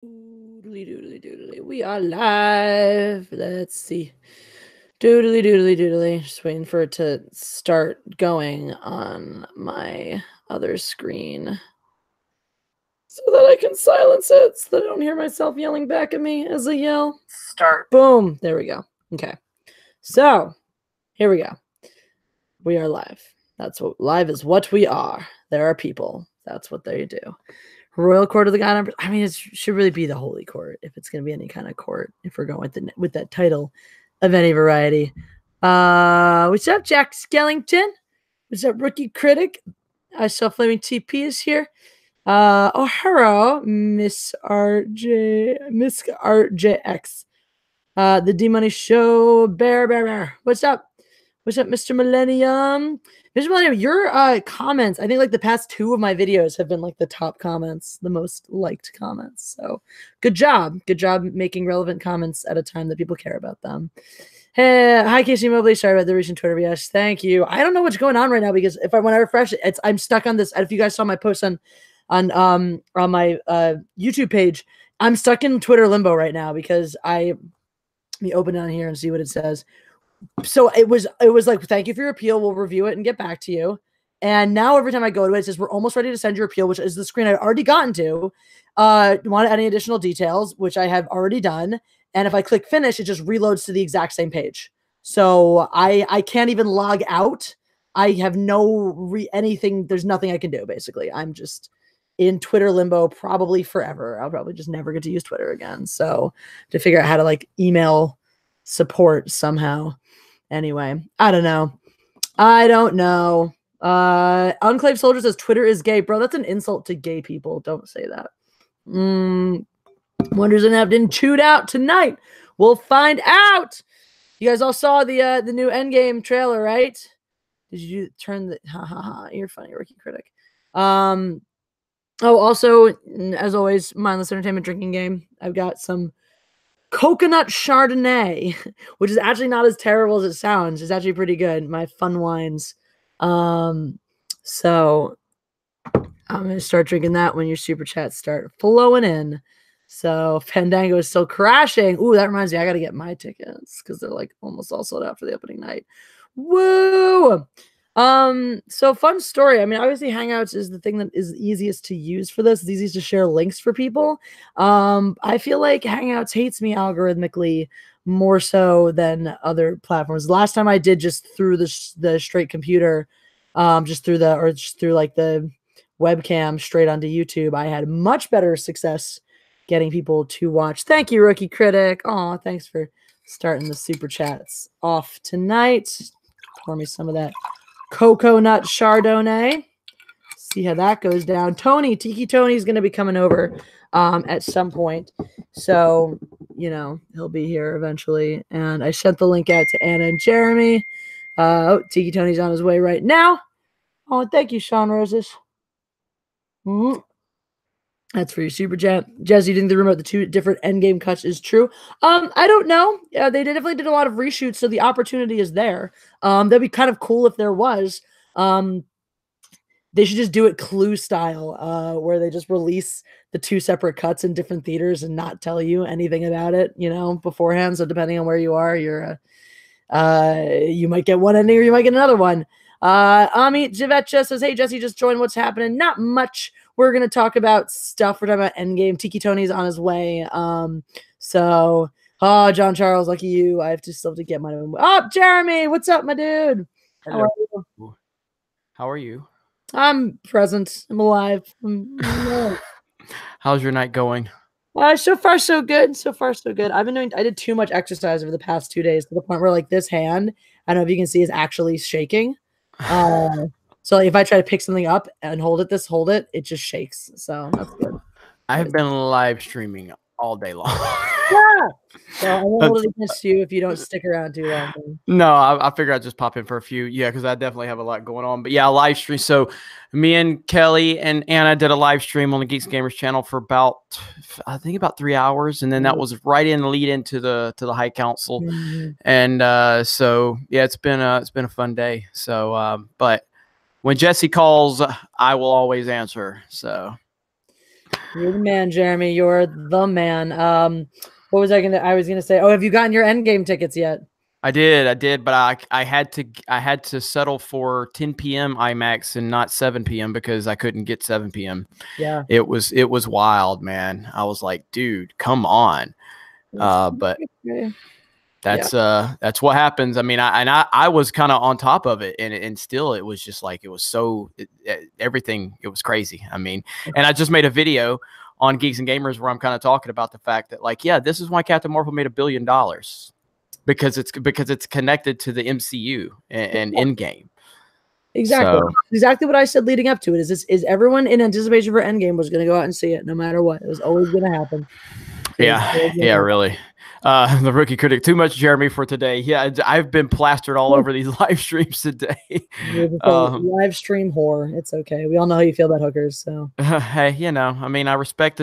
Doodly doodly doodly. We are live. Let's see. Doodly doodly doodly. Just waiting for it to start going on my other screen so that I can silence it so that I don't hear myself yelling back at me as I yell. Start. Boom. There we go. Okay. So here we go. We are live. That's what live is what we are. There are people. That's what they do. Royal Court of the God. I mean, it should really be the Holy Court if it's going to be any kind of court. If we're going with that title of any variety. What's up, Jack Skellington? What's up, Rookie Critic? I saw Flaming TP is here. Oh, hello, Miss RJX. The D Money Show. Bear. What's up? What's up, Mr. Millennium? Mr. Millennium, your comments, I think like the past 2 of my videos have been like the top comments, the most liked comments. So good job. Good job making relevant comments at a time that people care about them. Hey, hi, Casey Mobley. Sorry about the recent Twitter. Yes, thank you. I don't know what's going on right now because when I refresh it, I'm stuck on this. If you guys saw my post on my YouTube page, I'm stuck in Twitter limbo right now because let me open it on here and see what it says. So it was like, thank you for your appeal. We'll review it and get back to you. And now every time I go to it, it says, we're almost ready to send your appeal, which is the screen I'd already gotten to. Want any additional details, which I have already done. And if I click finish, it just reloads to the exact same page. So I can't even log out. I have anything. There's nothing I can do, basically. I'm just in Twitter limbo probably forever. I'll probably just never get to use Twitter again. So to figure out how to like email support somehow. Anyway, I don't know. Enclave Soldier says Twitter is gay. Bro, that's an insult to gay people. Don't say that. Wonders and have been chewed out tonight. We'll find out. You guys all saw the new Endgame trailer, right? Did you turn the you're funny, Rookie Critic. Oh, also, as always, mindless entertainment drinking game. I've got some coconut Chardonnay, which is actually not as terrible as it sounds. It's actually pretty good. My fun wines. So I'm going to start drinking that when your super chats start flowing in. So Fandango is still crashing. Ooh, that reminds me, I got to get my tickets because they're like almost all sold out for the opening night. Woo! So fun story. I mean, obviously Hangouts is the thing that is easiest to use for this. It's easiest to share links for people. I feel like Hangouts hates me algorithmically more so than other platforms. Last time I did just through the straight computer, just through like the webcam straight onto YouTube, I had much better success getting people to watch. Thank you, Rookie Critic. Oh, thanks for starting the super chats off tonight. Pour me some of that coconut Chardonnay. See how that goes down. Tiki Tony's going to be coming over at some point. So, you know, he'll be here eventually. And I sent the link out to Anna and Jeremy. Tiki Tony's on his way right now. Oh, thank you, Sean Roses. That's for your super chat. Jesse, you think the rumor about the 2 different Endgame cuts is true? I don't know. They definitely did a lot of reshoots, so the opportunity is there. That'd be kind of cool if there was. They should just do it Clue style, where they just release the 2 separate cuts in different theaters and not tell you anything about it, you know, beforehand. So depending on where you are, you might get one ending or you might get another one. Amit Javetcha says, hey, Jesse, just joined. What's happening? Not much. We're going to talk about stuff. We're talking about Endgame. Tiki Tony's on his way. John Charles, lucky you. I have to still have to get my own. Oh, Jeremy, what's up, my dude? Hello. How are you? I'm present. I'm alive. How's your night going? So far, so good. I did too much exercise over the past 2 days to the point where like this hand, I don't know if you can see, is actually shaking. So if I try to pick something up and hold it, it just shakes. So that's good. I've been live streaming all day long. Yeah. So I won't hold it against you if you don't stick around too long. No, I figured I'd just pop in for a few. Yeah, because I definitely have a lot going on. But yeah, live stream. So me and Kelly and Anna did a live stream on the Geeks Gamers channel for about 3 hours, and then that was right in the lead into the High Council. And so yeah, it's been a fun day. So but when Jesse calls, I will always answer. So You're the man, Jeremy. You're the man. What was I was gonna say, oh, have you gotten your Endgame tickets yet? I did, but I had to settle for 10 p.m. IMAX and not 7 p.m. because I couldn't get 7 p.m. Yeah. It was wild, man. I was like, dude, come on. But that's what happens. I mean, I was kind of on top of it, and still it was just like it was so everything. It was crazy. I mean, and I just made a video on Geeks and Gamers where I'm kind of talking about the fact that, like, yeah, this is why Captain Marvel made $1 billion, because it's connected to the MCU and Endgame. Exactly. So, Exactly what I said leading up to it. Is everyone in anticipation for Endgame was going to go out and see it no matter what. It was always going to happen. yeah, really. The rookie critic, too much Jeremy for today. Yeah, I've been plastered all over these live streams today. Live stream whore. It's okay. We all know how you feel about hookers. So hey, you know, I mean, I respect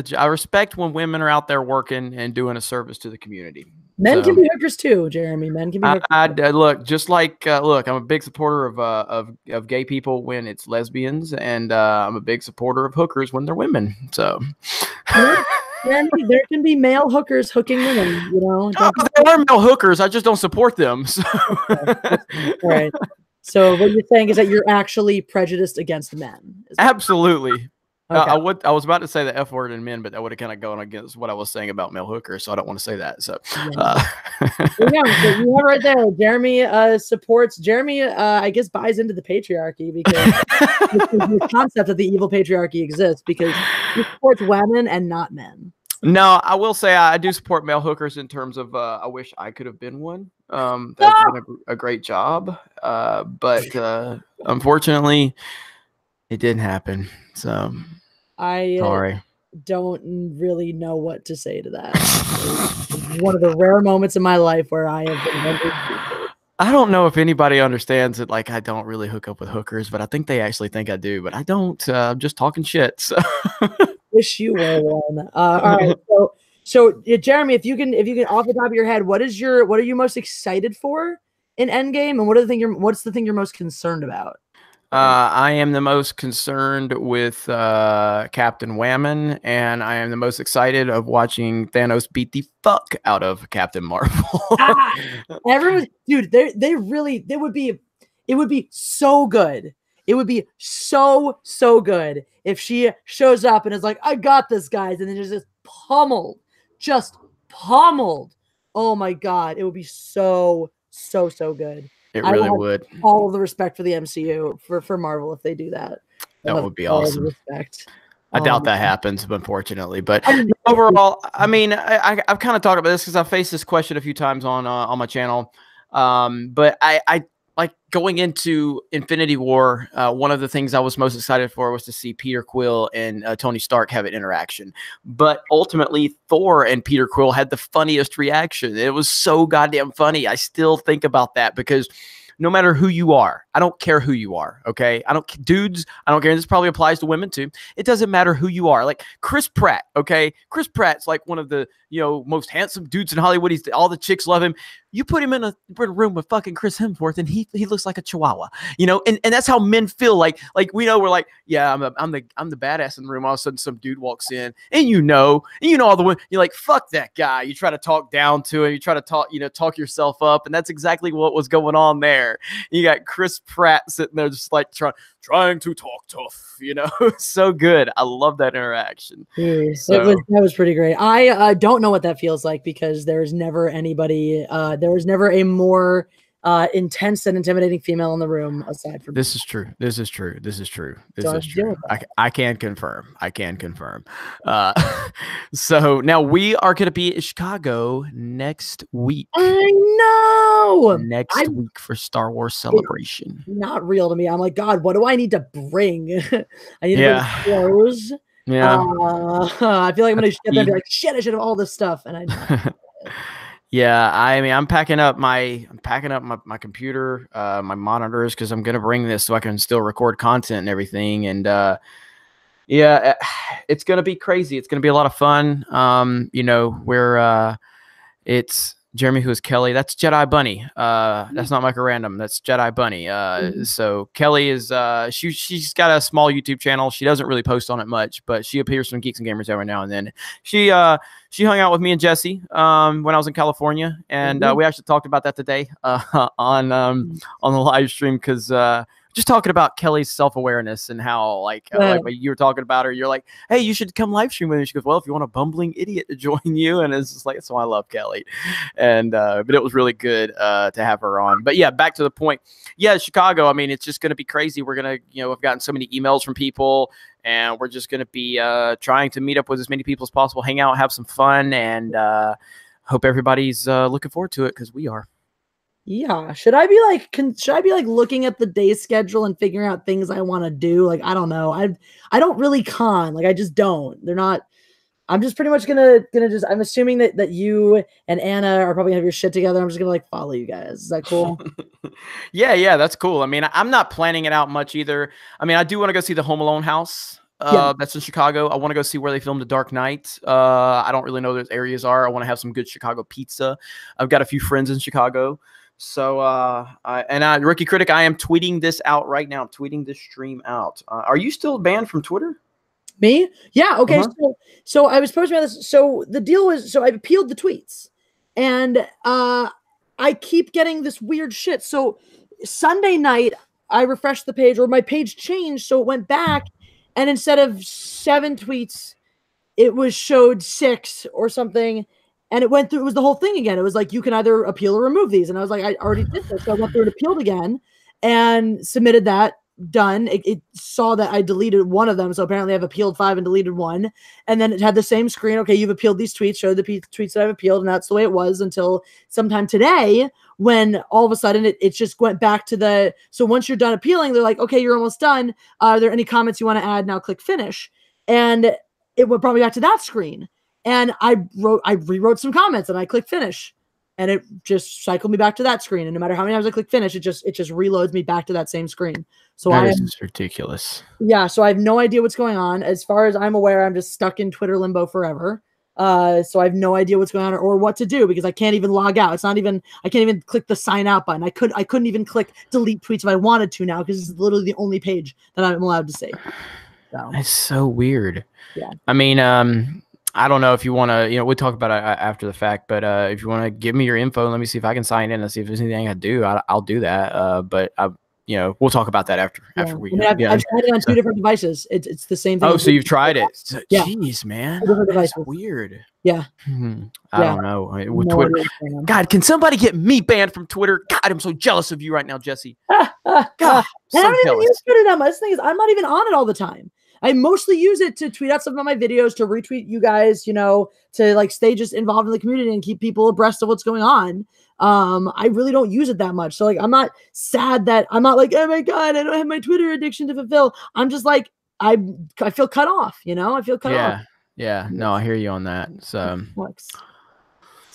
when women are out there working and doing a service to the community. Men can be hookers too, Jeremy. Men can be hookers. Look, just like look, I'm a big supporter of gay people when it's lesbians, and I'm a big supporter of hookers when they're women. So. Jeremy, there can be male hookers hooking women, you know. There are male hookers. I just don't support them. So. Okay. All right. So what you're saying is that you're actually prejudiced against men. Absolutely. Okay. I was about to say the F word in men, but that would have kind of gone against what I was saying about male hookers, so I don't want to say that. So, so you have right there. Jeremy supports. Jeremy, I guess, buys into the patriarchy because the concept that the evil patriarchy exists because he supports women and not men. No, I will say I do support male hookers in terms of I wish I could have been one. That's been a great job, but unfortunately, it didn't happen. So sorry. Don't really know what to say to that. One of the rare moments in my life where I have been. I don't know if anybody understands it. Like, I don't really hook up with hookers, but I think they actually think I do. But I don't. I'm just talking shit. So. Wish you were one. All right. So Jeremy, if you can, off the top of your head, what are you most excited for in Endgame, and what's the thing you're most concerned about? I am the most concerned with Captain Whammon, and I am the most excited of watching Thanos beat the fuck out of Captain Marvel. Everyone, dude, it would be so good. It would be so good if she shows up and is like, I got this, guys, and then just pummeled. Oh my God. It would be so good. It really would. All of the respect for the MCU for Marvel if they do that. That would be awesome. Respect. I doubt that happens, unfortunately. But overall, I mean, I've kind of talked about this because I faced this question a few times on my channel. But I like going into Infinity War. One of the things I was most excited for was to see Peter Quill and Tony Stark have an interaction. But ultimately, Thor and Peter Quill had the funniest reaction. It was so goddamn funny. I still think about that because no matter who you are, I don't care who you are. Okay. Dudes, I don't care. This probably applies to women too. It doesn't matter who you are. Like Chris Pratt. Okay. Chris Pratt's like one of the, most handsome dudes in Hollywood. All the chicks love him. You put him in a room with fucking Chris Hemsworth and he looks like a chihuahua, and that's how men feel. Like we know, we're like, yeah, I'm the badass in the room. All of a sudden some dude walks in and all the women, you're like, fuck that guy. You try to talk down to him. You try to talk yourself up. And that's exactly what was going on there. You got Chris Pratt sitting there just like trying to talk tough, so good. I love that interaction. That was pretty great. I don't know what that feels like because there's never anybody, there was never a more intense and intimidating female in the room aside from this is true. I can confirm. So now we are going to be in Chicago next week. I know. Next week for Star Wars Celebration. Not real to me. I'm like, God, what do I need to bring? I need to bring clothes. Yeah. I feel like I'm gonna get there and be like, shit, I should have all this stuff, and I. Yeah, I mean, I'm packing up my computer, my monitors, because I'm gonna bring this so I can still record content and everything. And yeah, it's gonna be crazy. It's gonna be a lot of fun. It's Jeremy, who is Kelly? That's Jedi Bunny. That's not Micro Random. That's Jedi Bunny. So Kelly is she's got a small YouTube channel. She doesn't really post on it much, but she appears on Geeks and Gamers every now and then. She hung out with me and Jesse when I was in California, and we actually talked about that today on the live stream, because just talking about Kelly's self-awareness and how like what you were talking about her. You're like, hey, you should come live stream with me. She goes, well, if you want a bumbling idiot to join you. And it's just like, that's why I love Kelly. And but it was really good to have her on. But yeah, back to the point. Yeah, Chicago, I mean, it's just going to be crazy. We're going to, I've gotten so many emails from people, and we're just going to be trying to meet up with as many people as possible, hang out, have some fun, and hope everybody's looking forward to it, because we are. Yeah. Should I be like looking at the day schedule and figuring out things I want to do? Like, I don't know. I don't really con. Like, I just don't. They're not. I'm just pretty much gonna just. I'm assuming that you and Anna are probably gonna have your shit together. I'm just gonna like follow you guys. Is that cool? Yeah, that's cool. I mean, I'm not planning it out much either. I mean, I do want to go see the Home Alone house. That's in Chicago. I want to go see where they filmed The Dark Knight. I don't really know where those areas are. I want to have some good Chicago pizza. I've got a few friends in Chicago. So, Rookie Critic, I am tweeting this out right now. I'm tweeting this stream out. Are you still banned from Twitter? Me? Yeah. Okay. So I was posting about this. So the deal was, so I appealed the tweets, and I keep getting this weird shit. So Sunday night, I refreshed the page, or my page changed, so it went back, and instead of 7 tweets, it was showed 6 or something. And it went through, it was the whole thing again. It was like, you can either appeal or remove these. And I was like, I already did this. So I went through and appealed again and submitted that. Done. It saw that I deleted one of them. So apparently I've appealed 5 and deleted 1. And then it had the same screen. Okay, you've appealed these tweets. Show the tweets that I've appealed. And that's the way it was until sometime today, when all of a sudden it just went back to the, so once you're done appealing, they're like, okay, you're almost done. Are there any comments you want to add? Now click finish. And it went probably back to that screen. And I rewrote some comments, and I clicked finish, and it just cycled me back to that screen. And no matter how many times I click finish, it just reloads me back to that same screen. So that is ridiculous. Yeah. So I have no idea what's going on. As far as I'm aware, I'm just stuck in Twitter limbo forever. So I have no idea what's going on or what to do, because I can't even log out. It's not even, I can't even click the sign out button. I couldn't even click delete tweets if I wanted to now, because it's literally the only page that I'm allowed to see. So it's so weird. Yeah. I mean, I don't know if you want to, we'll talk about it after the fact, but if you want to give me your info, let me see if I can sign in and see if there's anything I do. I'll do that. But we'll talk about that after we. I mean, I've tried it on 2 different devices. It's the same thing. Oh, so you've tried it? Yeah. Jeez, man, that's weird. Yeah. I don't know. With Twitter, God, can somebody get me banned from Twitter? God, I'm so jealous of you right now, Jesse. God, I don't even use Twitter that much. The thing is, I'm not even on it all the time. I mostly use it to tweet out some of my videos, to retweet you guys, to like stay just involved in the community and keep people abreast of what's going on. I really don't use it that much. So like, I'm not sad that I'm not like, oh my God, I don't have my Twitter addiction to fulfill. I'm just like, I feel cut off, I feel cut off. Yeah. No, I hear you on that. So,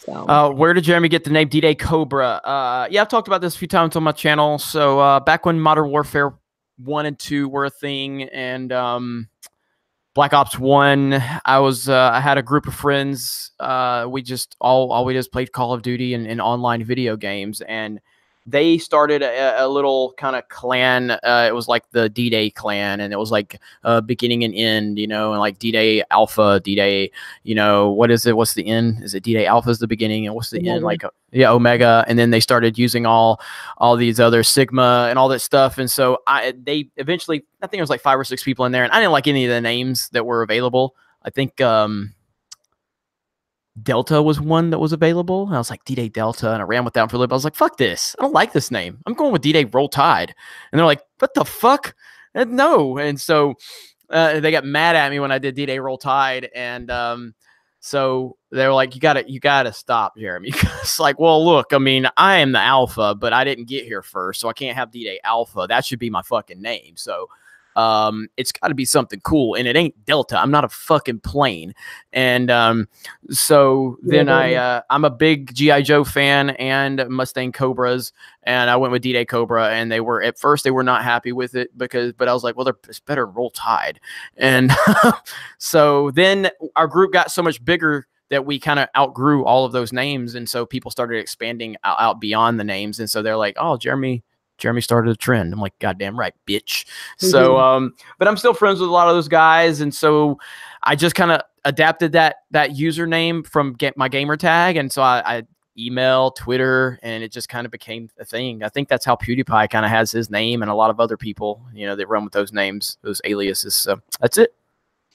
So. Where did Jeremy get the name D-Day Cobra? Yeah, I've talked about this a few times on my channel. So back when Modern Warfare 1 and 2 were a thing, and Black Ops 1, I had a group of friends. We just all we just played Call of Duty and online video games, and they started a little kind of clan. It was like the D-Day clan, and it was like beginning and end, and like D-Day Alpha, D-Day, what is it? What's the end? Is it D-Day Alpha is the beginning, and what's the end? Like, yeah, Omega. And then they started using all these other Sigma and all that stuff. And so they eventually, I think it was like 5 or 6 people in there, and I didn't like any of the names that were available. I think Delta was one that was available. And I was like, D-Day Delta. And I ran with that for a little bit. I was like, fuck this. I don't like this name. I'm going with D-Day Roll Tide. And they're like, what the fuck? And no. And so they got mad at me when I did D-Day Roll Tide. And so they were like, you gotta stop, Jeremy. It's like, well, look, I mean, I am the alpha, but I didn't get here first. So I can't have D-Day Alpha. That should be my fucking name. So it's got to be something cool, and it ain't Delta. I'm not a fucking plane. And so then I'm a big GI Joe fan and Mustang Cobras, and I went with D-Day Cobra, and at first they were not happy with it, but I was like, well, it's better Roll Tide. And so then our group got so much bigger that we kind of outgrew all of those names, and so people started expanding out beyond the names, and so they're like, oh, Jeremy started a trend. I'm like, goddamn right, bitch. So but I'm still friends with a lot of those guys, and so I just kind of adapted that username from my gamer tag, and so I email, Twitter, and it just kind of became a thing. I think that's how PewDiePie kind of has his name, and a lot of other people, that run with those names, those aliases. So that's it.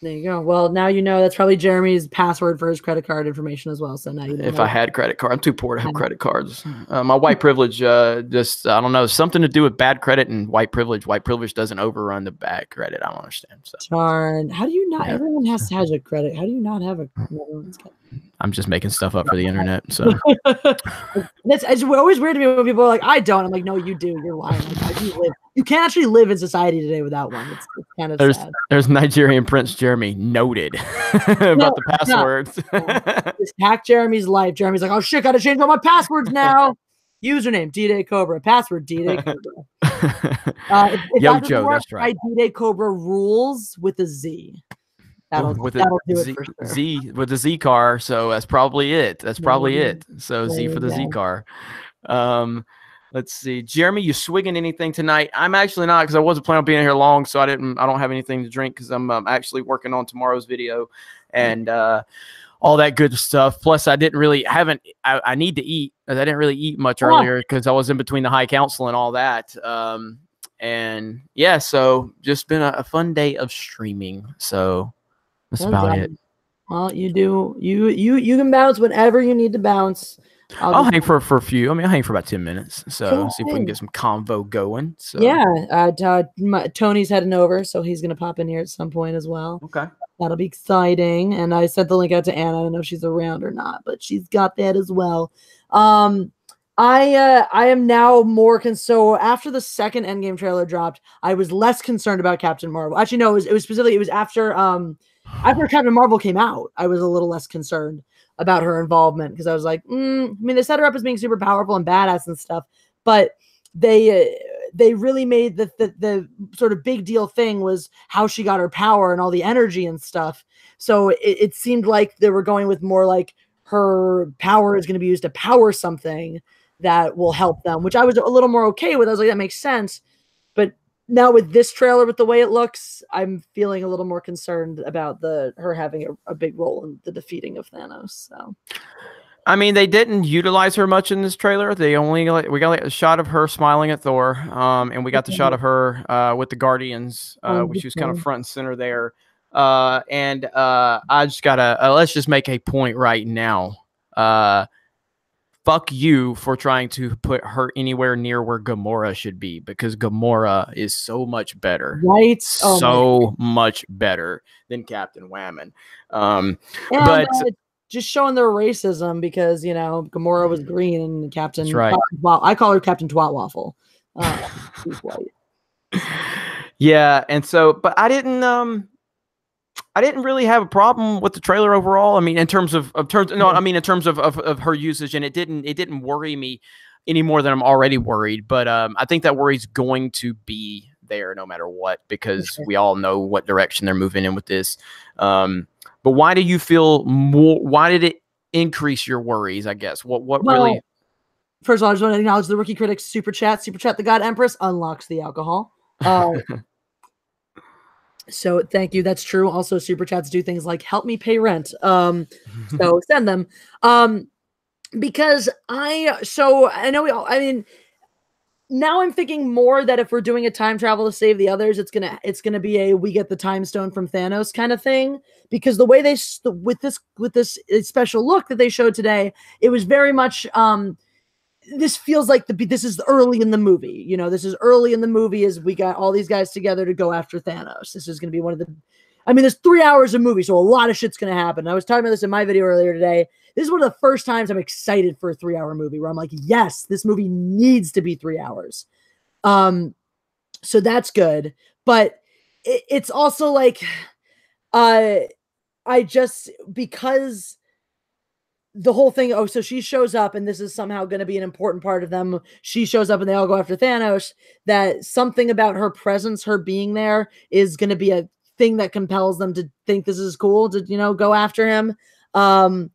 There you go. Well, now you know that's probably Jeremy's password for his credit card information as well. So now you know. If I had credit card, I'm too poor to have credit cards. My white privilege, just I don't know, something to do with bad credit and white privilege. White privilege doesn't overrun the bad credit. I don't understand. So. Darn. How do you not? Yeah. Everyone has a credit. How do you not have a? I'm just making stuff up for the internet. So it's always weird to me when people are like, "I don't." I'm like, "No, you do. You're lying. Like, how do you live? You can't actually live in society today without one." It's kind of sad. There's Nigerian Prince Jeremy noted about the passwords. Just hack Jeremy's life. Jeremy's like, "Oh shit, gotta change all my passwords now." Username D-Day Cobra. Password D-Day Cobra. Yo, Joe, that's right. D-Day Cobra rules with a Z. That'll do it for sure. Z with the Z car. So that's probably it. So Z for the Z car. Let's see. Jeremy, you swigging anything tonight? I'm actually not, because I wasn't planning on being here long, so I don't have anything to drink because I'm actually working on tomorrow's video and all that good stuff. Plus, I need to eat, because I didn't really eat much earlier because I was in between the high council and all that. And yeah, so just been a fun day of streaming. So that's about it. Well, you can bounce whenever you need to bounce. I'll hang for a few. I mean, I'll hang for about 10 minutes. So see if we can get some convo going. So yeah, Tony's heading over, so he's gonna pop in here at some point as well. Okay, that'll be exciting. And I sent the link out to Anna. I don't know if she's around or not, but she's got that as well. I am now more so after the second Endgame trailer dropped, I was less concerned about Captain Marvel. Actually, no, it was specifically after Captain Marvel came out. I was a little less concerned about her involvement because I was like, I mean, they set her up as being super powerful and badass and stuff, but they really made the sort of big deal thing was how she got her power and all the energy and stuff. So it seemed like they were going with more like her power is going to be used to power something that will help them, which I was a little more okay with. I was like, that makes sense. But now with this trailer, with the way it looks, I'm feeling a little more concerned about her having a big role in the defeating of Thanos. So, I mean, they didn't utilize her much in this trailer. We got a shot of her smiling at Thor, and we got the shot of her with the Guardians, which was kind of front and center there. And I just gotta let's just make a point right now. Fuck you for trying to put her anywhere near where Gamora should be, because Gamora is so much better. Right? So much better than Captain Whammon. But just showing their racism because, Gamora was green and Captain. That's right. Well, I call her Captain Twat Waffle. She's white. Yeah. And so, but I didn't really have a problem with the trailer overall. I mean, in terms of her usage, and it didn't worry me any more than I'm already worried. But I think that worry's going to be there no matter what, because we all know what direction they're moving in with this. But why do you feel more? Why did it increase your worries? I guess really? First of all, I just want to acknowledge the Rookie Critics super chat. Super chat. The God Empress unlocks the alcohol. So thank you. That's true. Also, super chats do things like help me pay rent. So send them. Because I know now I'm thinking more that if we're doing a time travel to save the others, it's gonna be we get the time stone from Thanos kind of thing. Because the way with this special look that they showed today, it was very much this feels like this is early in the movie. This is early in the movie as we got all these guys together to go after Thanos. This is going to be one of the, there's 3 hours of movie, so a lot of shit's going to happen. I was talking about this in my video earlier today. This is one of the first times I'm excited for a 3-hour movie where I'm like, yes, this movie needs to be 3 hours. So that's good. But it's also like, because the whole thing, so she shows up and this is somehow going to be an important part of them. She shows up and they all go after Thanos. That something about her presence, her being there, is going to be a thing that compels them to think this is cool to, go after him. Um,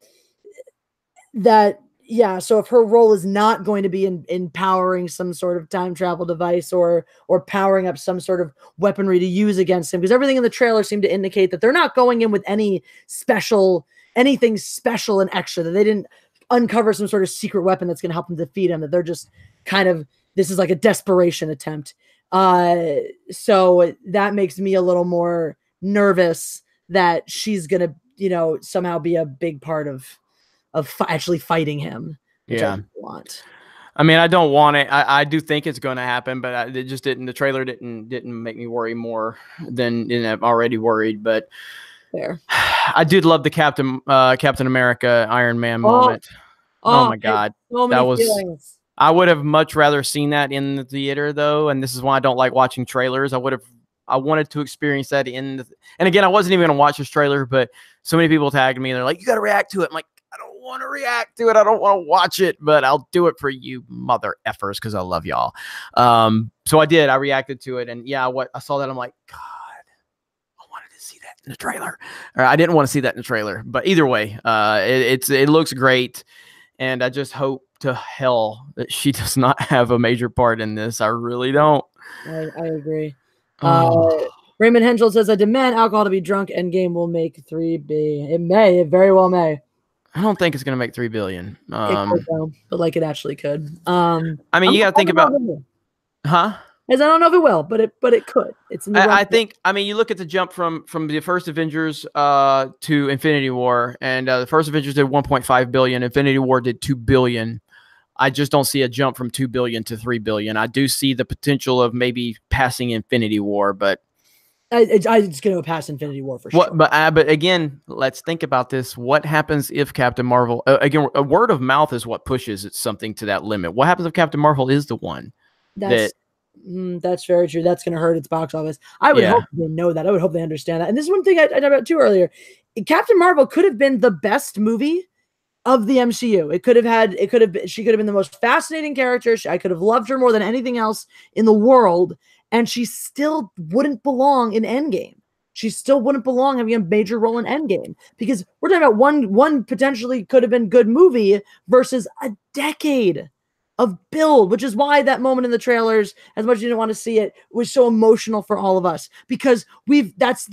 that yeah, so if her role is not going to be in powering some sort of time travel device or powering up some sort of weaponry to use against him, because everything in the trailer seemed to indicate that they're not going in with anything special and extra, that they didn't uncover some sort of secret weapon that's going to help them defeat him, that they're just kind of, this is like a desperation attempt. So that makes me a little more nervous that she's going to, somehow be a big part of actually fighting him, which I want. I mean, I don't want it. I do think it's going to happen, but it just didn't. The trailer didn't make me worry more than I've already worried. But fair. I did love the Captain America Iron Man moment. Oh my God, so that was. Feelings. I would have much rather seen that in the theater, though, and this is why I don't like watching trailers. I wanted to experience that and again, I wasn't even going to watch this trailer, but so many people tagged me and they're like, "You got to react to it." I'm like, I don't want to react to it. I don't want to watch it, but I'll do it for you mother effers because I love y'all. So I did. I reacted to it, and yeah, I saw that, I'm like, God, I wanted to see that in the trailer. Or I didn't want to see that in the trailer, but either way, it looks great, and I just hope to hell that she does not have a major part in this. I really don't. I agree. Raymond Henschel says, I demand alcohol to be drunk. Endgame will make 3B. It very well may. I don't think it's going to make 3 billion. It could, though, but like it actually could. I mean, you got to think about, huh? As I don't know if it will, but it could. It's in the I think. I mean, you look at the jump from the first Avengers to Infinity War, and the first Avengers did 1.5 billion. Infinity War did 2 billion. I just don't see a jump from 2 billion to 3 billion. I do see the potential of maybe passing Infinity War, but it's going to pass Infinity War for sure. But again, let's think about this. What happens if Captain Marvel, again, a word of mouth is what pushes something to that limit. What happens if Captain Marvel is the one? That's very true. That's going to hurt its box office. I would hope they know that. I would hope they understand that. And this is one thing I talked about too earlier. Captain Marvel could have been the best movie of the MCU. She could have been the most fascinating character. I could have loved her more than anything else in the world, and she still wouldn't belong in Endgame. She still wouldn't belong having a major role in Endgame, because we're talking about one potentially could have been good movie versus a decade of build, which is why that moment in the trailers, as much as you didn't want to see it, was so emotional for all of us, because that's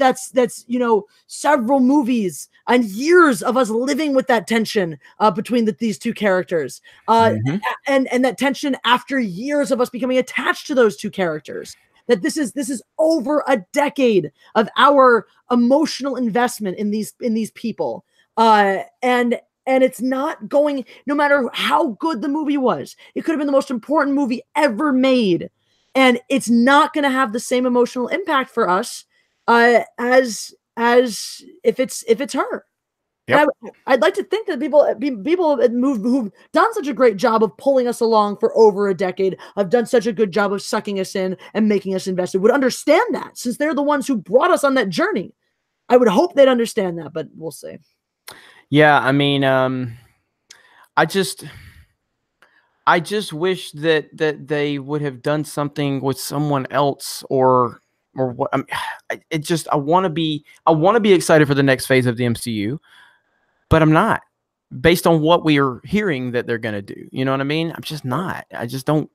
several movies and years of us living with that tension between these two characters, and that tension after years of us becoming attached to those two characters. That this is over a decade of our emotional investment in these people, and it's not going, no matter how good the movie was, it could have been the most important movie ever made, and it's not going to have the same emotional impact for us as if it's her. Yep. I'd like to think that people who've done such a great job of pulling us along for over a decade, have done such a good job of sucking us in and making us invested, would understand that, since they're the ones who brought us on that journey. I would hope they'd understand that, but we'll see. Yeah, I mean, I just wish that they would have done something with someone else, or what. I mean, I want to be excited for the next phase of the MCU, but I'm not, based on what we are hearing that they're going to do. You know what I mean? I'm just not. I just don't.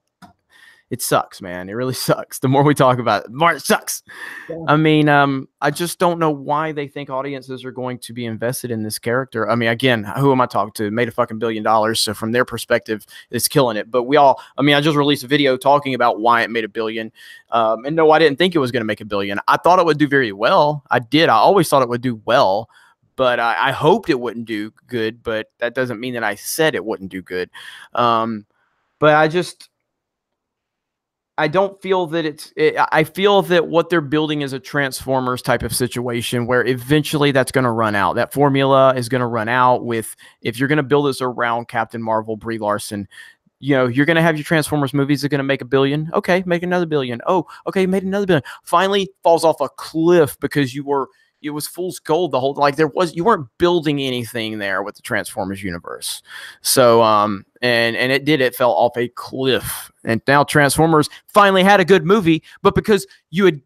It sucks, man. It really sucks. The more we talk about it, the more it sucks. Yeah. I mean, I just don't know why they think audiences are going to be invested in this character. I mean, again, who am I talking to? It made a fucking $1 billion. So from their perspective, it's killing it. But I just released a video talking about why it made $1 billion. And no, I didn't think it was going to make $1 billion. I thought it would do very well. I did. I always thought it would do well, but I hoped it wouldn't do good. But that doesn't mean that I said it wouldn't do good. But I don't feel that I feel that what they're building is a Transformers type of situation where eventually that's going to run out. That formula is going to run out if you're going to build this around Captain Marvel, Brie Larson, you're going to have your Transformers movies that are going to make $1 billion. Okay, make another $1 billion. Oh, okay, made another $1 billion. Finally falls off a cliff because it was fool's gold the whole, like you weren't building anything there with the Transformers universe. So, and it fell off a cliff, and now Transformers finally had a good movie, but because you had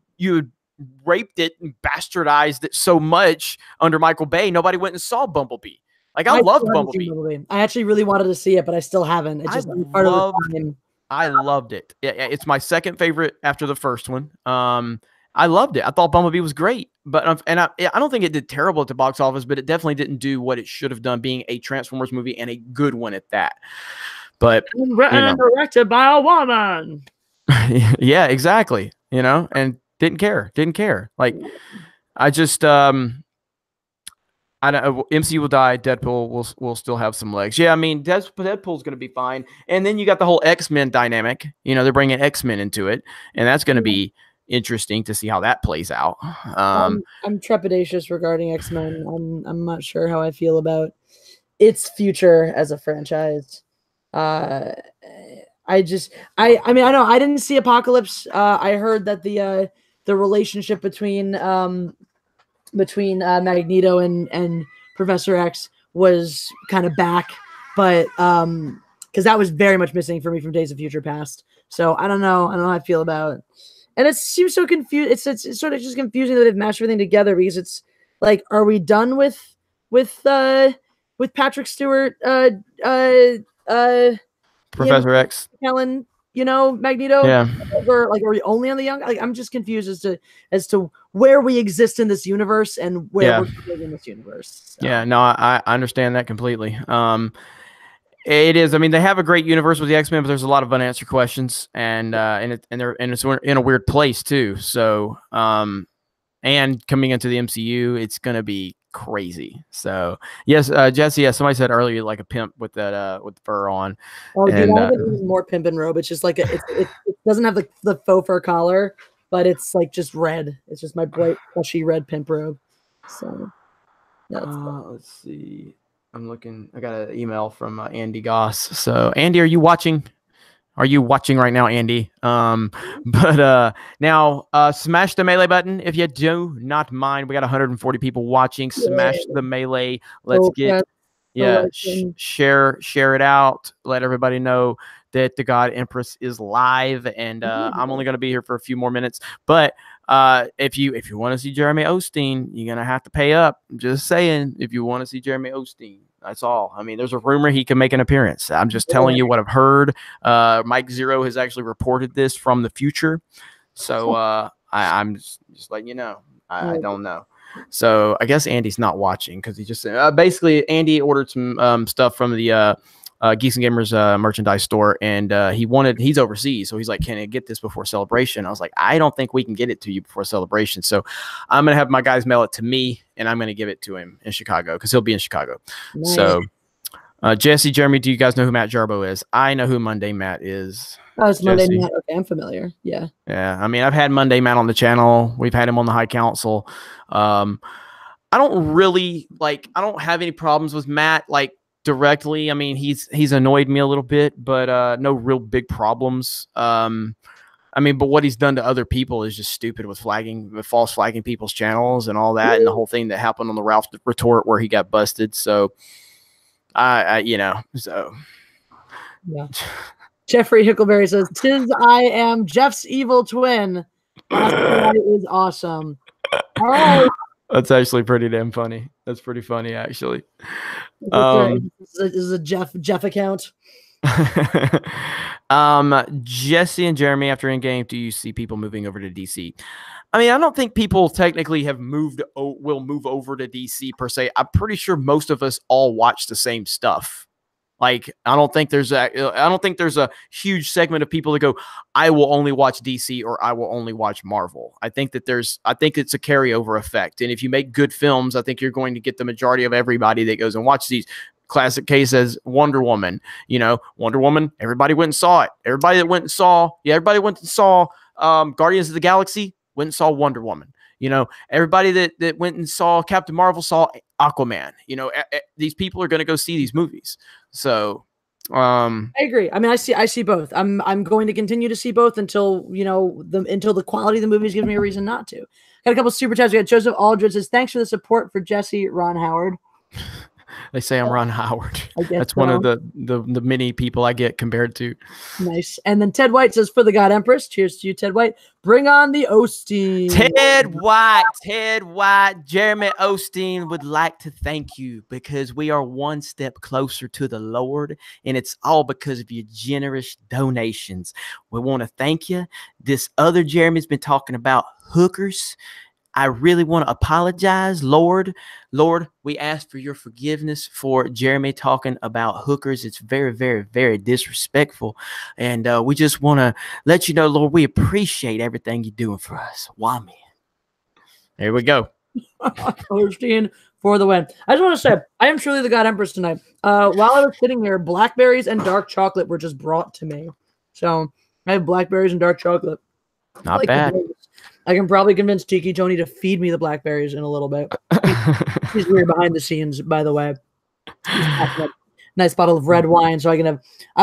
raped it and bastardized it so much under Michael Bay, nobody went and saw Bumblebee. Like I still loved haven't seen Bumblebee. Bumblebee. I actually really wanted to see it, but I still haven't. It's just part of the time. I loved it. It's my second favorite after the first one. I loved it. I thought Bumblebee was great, but I don't think it did terrible at the box office, but it definitely didn't do what it should have done, being a Transformers movie and a good one at that. But Written directed by a woman. yeah, exactly. And didn't care. Like I just I don't. MCU will die. Deadpool will still have some legs. Yeah, I mean Deadpool's going to be fine. And then you got the whole X-Men dynamic. They're bringing X-Men into it, and that's going to be interesting to see how that plays out. I'm trepidatious regarding X-Men. I'm not sure how I feel about its future as a franchise. I mean, I know I didn't see Apocalypse. I heard that the relationship between Magneto and Professor X was kind of back, but because that was very much missing for me from Days of Future Past. So I don't know how I feel about it. And it seems so confused. It's sort of just confusing that they've mashed everything together, because it's like, are we done with Patrick Stewart, Professor X, Helen, Magneto? yeah. Or like, are we only on the young? Like, I'm just confused as to where we exist in this universe and where we're going in this universe. So. Yeah, no, I understand that completely. It is. I mean, they have a great universe with the X-Men, but there's a lot of unanswered questions, and it's in a weird place too. So, and coming into the MCU, it's gonna be crazy. So, yes, Jesse, yeah, somebody said earlier, like a pimp with that with fur on. Oh, dude, I have an even more pimp and robe. It's just like it doesn't have the faux fur collar, but it's like just red. It's just my bright plushy red pimp robe. So, let's see. I'm looking. I got an email from Andy Goss. So, Andy, are you watching? Are you watching right now, Andy? But now smash the melee button if you do not mind. We got 140 people watching. Smash the melee. Let's share it out. Let everybody know that the God Empress is live, and I'm only going to be here for a few more minutes. But if you want to see Jeremy Osteen, you're gonna have to pay up. I'm just saying, if you want to see Jeremy Osteen, that's all. I mean, there's a rumor he can make an appearance. I'm just telling you what I've heard. Mike Zero has actually reported this from the future, so I'm just letting you know. I don't know. So I guess Andy's not watching because he just basically Andy ordered some stuff from the Geeks and Gamers merchandise store, and he's overseas, so he's like, can I get this before Celebration? I was like, I don't think we can get it to you before Celebration, so I'm gonna have my guys mail it to me, and I'm gonna give it to him in Chicago because he'll be in Chicago. Nice. So Jesse, Jeremy, do you guys know who Matt Jarbo is? I know who Monday Matt is. Oh, it's Monday Matt. Okay, I'm familiar. Yeah. I mean, I've had Monday Matt on the channel. We've had him on the High Council. I don't have any problems with Matt, like, directly. I mean, he's annoyed me a little bit, but no real big problems. I mean, but what he's done to other people is just stupid, with false flagging people's channels and all that, and the whole thing that happened on the Ralph Retort where he got busted. So yeah. Jeffrey Hickleberry says, "'Tis I am Jeff's evil twin." That is awesome. All right. That's actually pretty damn funny. That's pretty funny, actually. This is a Jeff account. Jesse and Jeremy, after Endgame, do you see people moving over to DC? I mean, I don't think people technically will move over to DC per se. I'm pretty sure most of us all watch the same stuff. Like, I don't think there's a huge segment of people that go, I will only watch DC or I will only watch Marvel. I think it's a carryover effect. And if you make good films, I think you're going to get the majority of everybody that goes and watches these. Classic case as Wonder Woman. Wonder Woman, everybody went and saw it. Everybody went and saw Guardians of the Galaxy, went and saw Wonder Woman. Everybody that went and saw Captain Marvel saw Aquaman. These people are going to go see these movies. So I agree. I mean, I see both. I'm going to continue to see both until the quality of the movies gives me a reason not to. Got a couple super chats. We got Joseph Aldridge says, "Thanks for the support for Jesse, Ron Howard." They say I'm Ron Howard. I guess That's one of so. the many people I get compared to. Nice. And then Ted White says, for the God Empress, cheers to you, Ted White. Bring on the Osteen. Ted White, Jeremy Osteen would like to thank you because we are one step closer to the Lord, and it's all because of your generous donations. We want to thank you. This other Jeremy's been talking about hookers. I really want to apologize, Lord. Lord, we ask for your forgiveness for Jeremy talking about hookers. It's very, very, very disrespectful. And we just want to let you know, Lord, we appreciate everything you're doing for us. Why, man? There we go. Osteen for the win. I just want to say, I am truly the God Empress tonight. While I was sitting here, blackberries and dark chocolate were just brought to me. So I have blackberries and dark chocolate. Not bad. I can probably convince Tiki Tony to feed me the blackberries in a little bit. He's weird behind the scenes, by the way. Nice bottle of red wine, so I can have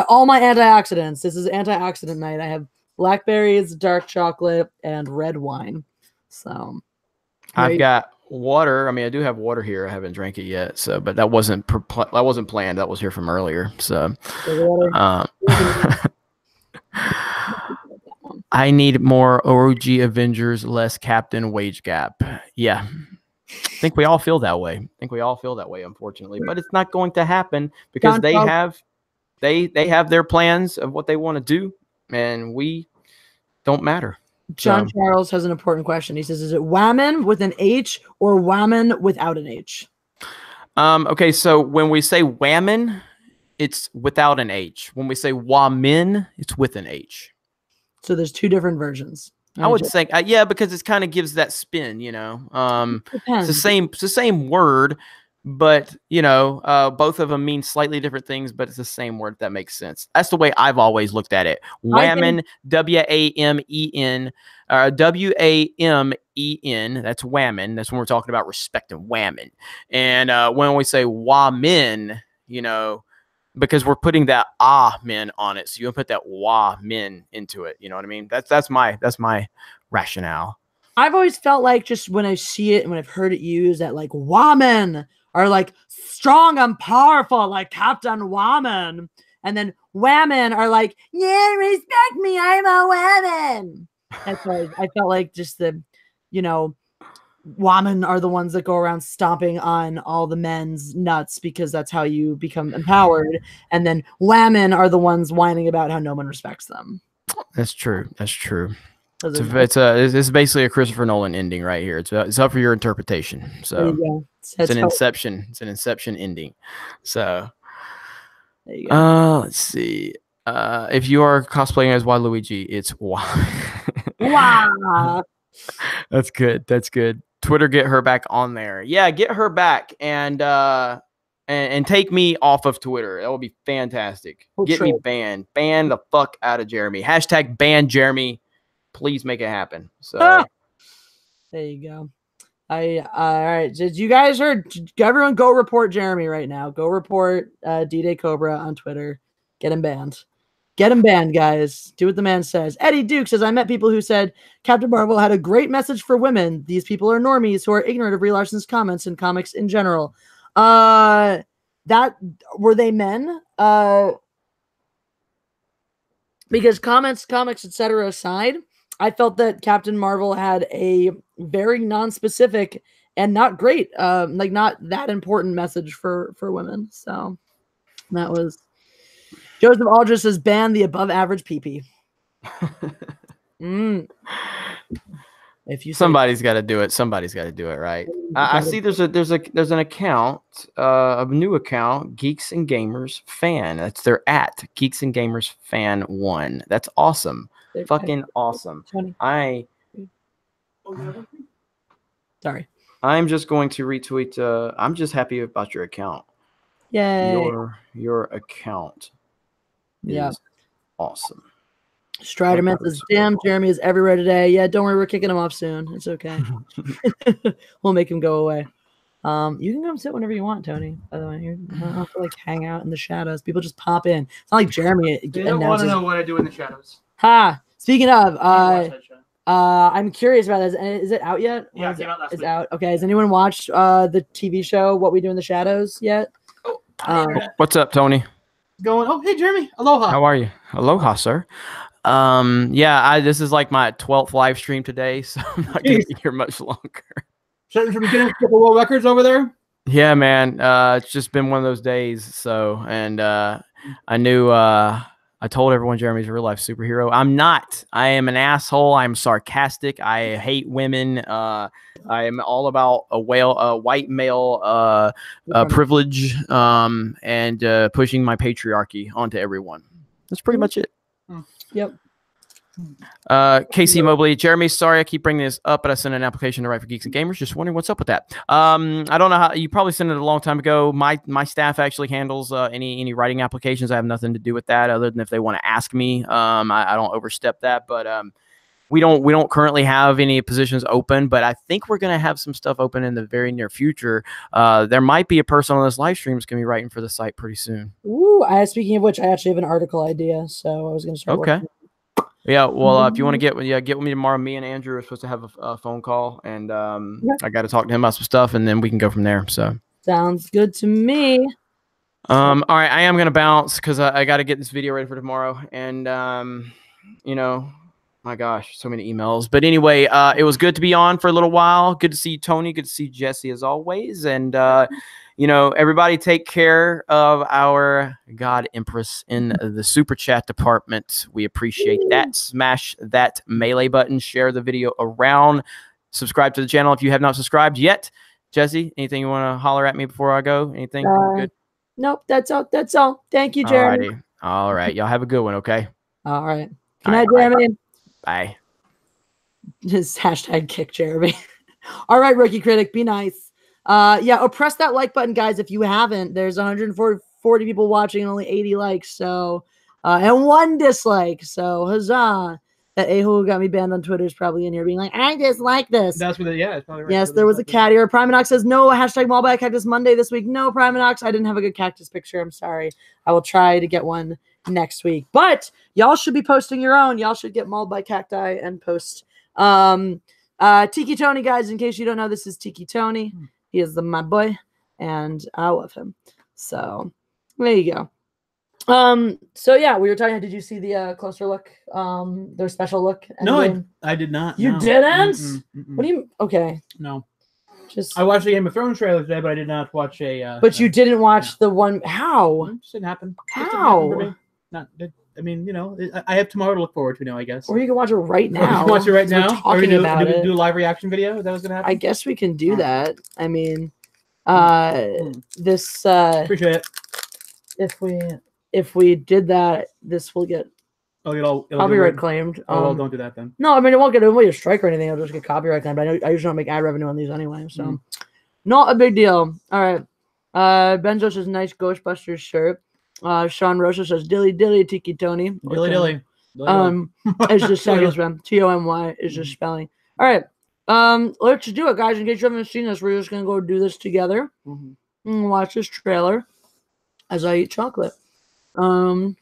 all my antioxidants. This is antioxidant night. I have blackberries, dark chocolate, and red wine. So I've got water. I mean, I do have water here. I haven't drank it yet. So, but that wasn't planned. That was here from earlier. So, I need more OG Avengers, less Captain wage gap. Yeah. I think we all feel that way. Unfortunately. But it's not going to happen because they have their plans of what they want to do, and we don't matter. John Charles has an important question. He says, is it Whammon with an H or Whammon without an H? Okay, so when we say Whammon, it's without an H. When we say Wamin, it's with an H. So there's two different versions. I would say, yeah, because it kind of gives that spin, you know. It's the same word, but you know, both of them mean slightly different things, but it's the same word. If that makes sense. That's the way I've always looked at it. Whammon, W-A-M-E-N, W-A-M-E-N. That's whammon. That's when we're talking about respecting whammon. And when we say wamin, you know, because we're putting that men on it, so you put that min into it. You know what I mean? That's my rationale. I've always felt like just when I see it and when I've heard it used, that like woman are like strong and powerful, like Captain Woman, and then women are like, yeah, respect me, I'm a woman. That's why I felt like just the, you know, women are the ones that go around stomping on all the men's nuts because that's how you become empowered. And then women are the ones whining about how no one respects them. That's true. It's basically a Christopher Nolan ending right here. It's up for your interpretation. So it's an Inception. It's an Inception ending. So there you go. Let's see. If you are cosplaying as Waluigi, it's wow. That's good. Twitter, get her back on there. Yeah, get her back and take me off of Twitter. That would be fantastic. Get me banned. Ban the fuck out of Jeremy. # ban Jeremy. Please make it happen. So there you go. All right. Did you guys heard? Everyone go report Jeremy right now. Go report D-Day Cobra on Twitter. Get him banned. Get him banned, guys. Do what the man says. Eddie Duke says, I met people who said Captain Marvel had a great message for women. These people are normies who are ignorant of Brie Larson's comments and comics in general. That were they men? Because comics, etc. aside, I felt that Captain Marvel had a very non-specific and not great, like not that important message for women. So that was. Joseph Aldrich says, ban the above average PP. If you somebody's got to do it, right? I see there's an account, a new account, Geeks and Gamers Fan. That's their @ Geeks and Gamers Fan 1. That's awesome. Fucking awesome. Sorry. I'm just going to retweet. I'm just happy about your account. Yay. Your account. Yeah. Awesome. Striderman says, damn, Jeremy is everywhere today. Yeah, don't worry, we're kicking him off soon. It's okay. We'll make him go away. You can come sit whenever you want, Tony. By the way, you don't have to like hang out in the shadows. People just pop in. It's not like Jeremy. They don't want to know what I do in the shadows. Ha! Speaking of, I'm curious about this. Is it out yet? Yeah, it came out last week. It's out. Okay. Has anyone watched the TV show What We Do in the Shadows yet? What's up, Tony? Going. Oh, hey, Jeremy. Aloha. How are you? Aloha, sir. Yeah, this is like my 12th live stream today, so I'm not gonna be here much longer. Starting from Guinness Book of World Records over there. Yeah, man. It's just been one of those days. So, and I knew I told everyone Jeremy's a real life superhero. I'm not. I am an asshole. I'm sarcastic. I hate women. I am all about a white male privilege and pushing my patriarchy onto everyone. That's pretty much it. Yep. Casey Mobley, Jeremy, sorry I keep bringing this up, but I sent an application to write for Geeks and Gamers. Just wondering what's up with that. I don't know how. You probably sent it a long time ago. My staff actually handles any writing applications. I have nothing to do with that, other than if they want to ask me. I don't overstep that, but we don't currently have any positions open. But I think we're gonna have some stuff open in the very near future. There might be a person on this live stream who's gonna be writing for the site pretty soon. Ooh, speaking of which, I actually have an article idea, so I was gonna start. Okay. Yeah, well, if you want to get with me tomorrow, me and Andrew are supposed to have a phone call, and I got to talk to him about some stuff, and then we can go from there. So sounds good to me. All right, I am gonna bounce because I got to get this video ready for tomorrow, and you know, my gosh, so many emails. But anyway, it was good to be on for a little while. Good to see you, Tony. Good to see Jesse as always, and you know, everybody take care of our God Empress in the super chat department. We appreciate that. Smash that melee button. Share the video around. Subscribe to the channel if you have not subscribed yet. Jesse, anything you want to holler at me before I go? Anything? Good? Nope, that's all. That's all. Thank you, Jeremy. Alrighty. All right. Y'all have a good one, okay? All right. Good night, Jeremy. Bye. Just hashtag kick Jeremy. All right, Rookie Critic, be nice. Yeah, press that like button, guys, if you haven't. There's 140 people watching and only 80 likes, so and 1 dislike. So huzzah. That a-hole who got me banned on Twitter is probably in here being like, I dislike this. That's what it's probably right. Yes, there was a cat here. Priminox says no, hashtag mall by cactus Monday this week. No, Priminox, I didn't have a good cactus picture. I'm sorry. I will try to get one next week. But y'all should be posting your own. Y'all should get mauled by cacti and post. Tiki Tony, guys, in case you don't know, this is Tiki Tony. He is my boy, and I love him. So there you go. So yeah, we were talking. Did you see the closer look? Their special look? No, I did not. You didn't? What do you? Okay. No. Just I watched the Game of Thrones trailer today, but I did not watch a. But you didn't watch the one. How? It just didn't happen. How? Not. I mean, you know, I have tomorrow to look forward to now, I guess. Or you can watch it right now. You can watch it right now. Or we do a live reaction video. Is that what's gonna happen? I guess we can do that. I mean, this. Appreciate it. If we did that, this will get copyright claimed. Well, don't do that then. No, I mean it won't get a strike or anything. It'll just get copyright claimed. I usually don't make ad revenue on these anyway, so not a big deal. All right. Benzo says nice Ghostbusters shirt. Sean Rosa says dilly dilly Tiki Tony. Dilly. It's just seconds, man. Tomy is just spelling. All right. Let's do it, guys. In case you haven't seen this, we're just gonna go do this together and watch this trailer as I eat chocolate. And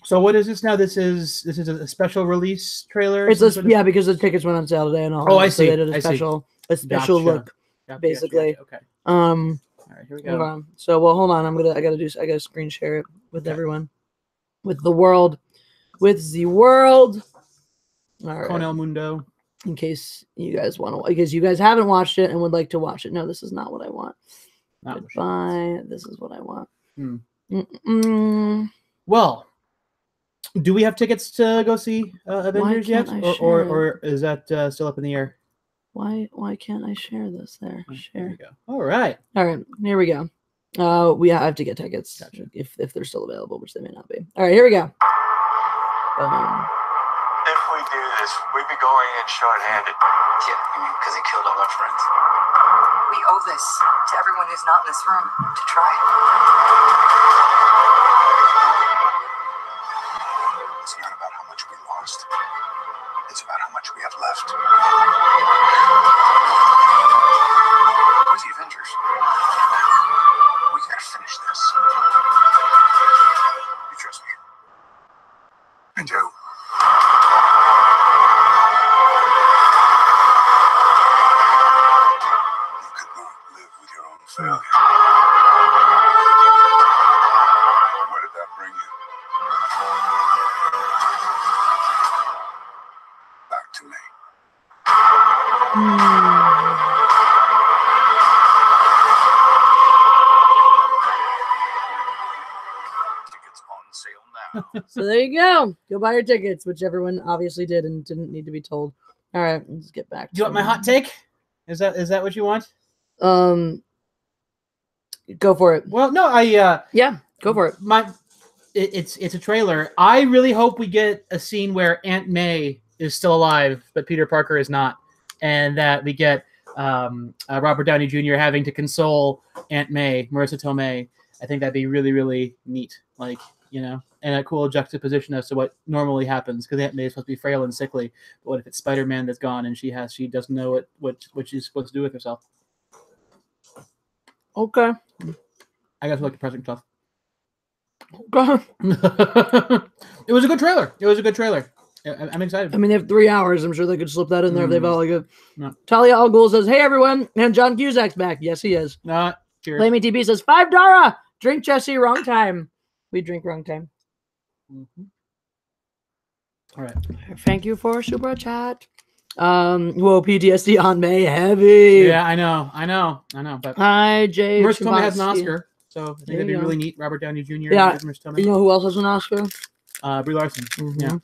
so what is this now? This is a special release trailer. It's because the tickets went on sale today and all. Oh, I see. So they did a special look, basically. Okay. All right, here we go. So hold on. I gotta screen share it with everyone, with the world. All right. Con el Mundo. In case you guys because you guys haven't watched it and would like to watch it. No, this is not what I want. Goodbye. This is what I want. Well, do we have tickets to go see Avengers yet, or is that still up in the air? Why can't I share this there? Share. There we go. All right. Here we go. We have to get tickets. Gotcha. if they're still available, which they may not be. All right, here we go. If we do this, we'd be going in short-handed. Yeah, you mean because he killed all our friends? We owe this to everyone who's not in this room to try. It's not about how much we lost. It's about how much we have left. Where's the Avengers? We gotta finish this. You trust me? I do. for me. Tickets on sale now. So there you go. Go buy your tickets, which everyone obviously did and didn't need to be told. All right, let's get back to Do you want my hot take? Is that what you want? Go for it. Well, no, Yeah, go for it. It's a trailer. I really hope we get a scene where Aunt May is still alive, but Peter Parker is not, and that we get Robert Downey Jr. having to console Aunt May, Marissa Tomei. I think that'd be really, really neat. Like, you know, and a cool juxtaposition as to what normally happens, because Aunt May is supposed to be frail and sickly. But what if it's Spider-Man that's gone and she doesn't know what she's supposed to do with herself? Okay. I guess we like the present stuff. Okay. It was a good trailer. I'm excited. I mean, they have 3 hours. I'm sure they could slip that in there if they felt like it. No. Talia Al Ghul says, "Hey everyone, and John Cusack's back." Yes, he is. Cheers. Flamey TB says, $5. Drink Jesse, wrong time. We drink wrong time. Mm-hmm. All right. Thank you for super chat. Whoa, PTSD on May, heavy. Yeah, I know. But Hi, Jay. Marissa Tomei has an Chbosky. Oscar, so I think There it'd be you go. really neat. Robert Downey Jr. Yeah. Marissa Tomei. You know who else has an Oscar? Brie Larson. Mhm.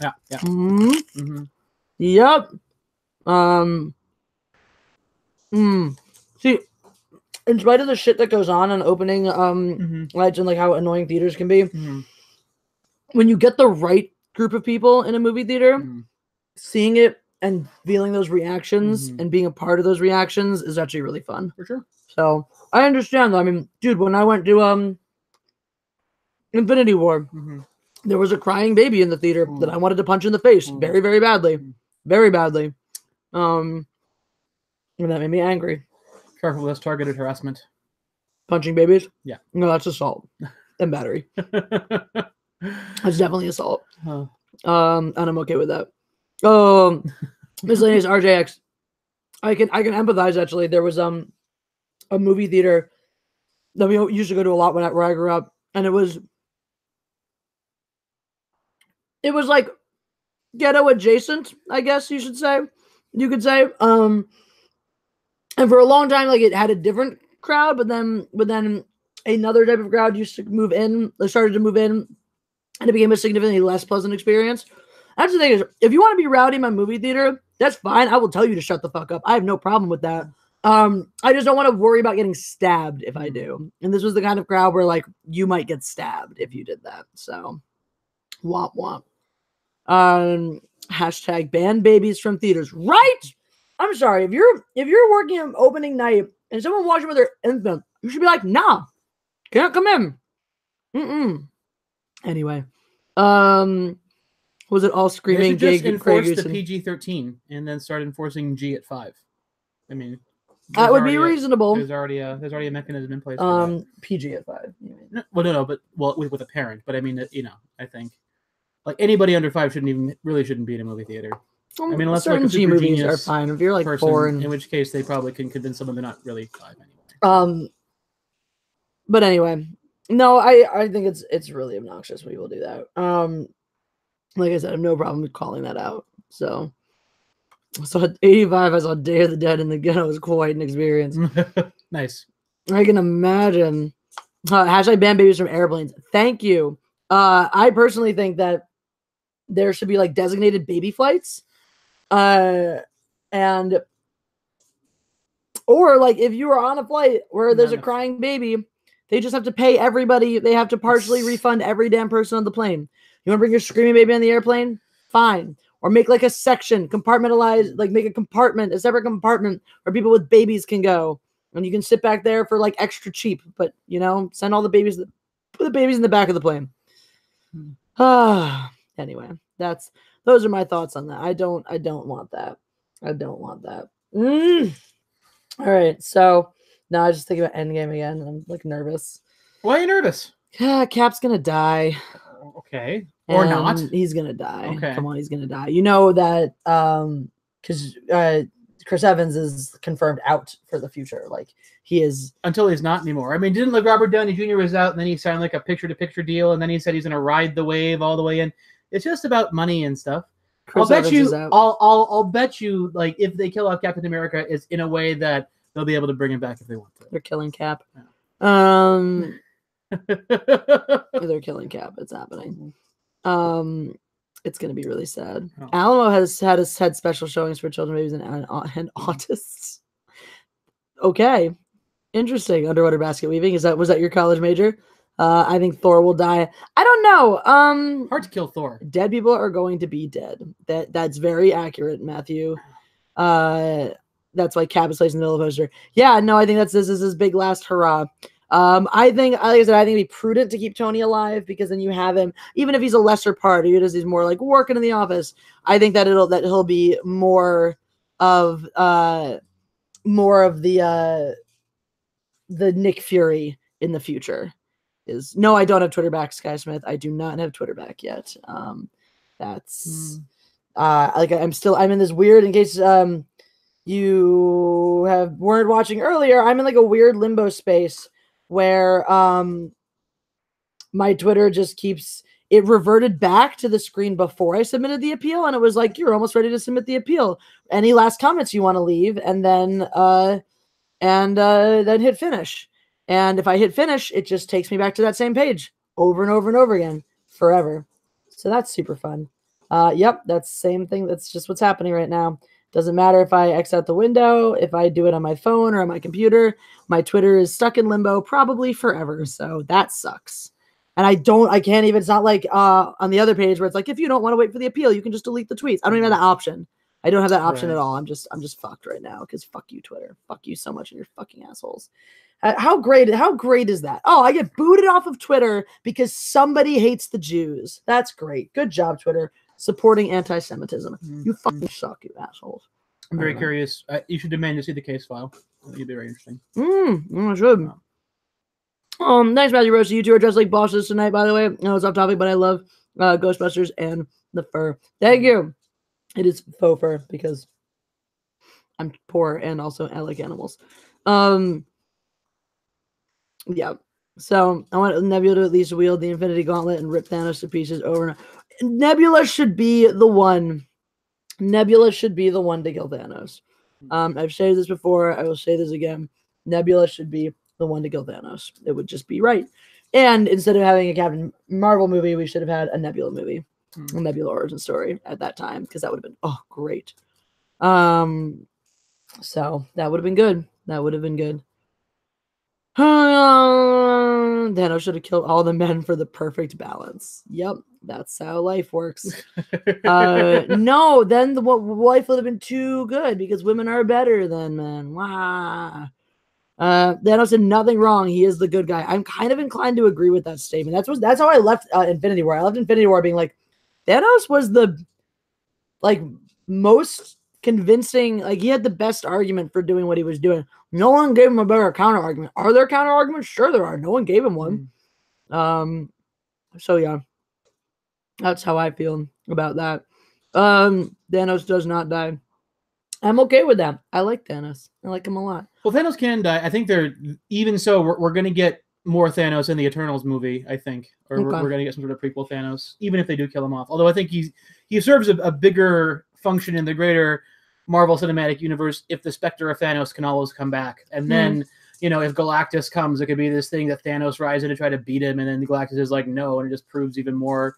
Yeah. Mm-hmm. Mm-hmm. Yep. See, in spite of the shit that goes on opening lights and like how annoying theaters can be, when you get the right group of people in a movie theater, seeing it and feeling those reactions and being a part of those reactions is actually really fun. For sure. So I understand though. I mean, dude, when I went to Infinity War, there was a crying baby in the theater that I wanted to punch in the face very, very badly. Very badly. And that made me angry. Careful, that's targeted harassment. Punching babies? Yeah. No, that's assault and battery. That's definitely assault. Huh. And I'm okay with that. Miscellaneous RJX. I can empathize actually. There was a movie theater that we used to go to a lot where I grew up, and it was like ghetto adjacent, I guess you could say. And for a long time, like it had a different crowd, but then another type of crowd used to move in. They started to move in, and it became a significantly less pleasant experience. That's the thing is, if you want to be rowdy in my movie theater, that's fine. I will tell you to shut the fuck up. I have no problem with that. I just don't want to worry about getting stabbed if I do. And this was the kind of crowd where like you might get stabbed if you did that. So, womp womp. Hashtag ban babies from theaters. Right? I'm sorry. If you're working on opening night and someone watching with their infant, you should be like, nah, can't come in. Anyway, was it all screaming? They should just enforce Craig the Houston? PG-13 and then start enforcing G at 5. I mean, That would be reasonable. There's already a mechanism in place. For that. PG at 5. You mean? No, but with a parent. But I mean, I think like anybody under 5 shouldn't be in a movie theater. I mean, unless certain like a G super movies are genius fine. If you're like person, 4 in which case they probably can convince someone they're not really 5 anymore. But anyway, no, I think it's really obnoxious when people do that. Like I said, I have no problem with calling that out. So at 85, I saw Day of the Dead in the Ghetto. It was quite an experience. Nice. I can imagine. Hashtag ban babies from airplanes. Thank you. I personally think that there should be like designated baby flights. Or like if you are on a flight where there's a crying baby, they just have to pay everybody. They have to partially refund every damn person on the plane. You want to bring your screaming baby on the airplane? Fine. Or make like a section, compartmentalize, like make a separate compartment where people with babies can go. And you can sit back there for like extra cheap. But, send all the babies, put the babies in the back of the plane. Anyway, those are my thoughts on that. I don't want that. I don't want that. All right. So now I just think about Endgame again. And I'm like nervous. Why are you nervous? Cap's going to die. Okay. Or not. He's going to die. Okay. Come on, he's going to die. You know that because Chris Evans is confirmed out for the future. Like he is. Until he's not anymore. I mean, didn't like Robert Downey Jr. was out and then he signed like a picture-to-picture deal and then he said he's going to ride the wave all the way in. It's just about money and stuff. I'll Chris bet Evans you. is out. I'll bet you. Like if they kill off Captain America, it's in a way that they'll be able to bring him back if they want to. They're killing Cap. Yeah. They're killing Cap. It's happening. It's gonna be really sad. Oh. Alamo has had special showings for children, babies, and autists. Okay, interesting. Underwater basket weaving. Was that your college major? I think Thor will die. I don't know. Hard to kill Thor. Dead people are going to be dead. That's very accurate, Matthew. That's why Cap is placed in the middle of the poster. Yeah, no, I think this is his big last hurrah. I think, like I said, I think it'd be prudent to keep Tony alive because then you have him, even if he's a lesser part, or he's more like working in the office. I think that he'll be more of the Nick Fury in the future. No, I don't have Twitter back, Sky Smith. I do not have Twitter back yet. That's like I'm in this weird, in case you weren't watching earlier, I'm in like a weird limbo space where my Twitter just it reverted back to the screen before I submitted the appeal, and it was like, you're almost ready to submit the appeal. Any last comments you want to leave? And then hit finish. And if I hit finish, it just takes me back to that same page over and over and over again forever. So that's super fun. Yep, that's the same thing. That's just what's happening right now. Doesn't matter if I X out the window, if I do it on my phone or on my computer, my Twitter is stuck in limbo probably forever. So that sucks. And I can't even, it's not like on the other page where it's like, if you don't want to wait for the appeal, you can just delete the tweets. I don't even have that option. I don't have that option at all. I'm just fucked right now because fuck you, Twitter. Fuck you so much and you're fucking assholes. How great is that? Oh, I get booted off of Twitter because somebody hates the Jews. That's great. Good job, Twitter. Supporting anti-Semitism. You fucking suck, you assholes. I'm very curious. You should demand to see the case file. It'd be very interesting. I should. Thanks, Matthew Rose. You two are dressed like bosses tonight, by the way. No, it's off topic, but I love Ghostbusters and the fur. Thank you. It is faux fur because I'm poor and also I like animals. Yeah. So I want Nebula to at least wield the Infinity Gauntlet and rip Thanos to pieces over and over. Nebula should be the one. Nebula should be the one to kill Thanos. I've said this before. I will say this again. Nebula should be the one to kill Thanos. It would just be right. And instead of having a Captain Marvel movie, we should have had a Nebula movie, a Nebula origin story at that time, because that would have been great. So that would have been good. That would have been good. Thanos should have killed all the men for the perfect balance. Yep, that's how life works. No, then the life would have been too good because women are better than men. Wow. Thanos did nothing wrong. He is the good guy. I'm kind of inclined to agree with that statement. That's how I left Infinity War. I left Infinity War being like, Thanos was the most convincing, he had the best argument for doing what he was doing. No one gave him a better counter argument. Are there counter arguments? Sure there are. No one gave him one. So yeah, that's how I feel about that. Thanos does not die. I'm okay with that. I like Thanos. I like him a lot. Well, Thanos can die. I think we're going to get more Thanos in the Eternals movie, I think. Or we're going to get some sort of prequel Thanos, even if they do kill him off. Although I think he serves a bigger function in the greater Marvel Cinematic Universe if the specter of Thanos can always come back. And then, if Galactus comes, it could be this thing that Thanos rises in to try to beat him, and then Galactus is like, no, and it just proves even more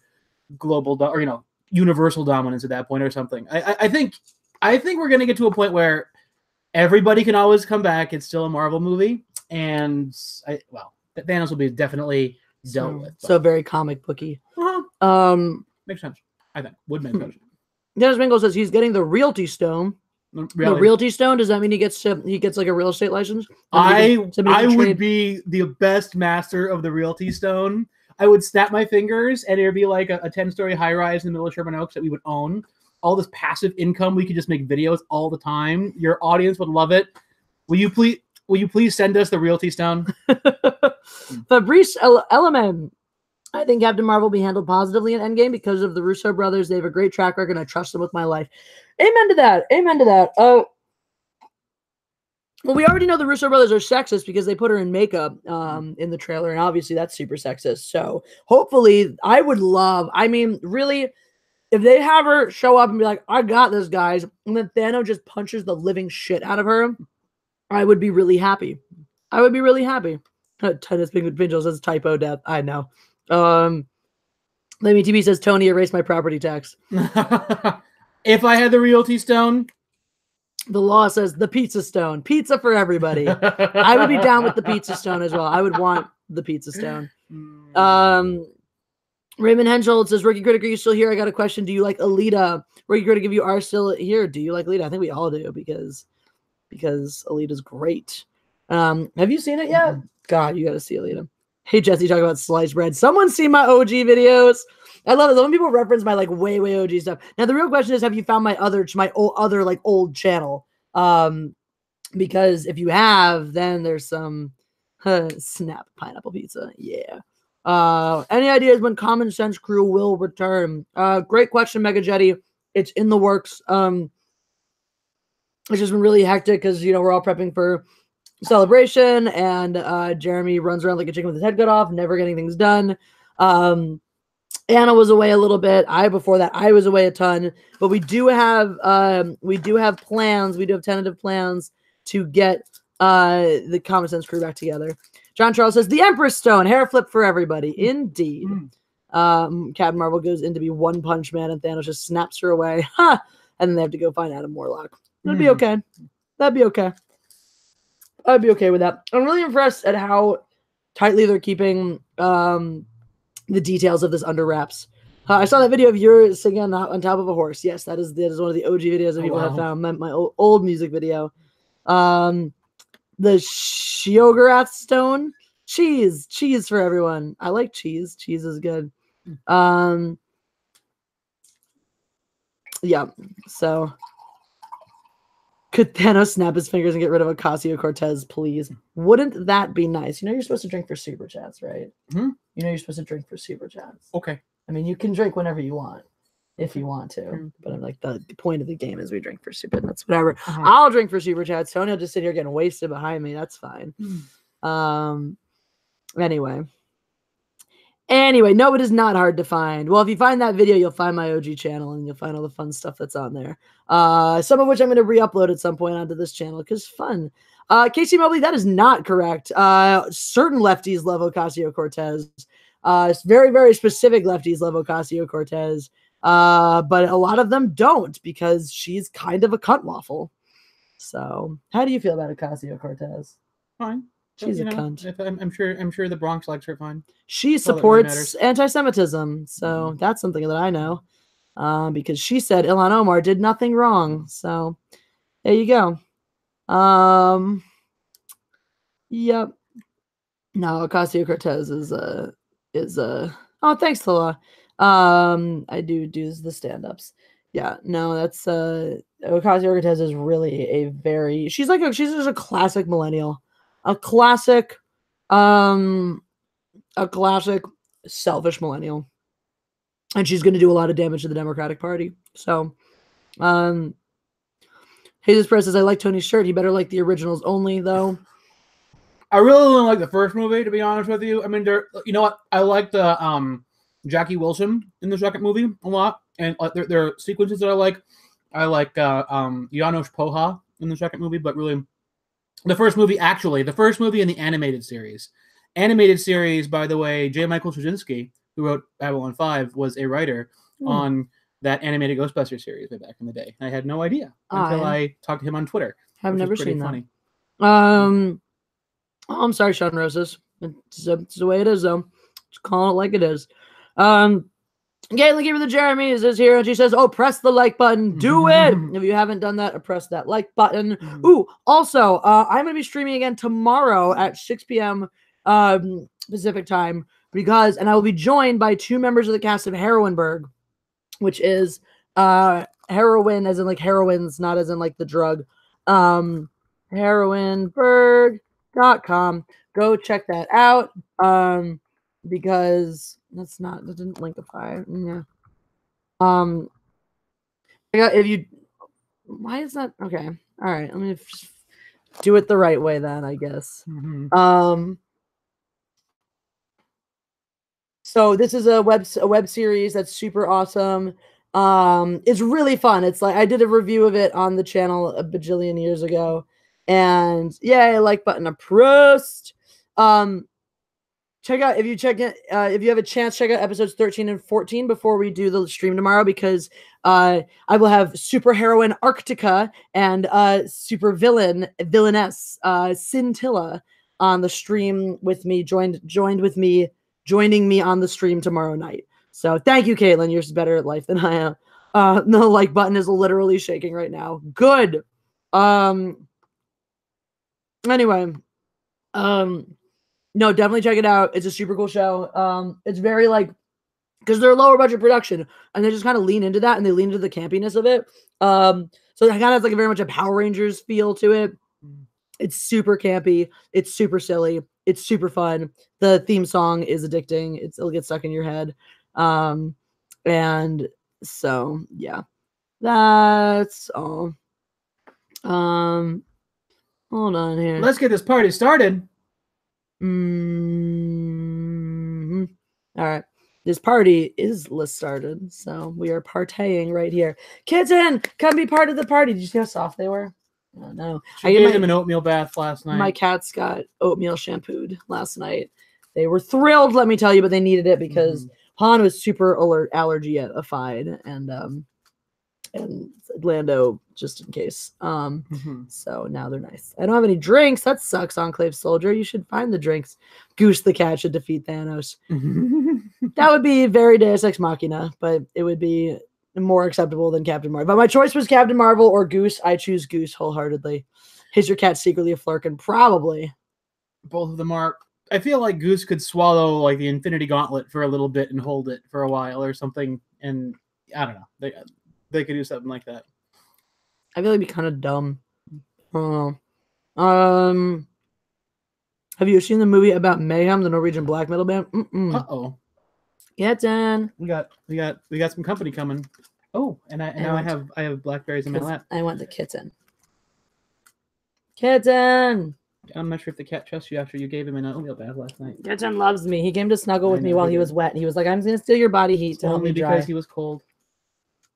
global universal dominance at that point or something. I think we're going to get to a point where everybody can always come back. It's still a Marvel movie, and Thanos will be definitely dealt with. So very comic booky. Makes sense. I think would make sense. Dennis Mingle says he's getting the Realty Stone. The Realty Stone, does that mean he gets like a real estate license? I would be the best master of the Realty Stone. I would snap my fingers, and it would be like a 10-story high-rise in the middle of Sherman Oaks that we would own. All this passive income, we could just make videos all the time. Your audience would love it. Will you please send us the Realty Stone? Fabrice Elemen. I think Captain Marvel will be handled positively in Endgame because of the Russo brothers. They have a great track record, and I trust them with my life. Amen to that. Amen to that. Well, we already know the Russo brothers are sexist because they put her in makeup in the trailer, and obviously that's super sexist. So hopefully, really, If they have her show up and be like, I got this, guys, and then Thanos just punches the living shit out of her, I would be really happy. I would be really happy. Tennis Pinguin says typo death. I know. Lemmy TV says Tony erased my property tax. If I had the realty stone, the law says the pizza stone. Pizza for everybody. I would be down with the pizza stone as well. I would want the pizza stone. Raymond Henschel says, Rookie Critic, are you still here? I got a question. Do you like Alita? Rookie Critic, if you are still here, do you like Alita? I think we all do because Alita's great. Have you seen it yet? God, you got to see Alita. Hey, Jesse, talk about sliced bread. Someone see my OG videos? I love it. When people reference my like way OG stuff. Now the real question is, have you found my other like old channel? Because if you have, then there's some snap pineapple pizza. Yeah. Any ideas when Common Sense Crew will return? Great question, Mega Jetty. It's in the works. It's just been really hectic because we're all prepping for celebration, and Jeremy runs around like a chicken with his head cut off, never getting things done. Anna was away a little bit. Before that, I was away a ton. But we do have plans. We do have tentative plans to get the Common Sense Crew back together. John Charles says the Empress Stone, hair flip for everybody. Indeed. Captain Marvel goes in to be One Punch Man, and Thanos just snaps her away. And then they have to go find Adam Warlock. It'd be okay. That'd be okay. I'd be okay with that. I'm really impressed at how tightly they're keeping the details of this under wraps. I saw that video of yours singing on top of a horse. Yes, that is one of the OG videos that people have found. My old music video. The Shiogarath Stone. Cheese for everyone. I like cheese. Cheese is good. Yeah. So could Thanos snap his fingers and get rid of Ocasio-Cortez, please? Wouldn't that be nice? You're supposed to drink for super chats, right? You're supposed to drink for super chats. Okay. I mean, you can drink whenever you want, if you want to. But I'm like, the point of the game is we drink for super. That's whatever. I'll drink for super chats. Tony will just sit here getting wasted behind me. That's fine. Anyway, no, it is not hard to find. Well, if you find that video, you'll find my OG channel and you'll find all the fun stuff that's on there. Some of which I'm going to re-upload at some point onto this channel because fun. Casey Mobley, that is not correct. Certain lefties love Ocasio-Cortez. Very, very specific lefties love Ocasio-Cortez. But a lot of them don't because she's kind of a cunt waffle. So how do you feel about Ocasio-Cortez? Fine. She's a cunt. I'm sure the Bronx likes her fine. She supports anti-Semitism, so that's something that I know. Because she said Ilhan Omar did nothing wrong. So there you go. Yep. No, Ocasio-Cortez is oh, thanks, Lila. I do the stand-ups. Yeah, no, that's Ocasio-Cortez is really she's just a classic millennial. A classic selfish millennial. And she's going to do a lot of damage to the Democratic Party. So, Jesus Press says, I like Tony's shirt. He better like the originals only, though. I really don't like the first movie, to be honest with you. I mean, you know what? I like the Jackie Wilson in the second movie a lot. And there are sequences that I like. I like Janos Poha in the second movie, but really... The first movie in the animated series. Animated series, by the way, J. Michael Straczynski, who wrote Babylon 5, was a writer on that animated Ghostbusters series way back in the day. I had no idea until I talked to him on Twitter. I've never seen that. Funny. I'm sorry, Sean Roses. It's the way it is, though. Just calling it like it is. Caitlin Giver the Jeremy is here, and she says, oh, press the like button. Do it! If you haven't done that, press that like button. Ooh, also, I'm going to be streaming again tomorrow at 6 p.m. Pacific time, and I will be joined by two members of the cast of Heroinberg, which is heroin as in like heroines, not as in like the drug. Heroinberg.com. Go check that out. Because that didn't linkify. Yeah. Why is that? Okay. All right. Let me just do it the right way then, I guess. So this is a web series that's super awesome. It's really fun. It's like I did a review of it on the channel a bajillion years ago, and yeah, like button approved. Check out if you have a chance, check out episodes 13 and 14 before we do the stream tomorrow, because I will have super heroine Arctica and super villainess Scintilla on the stream with me, joining me on the stream tomorrow night. So thank you, Caitlin. You're just better at life than I am. The like button is literally shaking right now. Good. Anyway, no, definitely check it out. It's a super cool show. It's very like, because they're a lower budget production and they just kind of lean into that, and they lean into the campiness of it. So it kind of has like a very much a Power Rangers feel to it. It's super campy. It's super silly. It's super fun. The theme song is addicting. It'll get stuck in your head. And so yeah, that's all. Hold on here. Let's get this party started. All right. This party is started, so we are partying right here. Kitten, come be part of the party. Did you see how soft they were? Oh no. I gave them an oatmeal bath last night. My cats got oatmeal shampooed last night. They were thrilled, let me tell you, but they needed it because Han was super allergy-ified, and Lando just in case. So now they're nice. I don't have any drinks. That sucks, Enclave Soldier. You should find the drinks. Goose the cat should defeat Thanos. That would be very Deus Ex Machina, but it would be more acceptable than Captain Marvel. But my choice was Captain Marvel or Goose. I choose Goose wholeheartedly. Is your cat secretly a flirkin? Probably. Both of them are. I feel like Goose could swallow like the Infinity Gauntlet for a little bit and hold it for a while or something. And I don't know. They could do something like that. I feel like it'd be kind of dumb. I don't know. Have you seen the movie about Mayhem, the Norwegian black metal band? Uh-oh. Get in. We got some company coming. Oh, and I have blackberries in my lap. I want the kitten. Kitten. I'm not sure if the cat trusts you after you gave him an oatmeal bath last night. Kitten loves me. He came to snuggle with me while he was wet. And he was like, "I'm gonna steal your body heat to help me dry." Because he was cold.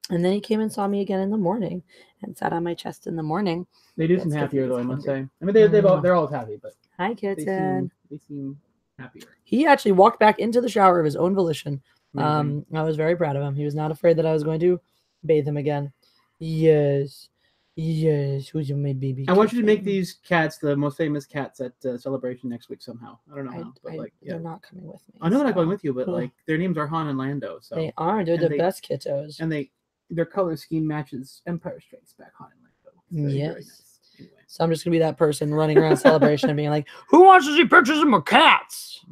And then he came and saw me again in the morning and sat on my chest in the morning. They do seem happier, though, I must say. I mean, they're always happy, but hi, kitten. They seem happier. He actually walked back into the shower of his own volition. I was very proud of him. He was not afraid that I was going to bathe him again. Yes. Who's my baby? I want you to make these cats the most famous cats at Celebration next week somehow. I don't know how, but they're not coming with me. I know they're not going with you, but like their names are Han and Lando. So they are. They're the best kiddos. And their color scheme matches Empire Strikes Back Han and Lando. Yes. Very nice. Anyway. So I'm just gonna be that person running around Celebration and being like, "Who wants to see pictures of my cats?"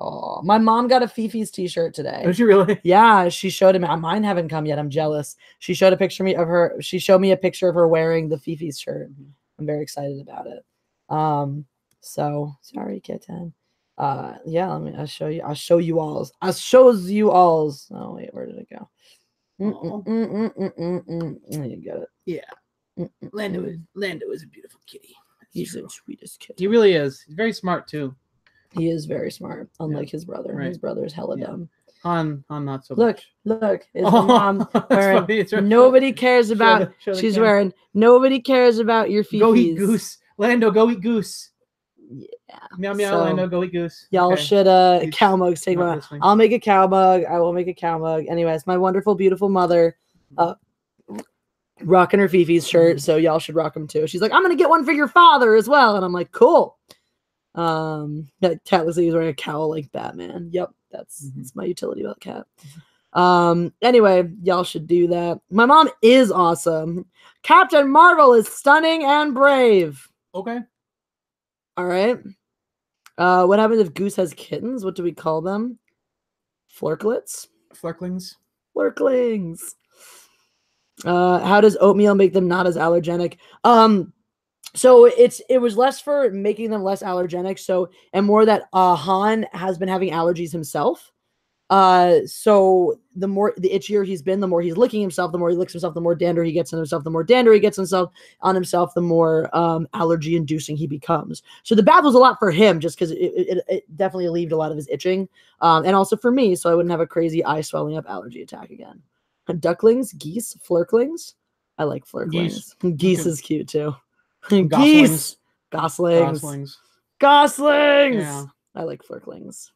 Oh, my mom got a Fifi's t-shirt today. Did she really? Yeah, she showed him. Mine haven't come yet. I'm jealous. She showed a picture of her. She showed me a picture of her wearing the Fifi's shirt. I'm very excited about it. So sorry, kitten. Yeah, I'll show you. I'll show you alls. Oh wait, where did it go? You got it. Yeah. Lando is a beautiful kitty. He's the sweetest kid. He really is. He's very smart too. He is very smart, unlike his brother. Right. His brother's hella dumb. Han not so much. Look. Is the mom wearing, right. nobody cares about. She's camera. wearing. Nobody cares about your Fifis. Go eat goose, Lando. Go eat goose. Yeah. Meow meow. So, Lando. Go eat goose. Y'all should cow mugs take one. I'll make a cow mug. I will make a cow mug. Anyways, my wonderful, beautiful mother, rocking her Fifi's shirt. So y'all should rock them too. She's like, "I'm gonna get one for your father as well," and I'm like, "Cool." That cat looks like he's wearing a cowl like Batman. Yep, that's my utility belt cat. Anyway, y'all should do that. My mom is awesome. Captain Marvel is stunning and brave. Okay. All right. What happens if Goose has kittens? What do we call them? Flirklets? Flirklings. How does oatmeal make them not as allergenic? So it was less for making them less allergenic. So, and more that Han has been having allergies himself. So the itchier he's been, the more he's licking himself, the more he licks himself, the more dander he gets on himself, the more dander he gets on himself, the more allergy inducing he becomes. So the bath was a lot for him just because it definitely alleviated a lot of his itching. And also for me, so I wouldn't have a crazy eye swelling up allergy attack again. Ducklings, geese, flirklings. I like flirklings. Geese Okay. is cute too. Goslings. Geese, goslings, Goslings. goslings. Yeah. I like flirklings.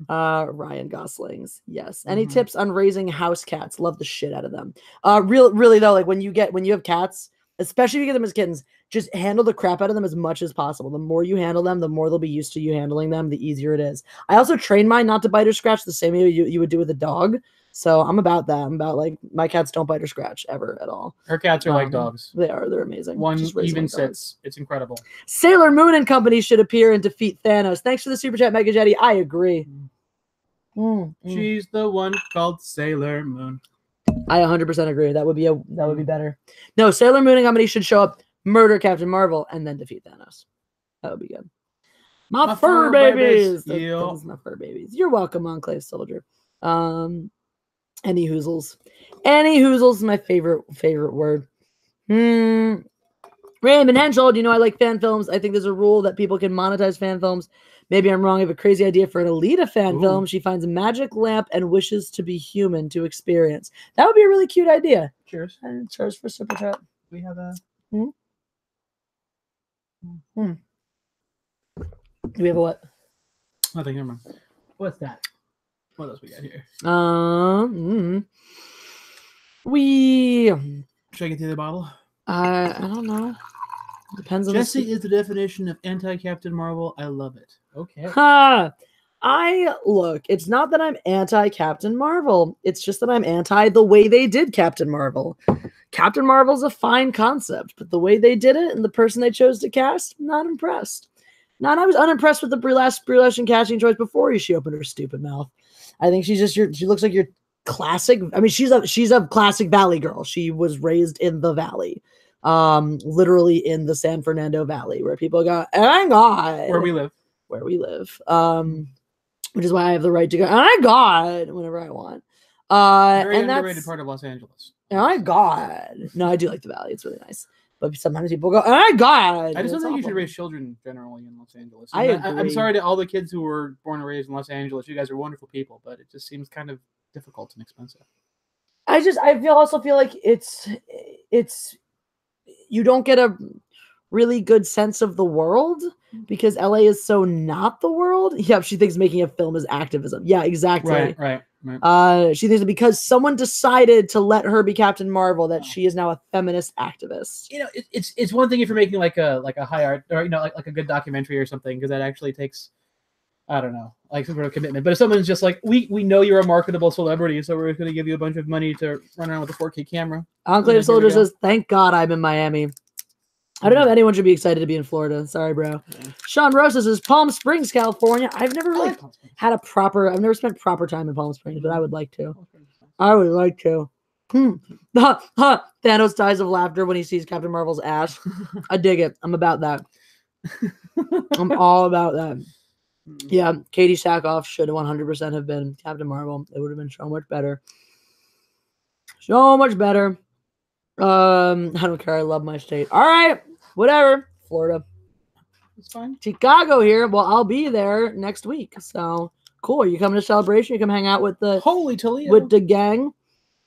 Ryan Goslings. Yes. Any Mhm. tips on raising house cats? Love the shit out of them. Really though, like when you have cats, especially if you get them as kittens, just handle the crap out of them as much as possible. The more you handle them, the more they'll be used to you handling them, the easier it is. I also train mine not to bite or scratch the same way you would do with a dog. So I'm about that. I'm about like my cats don't bite or scratch ever at all. Her cats are like dogs. They're amazing. One Just raise even them like dogs. sits. It's incredible. Sailor Moon and company should appear and defeat Thanos. Thanks for the super chat, Mega Jetty. I agree. She's the one called Sailor Moon. I 100% agree. That would be better. No, Sailor Moon and company should show up, murder Captain Marvel, and then defeat Thanos. That would be good. My fur babies. Yeah. Those my fur babies. You're welcome, Enclave Soldier. Any hoozles. Any hoozles is my favorite word. Raymond Henschel, you know I like fan films. I think there's a rule that people can monetize fan films. Maybe I'm wrong. I have a crazy idea for an Alita fan film. She finds a magic lamp and wishes to be human to experience. That would be a really cute idea. Cheers. And cheers for super chat. We have a. Do we have a what? I think never mind. What's that? What else we got here? Should I get to the bottle? I don't know. Depends on Jesse is the definition of anti-Captain Marvel. I love it. Okay. Look, it's not that I'm anti-Captain Marvel. It's just that I'm anti the way they did Captain Marvel. Captain Marvel's a fine concept, but the way they did it and the person they chose to cast, not impressed. Not I was unimpressed with the Brie Larson casting choice before she opened her stupid mouth. I think she's just she looks like your classic. I mean, she's a classic Valley girl. She was raised in the Valley. Literally in the San Fernando Valley where people go, oh my God. Where we live. Which is why I have the right to go, oh my God, whenever I want. Very and underrated part of Los Angeles. Oh my God. No, I do like the Valley. It's really nice. But sometimes people go, oh my God. I just don't think you should raise children generally in Los Angeles. I'm sorry to all the kids who were born and raised in Los Angeles. You guys are wonderful people, but it just seems kind of difficult and expensive. I also feel like it's you don't get a really good sense of the world because LA is so not the world. Yep, she thinks making a film is activism. Yeah, exactly. Right. She thinks that because someone decided to let her be Captain Marvel, that she is now a feminist activist. You know, it's one thing if you're making like a high art or like a good documentary or something, because that actually takes, I don't know, like some sort of commitment. But if someone's just like, we know you're a marketable celebrity, so we're going to give you a bunch of money to run around with a 4K camera. Enclave Soldier says, thank God I'm in Miami. I don't know if anyone should be excited to be in Florida. Sorry, bro. Yeah. Sean Rosas says, Palm Springs, California. I've never really I've never spent proper time in Palm Springs, but I would like to. I would like to. Thanos dies of laughter when he sees Captain Marvel's ass. I dig it. I'm about that. I'm all about that. Yeah, Katie Sackhoff should 100% have been Captain Marvel. It would have been so much better. So much better. I don't care. I love my state. All right, whatever. Florida. It's fine. Chicago here. Well, I'll be there next week. So cool. You coming to Celebration? You come hang out with the Holy Toledo with the gang.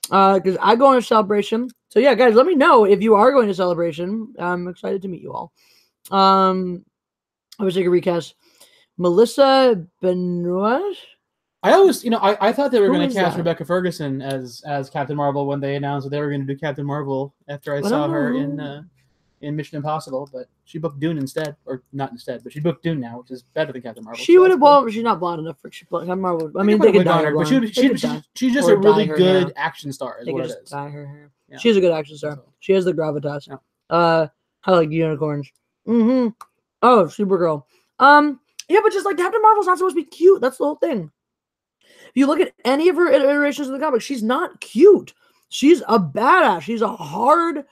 Because I go on a Celebration. So yeah, guys, let me know if you are going to Celebration. I'm excited to meet you all. I wish I could recast Melissa Benoist. I always, I thought they were going to cast Rebecca Ferguson as Captain Marvel when they announced that they were going to do Captain Marvel after I saw her in Mission Impossible, but she booked Dune instead, or not instead, but she booked Dune now, which is better than Captain Marvel. She would have, well, she's not blonde enough for Captain Marvel. I mean, they could dye her blonde. But she's just a really good action star, is what it is. Dye her hair. Yeah. She's a good action star. She has the gravitas. Yeah. I like unicorns. Oh, Supergirl. Yeah, but just like Captain Marvel's not supposed to be cute. That's the whole thing. If you look at any of her iterations of the comics, she's not cute. She's a badass. She's a hard,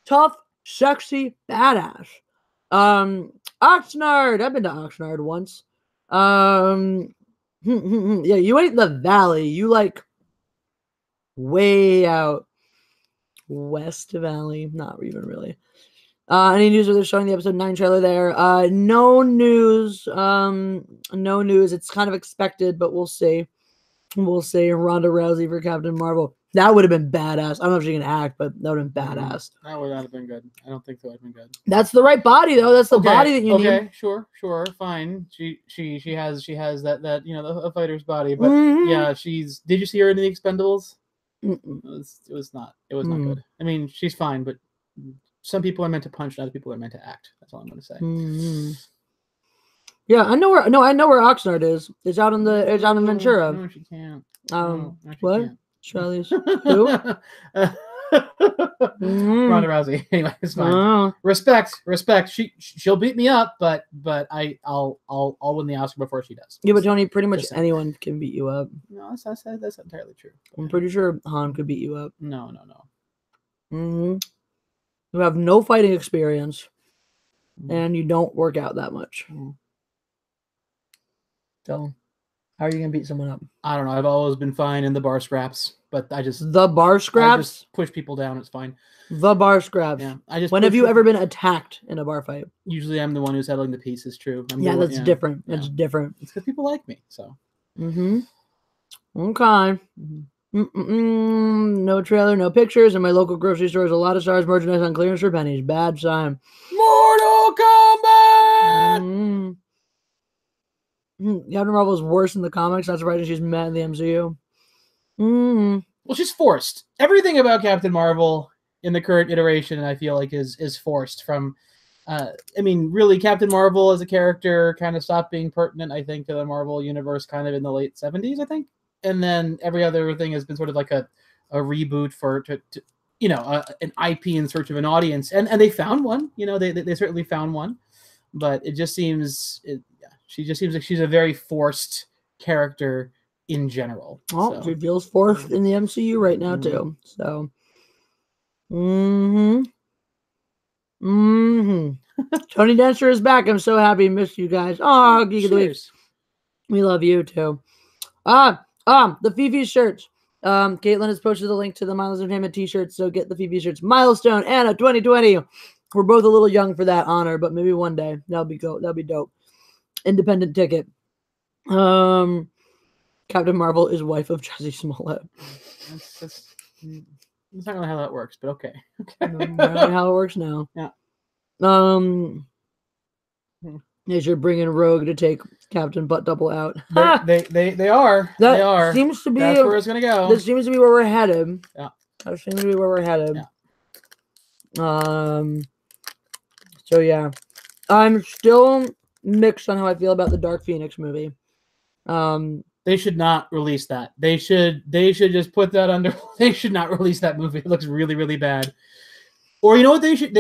tough, sexy badass. Oxnard. I've been to Oxnard once. Yeah, you ain't the Valley. You like way out west Valley. Not even really. Any news where they're showing the episode 9 trailer there? No news. No news. It's kind of expected, but we'll see. We'll see. Ronda Rousey for Captain Marvel. That would have been badass. I don't know if she can act, but that would have been badass. That would not have been good. I don't think that would have been good. That's the right body, though. That's the body that you need. Okay, sure, fine. She has that the fighter's body, but yeah, she's. Did you see her in the Expendables? It was not good. I mean, she's fine, but some people are meant to punch, and other people are meant to act. That's all I'm going to say. Yeah, I know where. No, I know where Oxnard is. It's out in Ventura. No, she can't. What? Can't. Charlie's who? Ronda Rousey. Anyway, it's fine. Respect. She'll beat me up, but I'll win the Oscar before she does. Yeah, but Tony, pretty much anyone can beat you up. No, that's entirely true. I'm pretty sure Han could beat you up. No. You have no fighting experience, and you don't work out that much. So, how are you gonna beat someone up? I don't know. I've always been fine in the bar scraps, but the bar scraps. I just push people down. It's fine. The bar scraps. Yeah, when have you ever been attacked in a bar fight? Usually, I'm the one who's settling the piece. Is true. That's different. It's different. It's because people like me. So. Okay. No trailer, no pictures. In my local grocery store is a lot of Star Wars merchandise on clearance for pennies. Bad sign. Mortal Kombat. Captain Marvel is worse in the comics. Not surprising she's mad in the MCU. Well, she's forced. Everything about Captain Marvel in the current iteration, I feel like, is forced from. I mean, really, Captain Marvel as a character kind of stopped being pertinent, I think, to the Marvel universe kind of in the late 70s, I think. And then every other thing has been sort of like a reboot for an IP in search of an audience, and they found one. They certainly found one, but it just seems she just seems like she's a very forced character in general. Well, she feels forced in the MCU right now too. So, Tony Dancer is back. I'm so happy. Missed you guys. Oh, Geek of the Week. We love you too. The Fifi shirts. Caitlin has posted the link to the Mindless Entertainment t-shirts, so get the Fifi shirts. Milestone Anna 2020. We're both a little young for that honor, but maybe one day that'll be dope. Independent ticket. Captain Marvel is wife of Jesse Smollett. That's not really how that works, but okay. Not how it works now. Yeah. As you're bringing Rogue to take Captain Butt Double out. They are. They are. Seems to be that's where it's gonna go. This seems to be where we're headed. Yeah. That seems to be where we're headed. Yeah. So yeah, I'm still mixed on how I feel about the Dark Phoenix movie. They should not release that. They should just put that under. They should not release that movie. It looks really, really bad. Or you know what they should?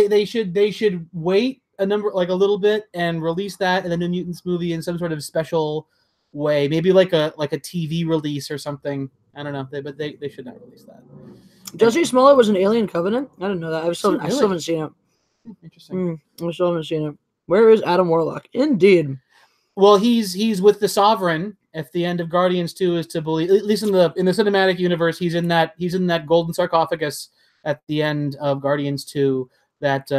They should wait a little bit and release that and the New Mutants movie in some sort of special way. Maybe like a TV release or something. I don't know. But they should not release that. Jesse Smollett was an Alien Covenant? I didn't know that. I still haven't seen it. Interesting. I still haven't seen it. Where is Adam Warlock? Indeed. Well, he's with the Sovereign at the end of Guardians 2 is to believe, at least in the cinematic universe, he's in that golden sarcophagus at the end of Guardians 2 that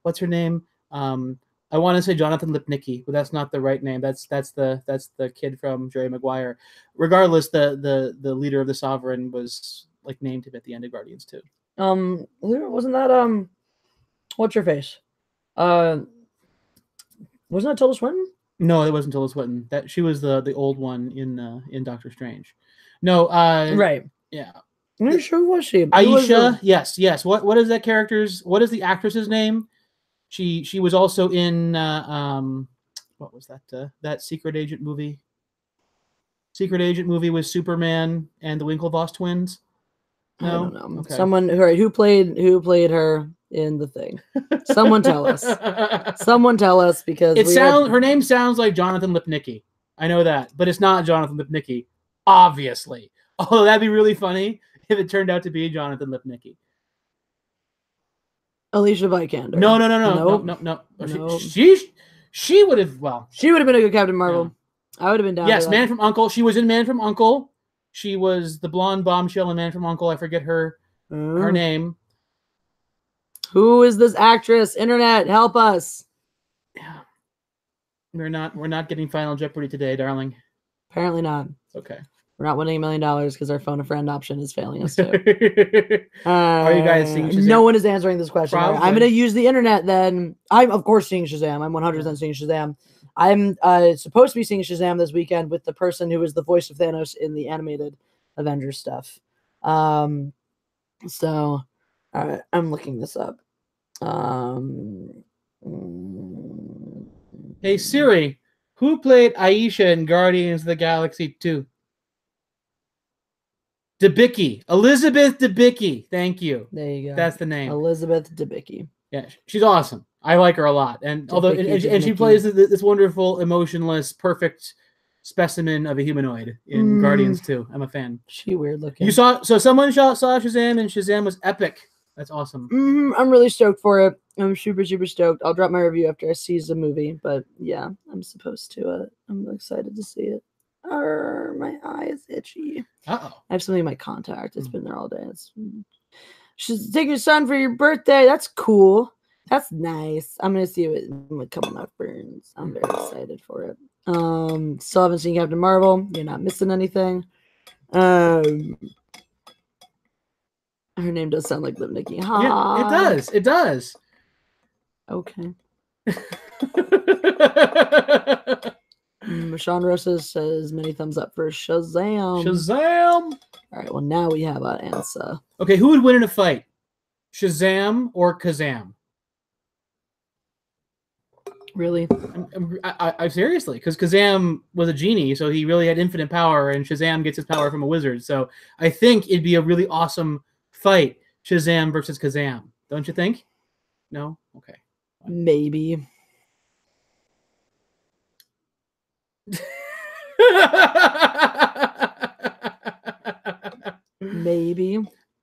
what's her name? I want to say Jonathan Lipnicki, but that's not the right name. That's the kid from Jerry Maguire. Regardless, the leader of the Sovereign was like named him at the end of Guardians 2. Wasn't that what's her face? Wasn't that Tilda Swinton? No, it wasn't Tilda Swinton. That she was the old one in Doctor Strange. No, right. Yeah. I'm not sure who was she? Aisha. Yes. What is that character's? What is the actress's name? She was also in what was that? That secret agent movie. Secret agent movie with Superman and the Winklevoss twins. No? I don't know. Okay. Someone who played her in the thing. Someone tell us. Someone tell us because her name sounds like Jonathan Lipnicki. I know that, but it's not Jonathan Lipnicki, obviously. Although that'd be really funny if it turned out to be Jonathan Lipnicki. Alicia Vikander. No. Nope. She would have. Well, she would have been a good Captain Marvel. Yeah. I would have been down. Yes, Man from U.N.C.L.E. She was in Man from U.N.C.L.E. She was the blonde bombshell in Man from U.N.C.L.E. I forget her name. Who is this actress? Internet, help us. Yeah. We're not getting Final Jeopardy today, darling. Apparently not. Okay. We're not winning $1 million because our phone a friend option is failing us too. Are you guys seeing Shazam? No one is answering this question. All right, I'm Probably. going to use the internet then. I'm, of course, seeing Shazam. I'm 100% seeing Shazam. I'm supposed to be seeing Shazam this weekend with the person who is the voice of Thanos in the animated Avengers stuff. So, all right, I'm looking this up. Hey Siri, who played Aisha in Guardians of the Galaxy 2? Debicki. Elizabeth Debicki. Thank you. There you go. That's the name. Elizabeth Debicki. Yeah, she's awesome. I like her a lot. And although and she plays this wonderful, emotionless, perfect specimen of a humanoid in Guardians 2. I'm a fan. She weird looking. You saw someone saw Shazam and Shazam was epic. That's awesome. I'm really stoked for it. I'm super stoked. I'll drop my review after I see the movie, but yeah, I'm supposed to. I'm excited to see it. My eye is itchy. Uh-oh. I have something in my contact. It's been there all day. She's taking your son for your birthday. That's cool. That's nice. I'm gonna see it with a couple of my friends. I'm very excited for it. Still haven't seen Captain Marvel. You're not missing anything. Her name does sound like Liv Nikki. Yeah, it does. It does. Okay. Sean Rosa says many thumbs up for Shazam. Shazam. All right. Well, now we have an answer. Okay, who would win in a fight? Shazam or Kazam? Really? I seriously, because Kazam was a genie, so he really had infinite power, and Shazam gets his power from a wizard. So I think it'd be a really awesome fight, Shazam versus Kazam. Don't you think? No? Okay. Maybe. Maybe.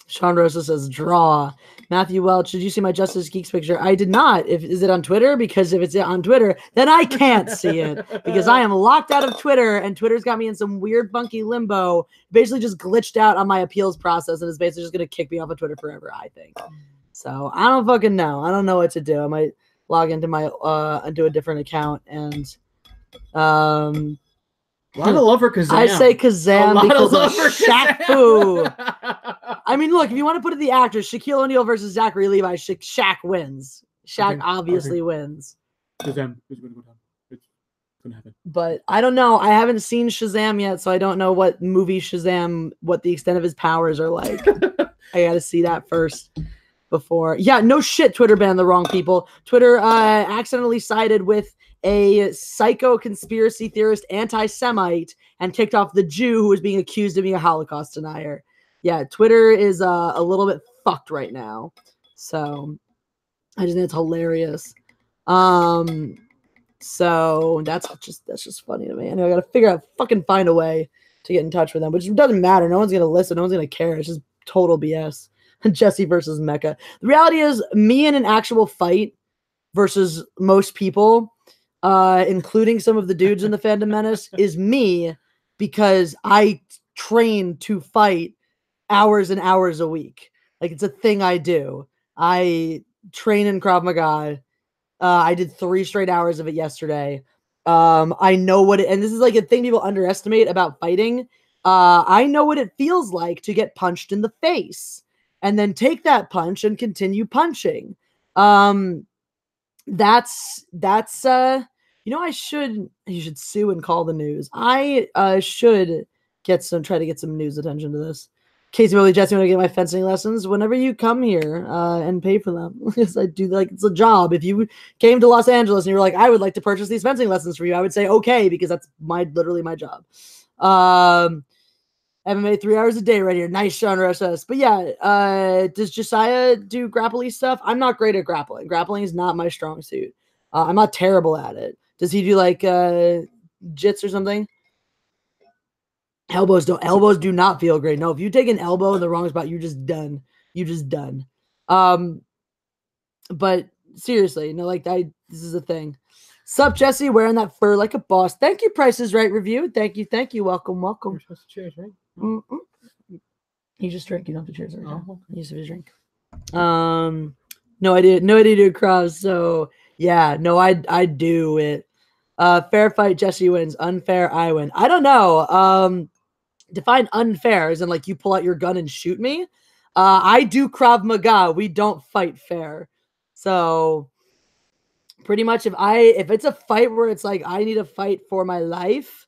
Sean Rosa says draw. Matthew Welch, did you see my Justice Geeks picture? I did not. Is it on Twitter? Because if it's on Twitter, then I can't see it because I am locked out of Twitter, and Twitter's got me in some weird, funky limbo. Basically, just glitched out on my appeals process, and is basically just gonna kick me off of Twitter forever. I think. So I don't fucking know. I don't know what to do. I might log into my into a different account and A lot of love for Kazam. I say Kazam because of Shaq Fu. I mean, look, if you want to put it the actors, Shaquille O'Neal versus Zachary Levi, Shaq wins. Shaq obviously wins. Shazam is going to go down. It's going to happen. But I don't know. I haven't seen Shazam yet, so I don't know what movie Shazam, what the extent of his powers are like. I got to see that first before. Yeah, no shit, Twitter banned the wrong people. Twitter accidentally sided with a psycho conspiracy theorist anti-Semite and kicked off the Jew who was being accused of being a Holocaust denier. Yeah, Twitter is a little bit fucked right now. So I just think it's hilarious. So that's just funny to me. And I gotta fucking find a way to get in touch with them, which doesn't matter. No one's gonna listen, no one's gonna care. It's just total BS. Jesse versus Mecca. The reality is, me in an actual fight versus most people, including some of the dudes in the Phantom Menace, is me because I train to fight hours and hours a week. Like, it's a thing I do. I train in Krav Maga. I did 3 straight hours of it yesterday. I know what it, and this is like a thing people underestimate about fighting. I know what it feels like to get punched in the face and then take that punch and continue punching. That's you should sue and call the news. I should try to get some news attention to this. Casey Willie Jesse, want to get my fencing lessons whenever you come here and pay for them. Because I do, like, it's a job. If you came to Los Angeles and you were like, I would like to purchase these fencing lessons for you, I would say okay, because that's literally my job. MMA 3 hours a day right here. Nice, Sean Rosas. But yeah, does Josiah do grappling stuff? I'm not great at grappling. Grappling is not my strong suit. I'm not terrible at it. Does he do like jits or something? Elbows do not feel great. No, if you take an elbow in the wrong spot, you're just done. You're just done. But seriously, this is a thing. Sup, Jesse, wearing that fur like a boss. Thank you, Price is Right review. Thank you. Welcome. You're supposed to cheers, right? You just drink. You don't have to cheers. Right now. Oh. You just have to drink. No idea to cross. So yeah, no, I do it. Fair fight, Jesse wins. Unfair, I win. I don't know. define unfair as in like you pull out your gun and shoot me. I do Krav Maga. We don't fight fair. So pretty much if it's a fight where it's like I need to fight for my life,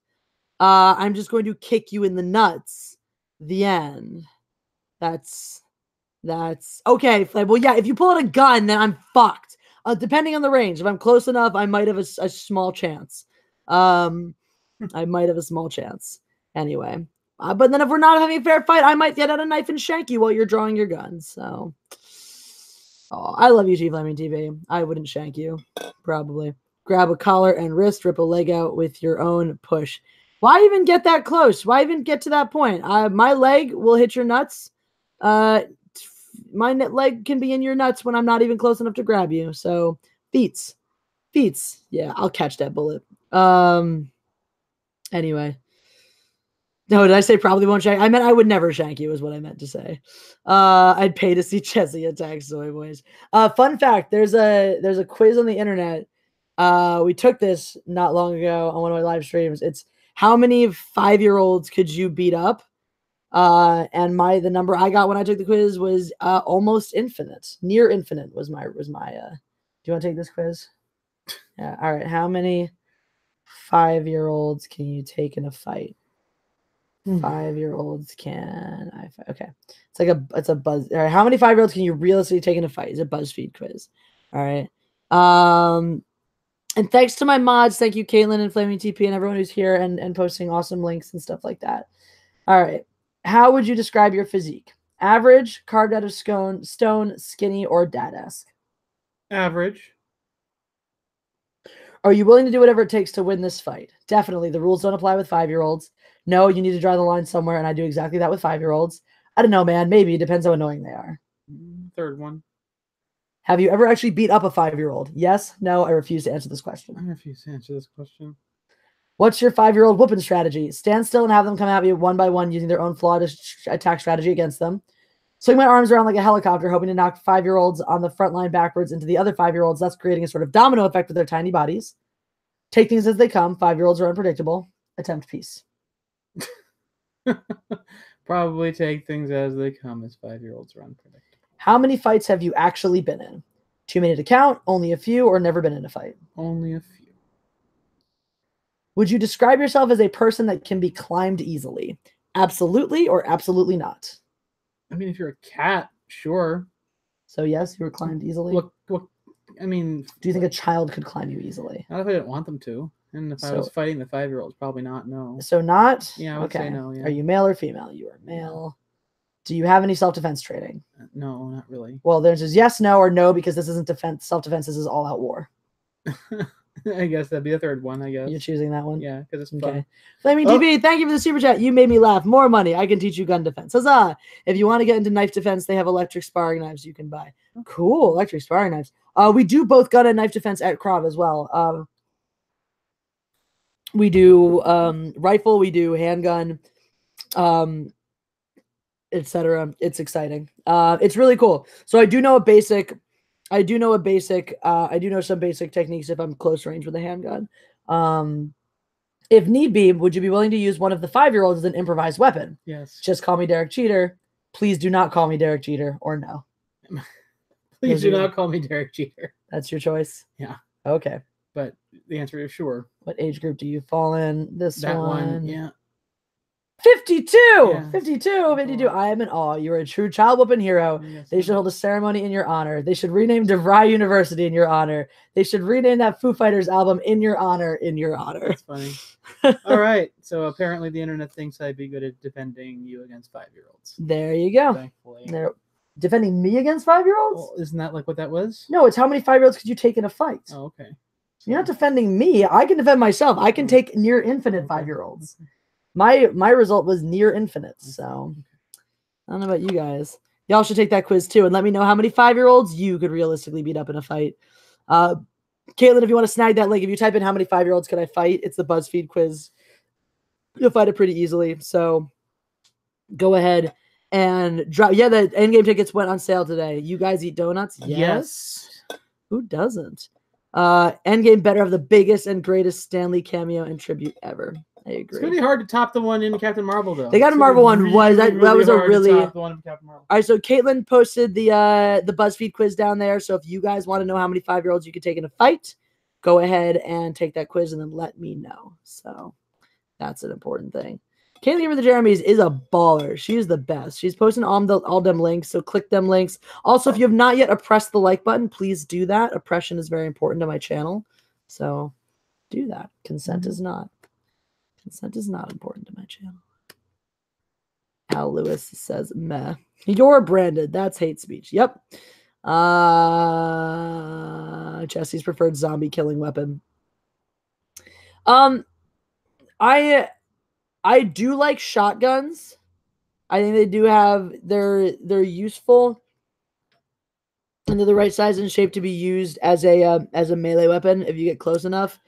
I'm just going to kick you in the nuts. The end. That's okay. Well, yeah, if you pull out a gun, then I'm fucked. Depending on the range. If I'm close enough, I might have a small chance. I might have a small chance. Anyway. But then if we're not having a fair fight, I might get out a knife and shank you while you're drawing your gun. So, I love you, G Flaming TV. I wouldn't shank you, probably. Grab a collar and wrist, rip a leg out with your own push. Why even get that close? Why even get to that point? My leg will hit your nuts. My leg can be in your nuts when I'm not even close enough to grab you. So, feats. Yeah, I'll catch that bullet. Anyway. No, did I say probably won't shank? I meant I would never shank you is what I meant to say. I'd pay to see Jesse attack Soy Boys. Fun fact, there's a quiz on the internet. We took this not long ago on one of my live streams. It's how many 5-year-olds could you beat up? And the number I got when I took the quiz was almost infinite. Near infinite was my do you want to take this quiz? Yeah, all right. How many 5-year-olds can you take in a fight? 5-year-olds can I fight? Okay. It's a buzz. All right. How many 5-year-olds can you realistically take in a fight? It's a BuzzFeed quiz. All right. And thanks to my mods. Thank you, Caitlin and Flaming TP and everyone who's here and posting awesome links and stuff like that. All right. How would you describe your physique? Average, carved out of stone, skinny, or dad-esque? Average. Are you willing to do whatever it takes to win this fight? Definitely. The rules don't apply with 5-year-olds. No, you need to draw the line somewhere, and I do exactly that with 5-year-olds. I don't know, man. Maybe. It depends how annoying they are. Third one. Have you ever actually beat up a 5-year-old? Yes? No? I refuse to answer this question. I refuse to answer this question. What's your 5-year-old whooping strategy? Stand still and have them come at me one by one using their own flawed attack strategy against them. Swing my arms around like a helicopter, hoping to knock 5-year-olds on the front line backwards into the other 5-year-olds, thus creating a sort of domino effect with their tiny bodies. Take things as they come. 5-year-olds are unpredictable. Attempt peace. Probably take things as they come, as 5-year-olds are unpredictable. How many fights have you actually been in? Too many to count, only a few, or never been in a fight? Only a few. Would you describe yourself as a person that can be climbed easily? Absolutely or absolutely not? I mean, if you're a cat, sure. So yes, you were climbed easily? Look, I mean... Do you think a child could climb you easily? Not if I didn't want them to. And if I was fighting the 5-year-olds, probably not, no. So not? Yeah, I would say no, yeah. Are you male or female? You are male. Do you have any self-defense training? No, not really. Well, there's just yes, no, or no, because this isn't self-defense. This is all-out war. I guess that'd be the third one, I guess. You're choosing that one? Yeah, because it's okay. fun. Flaming TV, thank you for the super chat. You made me laugh. More money. I can teach you gun defense. Huzzah! If you want to get into knife defense, they have electric sparring knives you can buy. Cool, electric sparring knives. We do both gun and knife defense at Krav as well. We do rifle, we do handgun, etc. It's exciting. It's really cool. So I do know I do know some basic techniques if I'm close range with a handgun. If need be, would you be willing to use one of the 5-year-olds as an improvised weapon? Yes. Just call me Derek Cheater. Please do not call me Derek Cheater, or no. Please do not call me Derek Cheater. That's your choice? Yeah. Okay. But the answer is sure. What age group do you fall in? That one. Yeah. 52! Yeah. 52! I am in awe. You are a true child whooping hero. Yes, They should hold a ceremony in your honor. They should rename DeVry University in your honor. They should rename that Foo Fighters album in your honor. That's funny. All right. So apparently the internet thinks I'd be good at defending you against 5-year-olds. There you go. Thankfully. They're defending me against 5-year-olds? Well, isn't that like what that was? No, it's how many 5-year-olds could you take in a fight? Oh, okay. You're not defending me. I can defend myself. I can take near infinite 5-year-olds. My result was near infinite. So I don't know about you guys. Y'all should take that quiz too and let me know how many 5-year-olds you could realistically beat up in a fight. Caitlin, if you want to snag that link, if you type in how many 5-year-olds can I fight, it's the BuzzFeed quiz. You'll find it pretty easily. So go ahead and drop. Yeah, the Endgame tickets went on sale today. You guys eat donuts? Yes. Who doesn't? Endgame better have the biggest and greatest Stanley cameo and tribute ever. I It's agree. gonna be hard to top the one in Captain Marvel, though. The Captain Marvel one was that was a hard to really. top the one in Captain Marvel. All right, so Caitlin posted the BuzzFeed quiz down there. So if you guys want to know how many 5-year-olds you could take in a fight, go ahead and take that quiz and then let me know. So that's an important thing. Caitlin Gamer the Jeremys is a baller. She is the best. She's posting all them links, so click them links. Also, if you have not yet pressed the like button, please do that. Oppression is very important to my channel, so do that. Consent is not. Consent is not important to my channel. Al Lewis says, meh. You're branded. That's hate speech. Yep. Jesse's preferred zombie killing weapon. I do like shotguns. I think they do have they're useful and they're the right size and shape to be used as a melee weapon if you get close enough.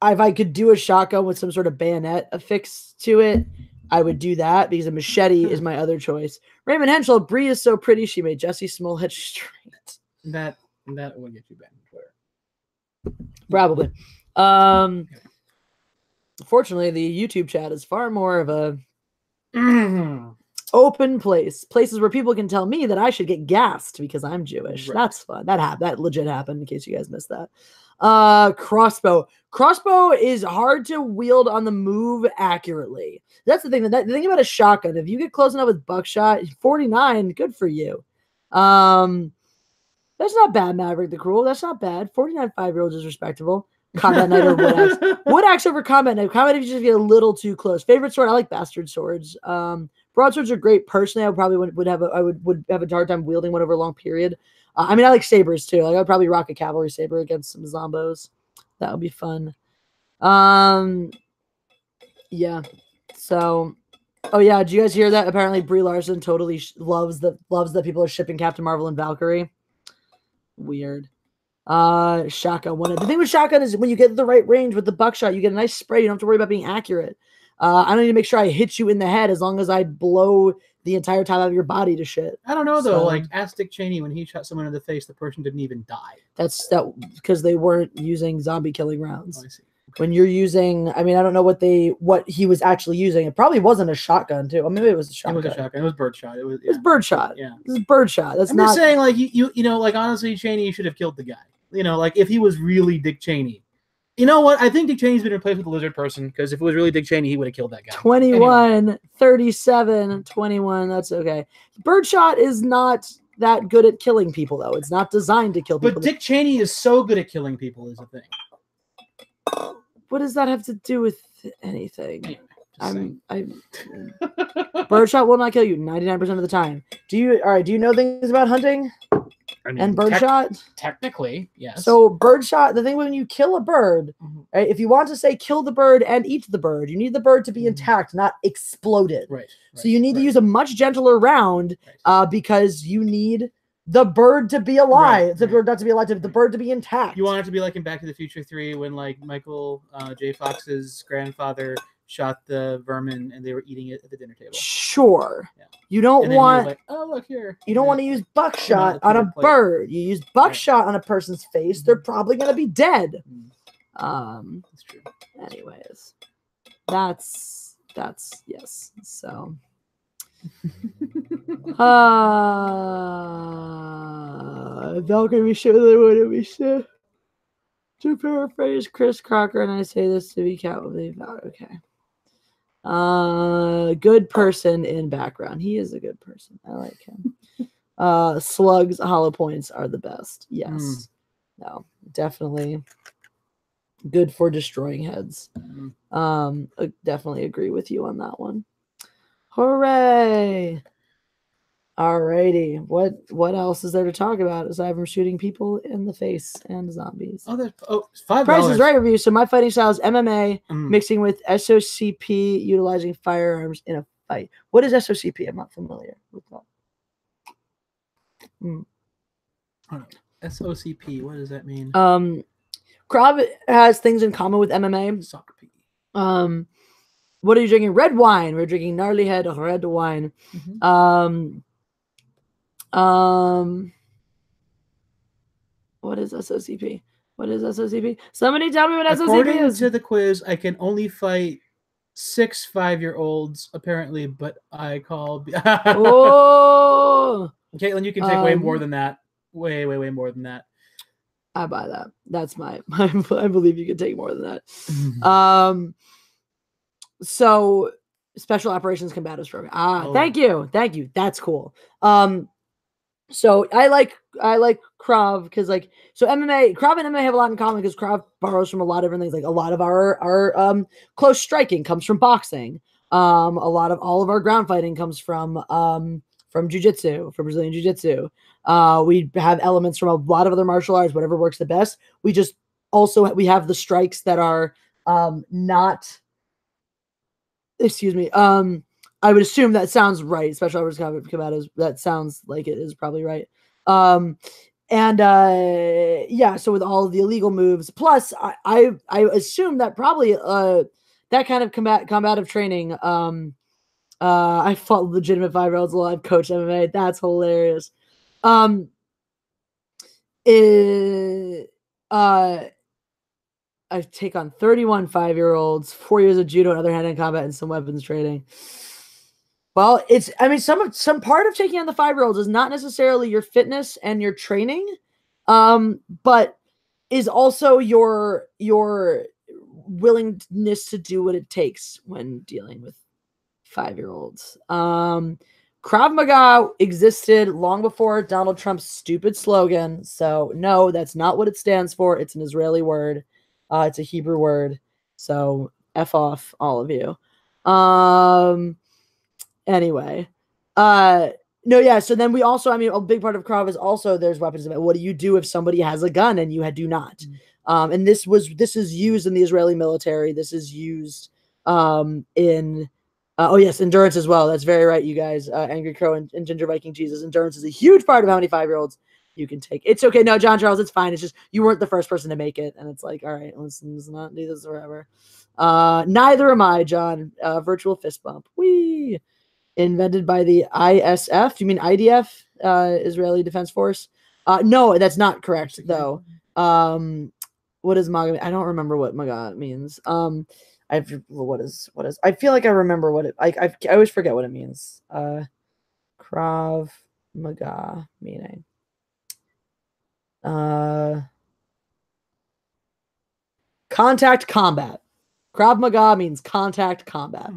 If I could do a shotgun with some sort of bayonet affixed to it, I would do that because a machete is my other choice. Raymond Henschel, Bree is so pretty she made Jesse Smollett straight. That will get you banned on Twitter. Probably. Fortunately, the YouTube chat is far more of a open place. Places where people can tell me that I should get gassed because I'm Jewish. Right. That's fun. That legit happened, in case you guys missed that. Crossbow. Crossbow is hard to wield on the move accurately. That's the thing. The thing about a shotgun, if you get close enough with buckshot, 49, good for you. That's not bad, Maverick the Cruel. That's not bad. 49 5-year-olds is respectable. Combat Knight or Wood Axe. Wood Axe over Combat Knife. Combat Knife, you just get a little too close. Favorite sword? I like Bastard Swords. Broadswords are great. Personally, I probably would have a hard time wielding one over a long period. I mean, I like sabers too. Like, I'd probably rock a cavalry saber against some zombos. That would be fun. Yeah. So, oh yeah, did you guys hear that? Apparently, Brie Larson totally loves that people are shipping Captain Marvel and Valkyrie. Weird. Shotgun. The thing with shotgun is when you get the right range with the buckshot, you get a nice spray. You don't have to worry about being accurate. I don't need to make sure I hit you in the head as long as I blow the entire top out of your body to shit. I don't know though. Like, ask Dick Cheney when he shot someone in the face, the person didn't even die. That's because they weren't using zombie killing rounds. Oh, I see. Okay. When you're using, I mean, I don't know what he was actually using. It probably wasn't a shotgun too. Or maybe it was a shotgun. It was a shotgun. It was birdshot. It was birdshot. Yeah. This is birdshot. That's I'm not just saying, like, you know, like, honestly, Cheney should have killed the guy. You know, like, if he was really Dick Cheney. You know what? I think Dick Cheney's been replaced with the lizard person, because if it was really Dick Cheney, he would have killed that guy. 21, anyway. 37, 21. That's okay. Birdshot is not that good at killing people, though. It's not designed to kill people. But Dick Cheney is so good at killing people, is the thing. What does that have to do with anything? Anyway, Birdshot will not kill you 99% of the time. Do you know things about hunting? I mean, And birdshot? Technically, yes. So birdshot, the thing when you kill a bird, right, if you want to say kill the bird and eat the bird, you need the bird to be intact, not exploded. Right. So you need to use a much gentler round because you need the bird to be alive. The bird not to be alive, the bird to be intact. You want it to be like in Back to the Future 3 when, like, Michael J. Fox's grandfather shot the vermin and they were eating it at the dinner table. Sure. Yeah. You don't want like, oh, look here. You don't want to use buckshot on a bird. You use buckshot on a person's face, they're probably going to be dead. That's true. Anyways, that's yes. So Valkyrie, we should to paraphrase Chris Crocker, and I say this to be cowardly. Okay. Good person in background. He is a good person. I like him. Slugs, hollow points are the best. Yes. No, definitely good for destroying heads. Definitely agree with you on that one. Hooray! Alrighty. What else is there to talk about aside from shooting people in the face and zombies? Oh, $5. Price is Right review. So my fighting style is MMA mixing with SOCP, utilizing firearms in a fight. What is SOCP? I'm not familiar with that. SOCP. What does that mean? Krav has things in common with MMA. SOCP. What are you drinking? Red wine. We're drinking Gnarly Head red wine. What is SOCP? What is SOCP? Somebody tell me what SOCP According is. to the quiz, I can only fight 6 5-year-olds apparently, but I call. Oh, Caitlin, you can take way more than that. Way more than that. I buy that. That's my I believe you can take more than that. So Special Operations Combatives Program. Thank you. That's cool. So I like Krav because so MMA, Krav and MMA have a lot in common because Krav borrows from a lot of different things. Like a lot of our close striking comes from boxing. A lot of all of our ground fighting comes from jiu-jitsu, from Brazilian jiu-jitsu. We have elements from a lot of other martial arts, whatever works the best. We just also we have the strikes that are not. Excuse me. I would assume that sounds right. Special Operations Combatives. That sounds like it is probably right. Yeah. So with all of the illegal moves, plus I assume that probably that kind of combative training. I fought legitimate 5-year-olds alive, coach MMA. That's hilarious. I take on 31 5-year-olds, 4 years of judo and other hand-to-hand combat, and some weapons training. Well, some part of taking on the 5-year-olds is not necessarily your fitness and your training, but is also your willingness to do what it takes when dealing with 5-year-olds. Krav Maga existed long before Donald Trump's stupid slogan. So no, that's not what it stands for. It's an Israeli word. It's a Hebrew word. So F off, all of you. Anyway. No, yeah. So then we also, a big part of Krav is also there's weapons. What do you do if somebody has a gun and you do not? And this is used in the Israeli military. This is used in oh yes, endurance as well. That's very right, you guys. Angry Crow and Ginger Viking Jesus. Endurance is a huge part of how many 5-year-olds you can take. It's okay. No, John Charles, it's fine. It's just you weren't the first person to make it, and it's like, all right, let's not do this forever. Neither am I, John. Virtual fist bump. Whee! Invented by the ISF. You mean IDF? Israeli Defense Force? No, that's not correct though. What is MAGA? I don't remember what MAGA means. What is? I feel like I remember what it. I always forget what it means. Krav Maga meaning. Contact combat. Krav Maga means contact combat.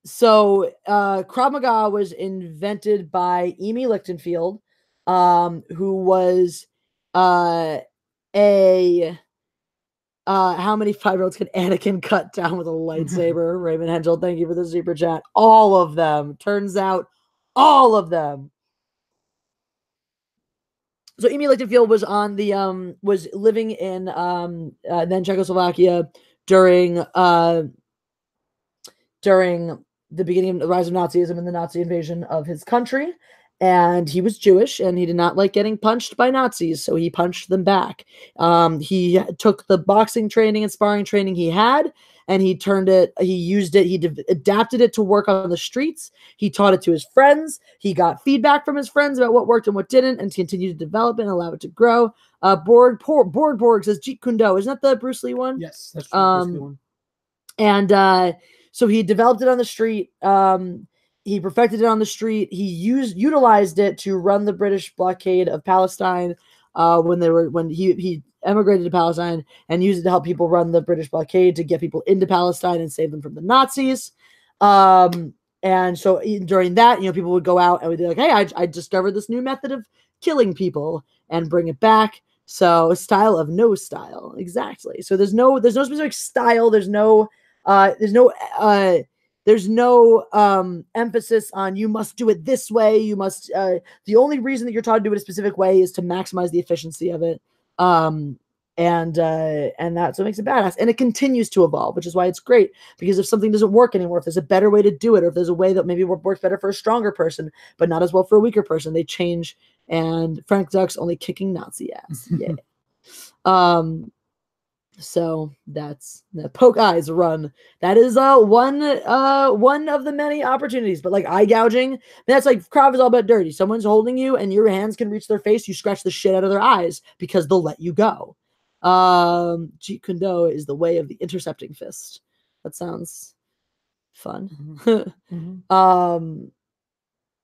So Krav Maga was invented by Amy Lichtenfield, who was how many 5-year-olds can Anakin cut down with a lightsaber? Raymond Hengel, thank you for the super chat. All of them. Turns out, all of them. So Amy Lichtenfield was on the was living in then Czechoslovakia during the beginning of the rise of Nazism and the Nazi invasion of his country. And he was Jewish and he did not like getting punched by Nazis. So he punched them back. He took the boxing training and sparring training he had and he used it, he adapted it to work on the streets. He taught it to his friends. He got feedback from his friends about what worked and what didn't and continued to develop it and allow it to grow. Borg says Jeet Kune Do. Isn't that the Bruce Lee one? Yes, that's the Bruce Lee one. And so he developed it on the street. He perfected it on the street. He utilized it to run the British blockade of Palestine when he emigrated to Palestine and used it to help people run the British blockade to get people into Palestine and save them from the Nazis. And so during that, people would go out and would be like, hey, I discovered this new method of killing people and bring it back. So a style of no style. Exactly. So there's no specific style. There's no emphasis on you must do it this way. You must the only reason that you're taught to do it a specific way is to maximize the efficiency of it. And that's what makes it badass. And it continues to evolve, which is why it's great. Because if something doesn't work anymore, if there's a better way to do it, or if there's a way that maybe works better for a stronger person, but not as well for a weaker person, they change. And Frank Duck's only kicking Nazi ass. Yeah. So that's the poke eyes run. That is one of the many opportunities. But like eye gouging, that's like Krav is all about dirty. Someone's holding you and your hands can reach their face. You scratch the shit out of their eyes because they'll let you go. Jeet Kune Do is the way of the intercepting fist. That sounds fun.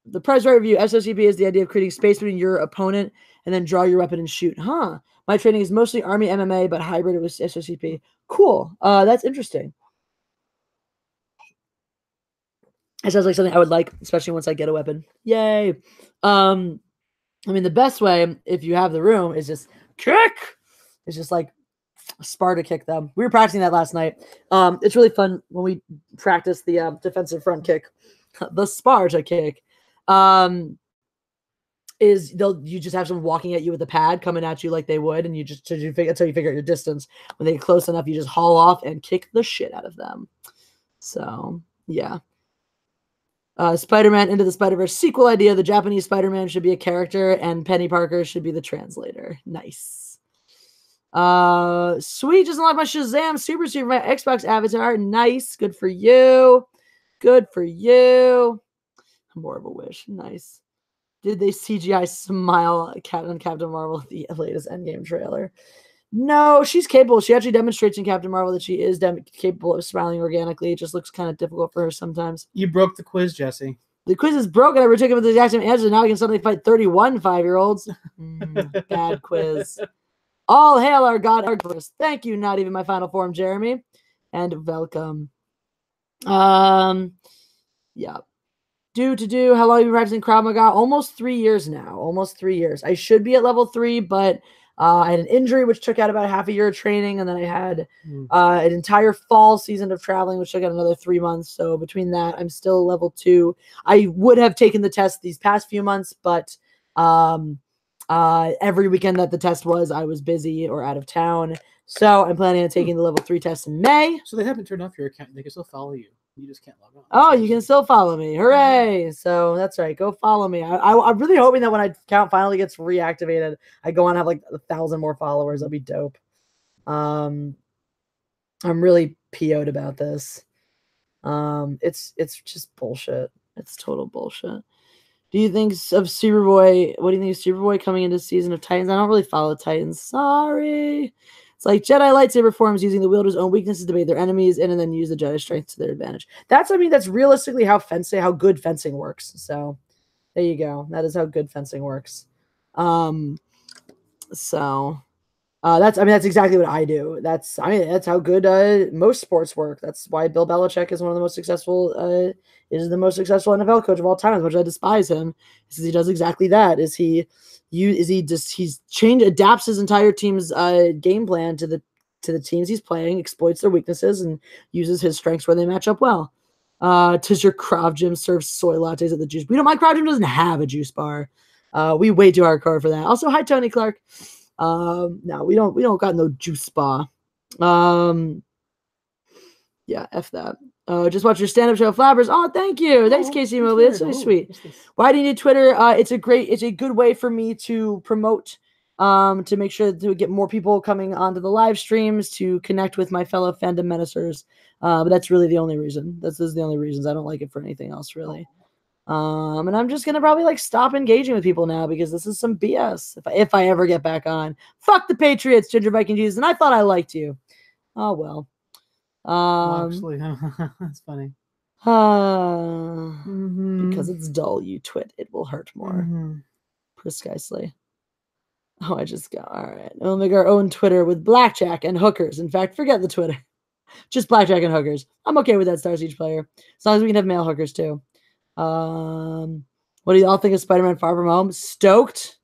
The Price Right review, SOCP is the idea of creating space between your opponent and then draw your weapon and shoot. Huh. My training is mostly Army MMA, but hybrid with SOCP. Cool. That's interesting. It sounds like something I would like, especially once I get a weapon. Yay. I mean, the best way, if you have the room, is just kick. It's just like Sparta kick them. We were practicing that last night. It's really fun when we practice the defensive front kick, the Sparta kick. Is you just have someone walking at you with a pad coming at you like they would, and until you figure out your distance. When they get close enough, you just haul off and kick the shit out of them. So yeah. Spider-Man Into the Spider-Verse sequel idea. The Japanese Spider-Man should be a character, and Penny Parker should be the translator. Nice. Sweet, just unlocked my Shazam Super Suit for my Xbox avatar. Nice. Good for you. Good for you. More of a wish. Nice. Did they CGI smile on Captain Marvel at the latest Endgame trailer? No, she's capable. She actually demonstrates in Captain Marvel that she is capable of smiling organically. It just looks kind of difficult for her sometimes. You broke the quiz, Jesse. The quiz is broken. I retook it with the exact same answer. Now I can suddenly fight 31 5-year-olds. Bad quiz. All hail our God, our quiz. Thank you, not even my final form, Jeremy. And welcome. Yeah. How long have you been practicing Krav Maga? Almost 3 years now. Almost 3 years. I should be at level 3, but I had an injury which took out about half a year of training, and then I had an entire fall season of traveling, which took out another 3 months. So between that, I'm still level 2. I would have taken the test these past few months, but every weekend that the test was, I was busy or out of town. So I'm planning on taking the level 3 test in May. So they haven't turned off your account. They can still follow you. You just can't log on. Oh, you can still follow me. Hooray. So that's right. Go follow me. I'm really hoping that when my account finally gets reactivated, I go on and have like 1,000 more followers. That'll be dope. I'm really PO'd about this. It's just bullshit. It's total bullshit. Do you think of Superboy? What do you think of Superboy coming into season of Titans? I don't really follow Titans. Sorry. It's like Jedi lightsaber forms using the wielder's own weaknesses to bait their enemies in and then use the Jedi strength to their advantage. That's realistically how good fencing works. So there you go. That is how good fencing works. That's exactly what I do. That's how good most sports work. That's why Bill Belichick is one of the most successful NFL coach of all time, as much as I despise him. He does exactly that. Adapts his entire team's game plan to the teams he's playing, exploits their weaknesses, and uses his strengths where they match up well. Does your Krav gym serve soy lattes at the juice? My Krav gym doesn't have a juice bar. We way too hardcore for that. Also, hi Tony Clark. No, we don't got no juice bar. Yeah, F that. Just watch your stand-up show, Flappers. Oh, thank you. Thanks, Casey Mobley. That's really sweet. Why do you need Twitter? It's a good way for me to promote, to make sure to get more people coming onto the live streams, to connect with my fellow fandom menacers. But that's really the only reason. This is the only reasons. I don't like it for anything else, really. And I'm just gonna probably stop engaging with people now because this is some BS. If I ever get back on, fuck the Patriots, Ginger Viking Jesus. And I thought I liked you. Oh well. Actually, that's funny. Because it's dull, you twit. It will hurt more. Precisely. Oh, I just got all right. We'll make our own Twitter with blackjack and hookers. In fact, forget the Twitter. Just blackjack and hookers. I'm okay with that, Star Siege player. As long as we can have male hookers too. What do you all think of Spider-Man Far From Home? Stoked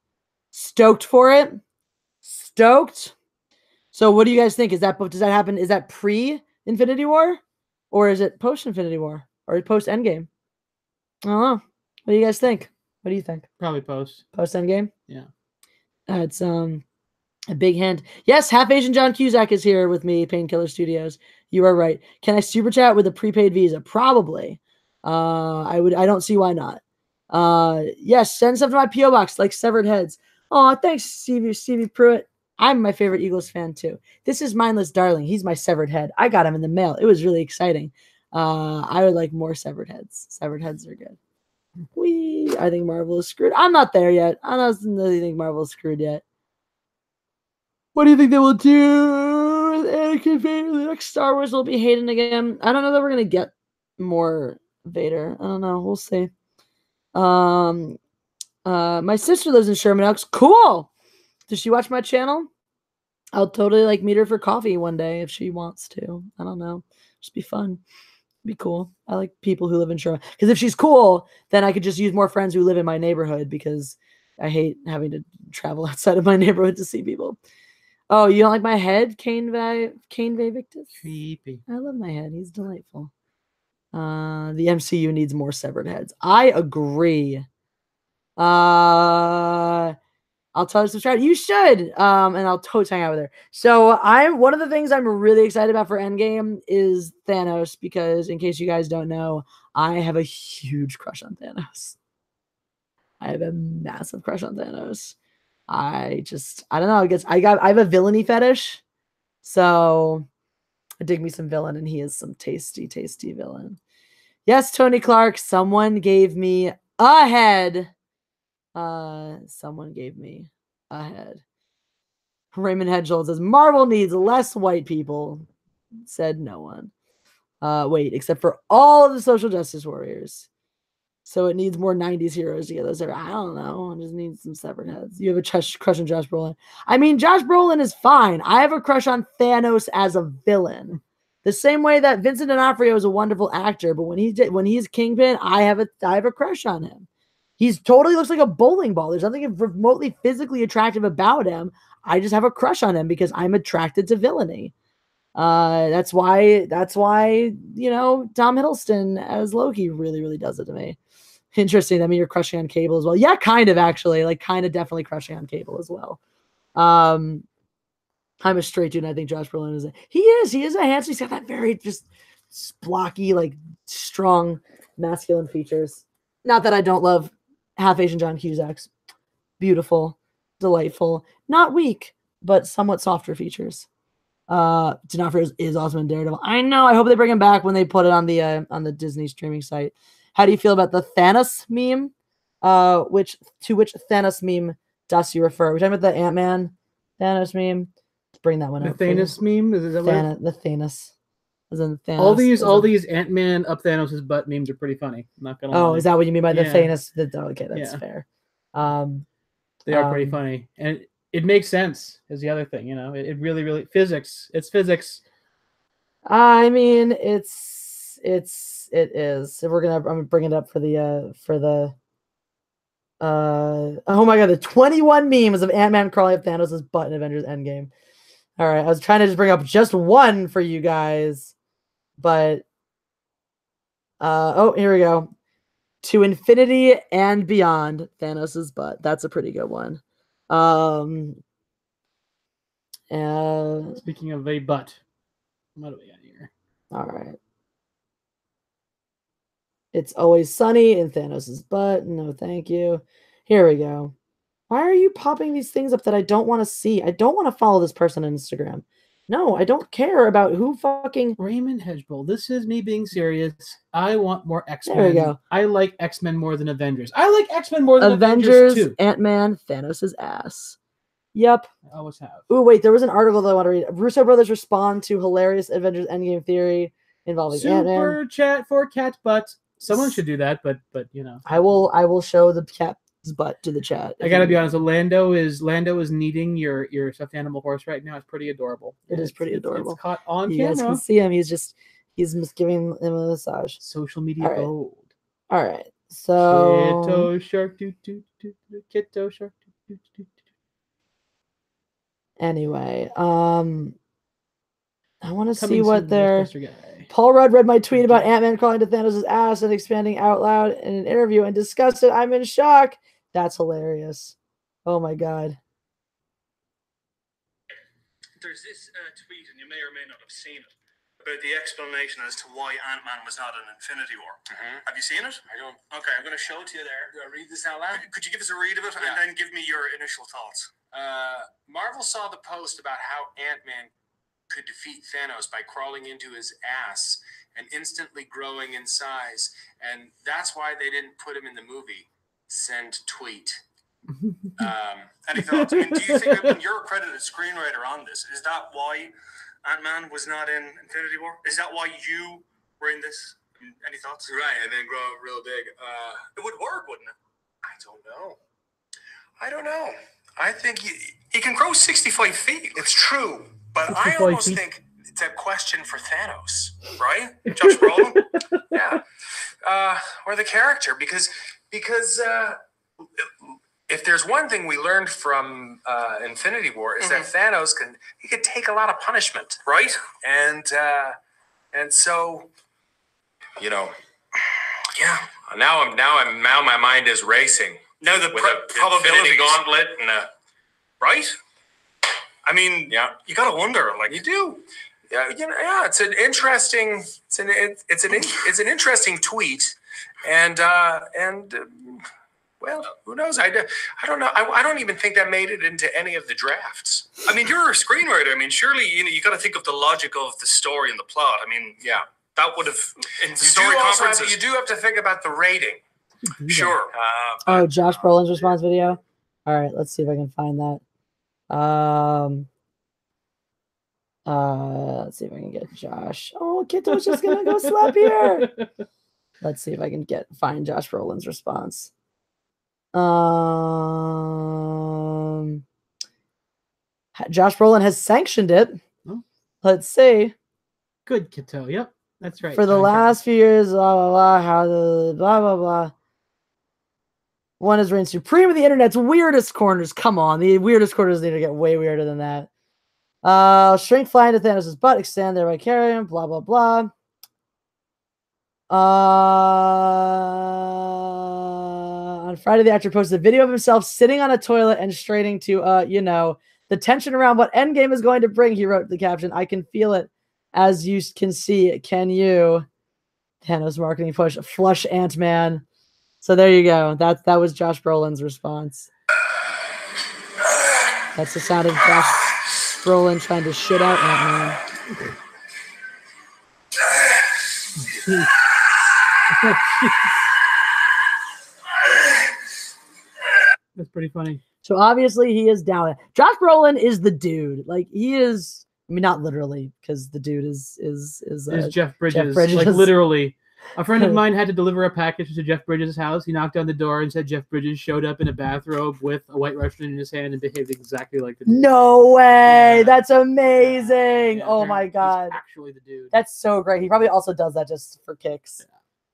for it. Stoked. So what do you guys think? Does that happen? Is that pre-Infinity War? Or is it post-Infinity War? Or post-Endgame? I don't know. What do you guys think? What do you think? Probably post. Post-Endgame? Yeah. It's a big hint. Yes, Half Asian John Cusack is here with me, Painkiller Studios. You are right. Can I super chat with a prepaid Visa? Probably. I don't see why not. Yes, send stuff to my P.O. box like Severed Heads. Oh, thanks, Stevie Pruitt. I'm my favorite Eagles fan too. This is Mindless Darling. He's my severed head. I got him in the mail. It was really exciting. I would like more severed heads. Severed heads are good. I think Marvel is screwed. I'm not there yet. I don't really think Marvel is screwed yet. What do you think they will do with Anakin Vader? The next Star Wars will be Hayden again. I don't know that we're gonna get more Vader. I don't know. We'll see. My sister lives in Sherman Oaks. Cool. Does she watch my channel? I'll totally like meet her for coffee one day if she wants to. I don't know. Just be fun. Be cool. I like people who live in Sherman. Because if she's cool, then I could just use more friends who live in my neighborhood because I hate having to travel outside of my neighborhood to see people. Oh, you don't like my head, Kane Victus? Creepy. I love my head. He's delightful. The MCU needs more severed heads. I agree. I'll tell her to subscribe. You should. And I'll totally hang out with her. So one of the things I'm really excited about for Endgame is Thanos, because in case you guys don't know, I have a huge crush on Thanos. I have a massive crush on Thanos. I don't know. I have a villainy fetish. So I dig me some villain, and he is some tasty, tasty villain. Yes, Tony Clark, someone gave me a head. Someone gave me a head. Raymond Hedgehold says Marvel needs less white people. Said no one. Wait, except for all of the social justice warriors. So it needs more 90s heroes to get those there. I don't know. I just need some severed heads. You have a crush on Josh Brolin. I mean, Josh Brolin is fine. I have a crush on Thanos as a villain. The same way that Vincent D'Onofrio is a wonderful actor, but when he's Kingpin, I have a crush on him. He's totally looks like a bowling ball. There's nothing remotely physically attractive about him. I just have a crush on him because I'm attracted to villainy. That's why you know, Tom Hiddleston as Loki really, really does it to me. Interesting. I mean, you're crushing on Cable as well. Yeah, kind of actually. Like, kind of definitely crushing on Cable as well. I'm a straight dude, and I think Josh Brolin is. He is a handsome. He's got that very just blocky, like strong, masculine features. Not that I don't love half Asian John Cusack's. Beautiful, delightful, not weak, but somewhat softer features. D'Onofrio is awesome in Daredevil. I know. I hope they bring him back when they put it on the Disney streaming site. How do you feel about the Thanos meme? To which Thanos meme does you refer? We're talking about the Ant-Man Thanos meme. Let's bring that one The up. Thanos meme? Is that what The Thanos. As in Thanos. All these Ant-Man up Thanos' butt memes are pretty funny. I'm not gonna lie. Is that what you mean by the Yeah. Thanos? Okay, that's fair. They are pretty funny. And it makes sense is the other thing, you know. It really, really physics. It's physics. I mean, it is. So I'm gonna bring it up for the oh my god, the 21 memes of Ant-Man crawling up Thanos' butt in Avengers Endgame. All right, I was trying to just bring up just one for you guys, but oh, here we go. To infinity and beyond, Thanos' butt. That's a pretty good one. Speaking of a butt, what do we got here? All right. It's always sunny in Thanos' butt. No, thank you. Here we go. Why are you popping these things up that I don't want to see? I don't want to follow this person on Instagram. No, I don't care about who fucking... Raymond Hedgebull. This is me being serious. I want more X-Men. There we go. I like X-Men more than Avengers. I like X-Men more than Avengers too. Ant-Man, Thanos' ass. Yep. I always have. Oh, wait, there was an article that I want to read. Russo brothers respond to hilarious Avengers Endgame theory involving Ant-Man. Super chat for cat butt. Someone should do that, but you know. I will show the cat's butt to the chat. I gotta be honest. Lando is kneading your stuffed animal horse right now. It's pretty adorable. It is pretty adorable. It's caught on you camera. You guys can see him. He's just giving him a massage. Social media gold. All right. So Kitto shark Kitto shark Anyway, I want to see what they're. Paul Rudd read my tweet about Ant-Man crawling to Thanos' ass and expanding out loud in an interview and discussed it. I'm in shock. That's hilarious. Oh my god. There's this tweet, and you may or may not have seen it, about the explanation as to why Ant-Man was not in Infinity War. Have you seen it? I don't. Okay, I'm going to show it to you there. Do I read this out loud? Could you give us a read of it and then give me your initial thoughts? Marvel saw the post about how Ant-Man could defeat Thanos by crawling into his ass and instantly growing in size, and that's why they didn't put him in the movie. Send tweet. Any thoughts? I mean, do you think that when you're a credited screenwriter on this, is that why Ant-Man was not in Infinity War? Is that why you were in this? Any thoughts? Right, and then grow real big. It would work, wouldn't it? I don't know. I think he can grow 65 feet. It's true, but I 65 almost feet. think it's a question for Thanos, right? Josh Brolin? Yeah. Or the character, because if there's one thing we learned from Infinity War is that Thanos could take a lot of punishment, Right? and so, you know, Yeah. now my mind is racing. Now the With a probability Infinity Gauntlet and right? I mean, yeah, you gotta wonder, like, you do. Yeah, it's an interesting it's an interesting tweet, and well, who knows? I don't know. I don't even think that made it into any of the drafts. I mean, you're a screenwriter. I mean, surely you got to think of the logic of the story and the plot. I mean, Yeah, that would have in you story conferences. you do have to think about the rating. Sure. Oh, Josh Brolin's response video. All right, let's see if I can find that. Let's see if I can get Josh. Oh, Kito's just gonna go slap here. Let's see if I can find Josh Brolin's response. Josh Brolin has sanctioned it. Oh. Let's see. Good, Kito. Yep, that's right. For the last few years, blah blah blah, how the blah blah blah. One has reigned supreme of the internet's weirdest corners. Come on, the weirdest corners need to get way weirder than that. Shrink fly into Thanos' butt, extend thereby carry him, blah blah blah. On Friday, the actor posted a video of himself sitting on a toilet and straining to, the tension around what Endgame is going to bring. He wrote the caption, "I can feel it, as you can see. Can you?" Thanos marketing push, flush Ant-Man. So there you go. That was Josh Brolin's response. That's the sound of Josh Brolin trying to shit out Ant-Man. That's pretty funny. So obviously he is down. Josh Brolin is the dude. Like he is. I mean, not literally, because the dude is Jeff Bridges. Jeff Bridges. Like literally. A friend of mine had to deliver a package to Jeff Bridges' house. He knocked on the door and said Jeff Bridges showed up in a bathrobe with a white Russian in his hand and behaved exactly like the dude. No way. Yeah. That's amazing. Yeah, oh my God. He's actually the dude. That's so great. He probably also does that just for kicks.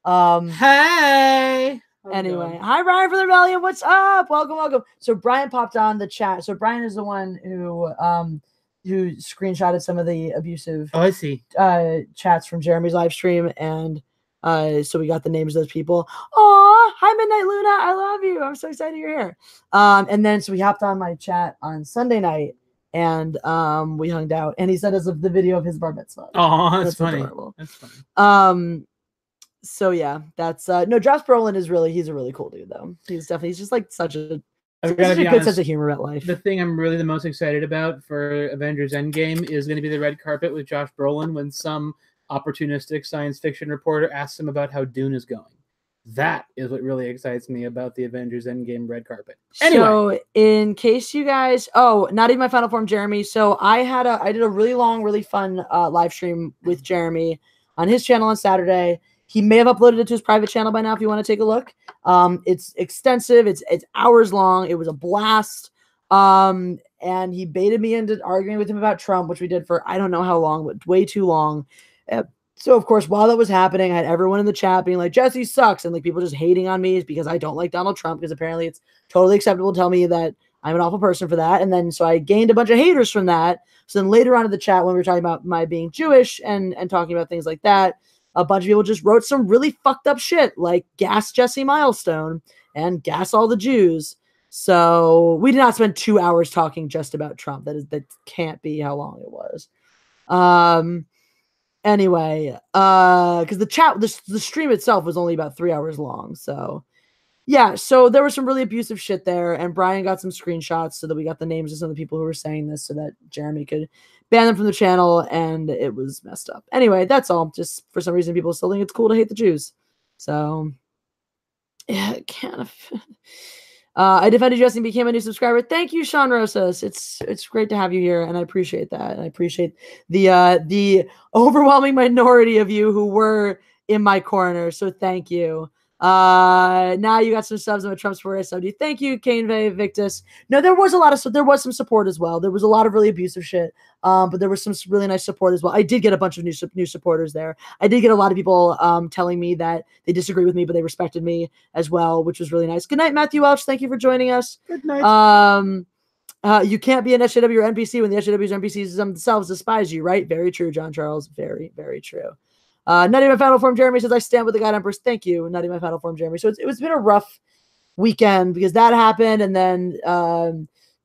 Hey. Anyway, hi Brian from the Rebellion. What's up? Welcome. So Brian popped on the chat. So Brian is the one who screenshotted some of the abusive Oh, I see. chats from Jeremy's live stream, and so we got the names of those people. Aw, hi Midnight Luna, I love you. I'm so excited you're here. And then so we hopped on my chat on Sunday night, and we hung out, and he sent us the video of his bar mitzvah. Oh, that's funny. Adorable. That's funny. So yeah, that's no. Josh Brolin he's a really cool dude though. He's just like such a I've got to be honest, sense of humor about life. The thing I'm really the most excited about for Avengers Endgame is going to be the red carpet with Josh Brolin when some opportunistic science fiction reporter asks him about how Dune is going. That is what really excites me about the Avengers Endgame red carpet. Anyway. So in case you guys, not even my final form, Jeremy. So I did a really long, really fun live stream with Jeremy on his channel on Saturday. He may have uploaded it to his private channel by now if you want to take a look. It's extensive. It's hours long. It was a blast. And he baited me into arguing with him about Trump, which we did for I don't know how long, but way too long. So of course, while that was happening, I had everyone in the chat being like, "Jesse sucks," and like people just hating on me because I don't like Donald Trump, because apparently it's totally acceptable to tell me that I'm an awful person for that. And then so I gained a bunch of haters from that. So then later on in the chat, when we were talking about my being Jewish and talking about things like that, a bunch of people just wrote some really fucked up shit like gas Jesse Milestone and gas all the Jews. So we did not spend 2 hours talking just about Trump. That can't be how long it was. Anyway, because the stream itself was only about 3 hours long. So Yeah, so there was some really abusive shit there, and Brian got some screenshots so that we got the names of some of the people who were saying this so that Jeremy could ban them from the channel, and it was messed up. Anyway, that's all. Just for some reason, people still think it's cool to hate the Jews. So, yeah, it kind of... I defended Jesse and became a new subscriber. Thank you, Sean Rosas. It's great to have you here, and I appreciate that. And I appreciate the overwhelming minority of you who were in my corner. So thank you. Now you got some subs. I'm a Trump supporter. So thank you, Kane Victus. No, there was some support as well. There was a lot of really abusive shit. But there was some really nice support as well. I did get a bunch of new supporters there. I did get a lot of people telling me that they disagree with me, but they respected me as well, which was really nice. Good night, Matthew Welch. Thank you for joining us. Good night. You can't be an SJW or NPC when the SJWs and NPCs themselves despise you, right? Very true, John Charles. Very, very true. Nutty My Final Form Jeremy says, I stand with the God Empress. Thank you, Nutty My Final Form Jeremy. So it's been a rough weekend because that happened, and then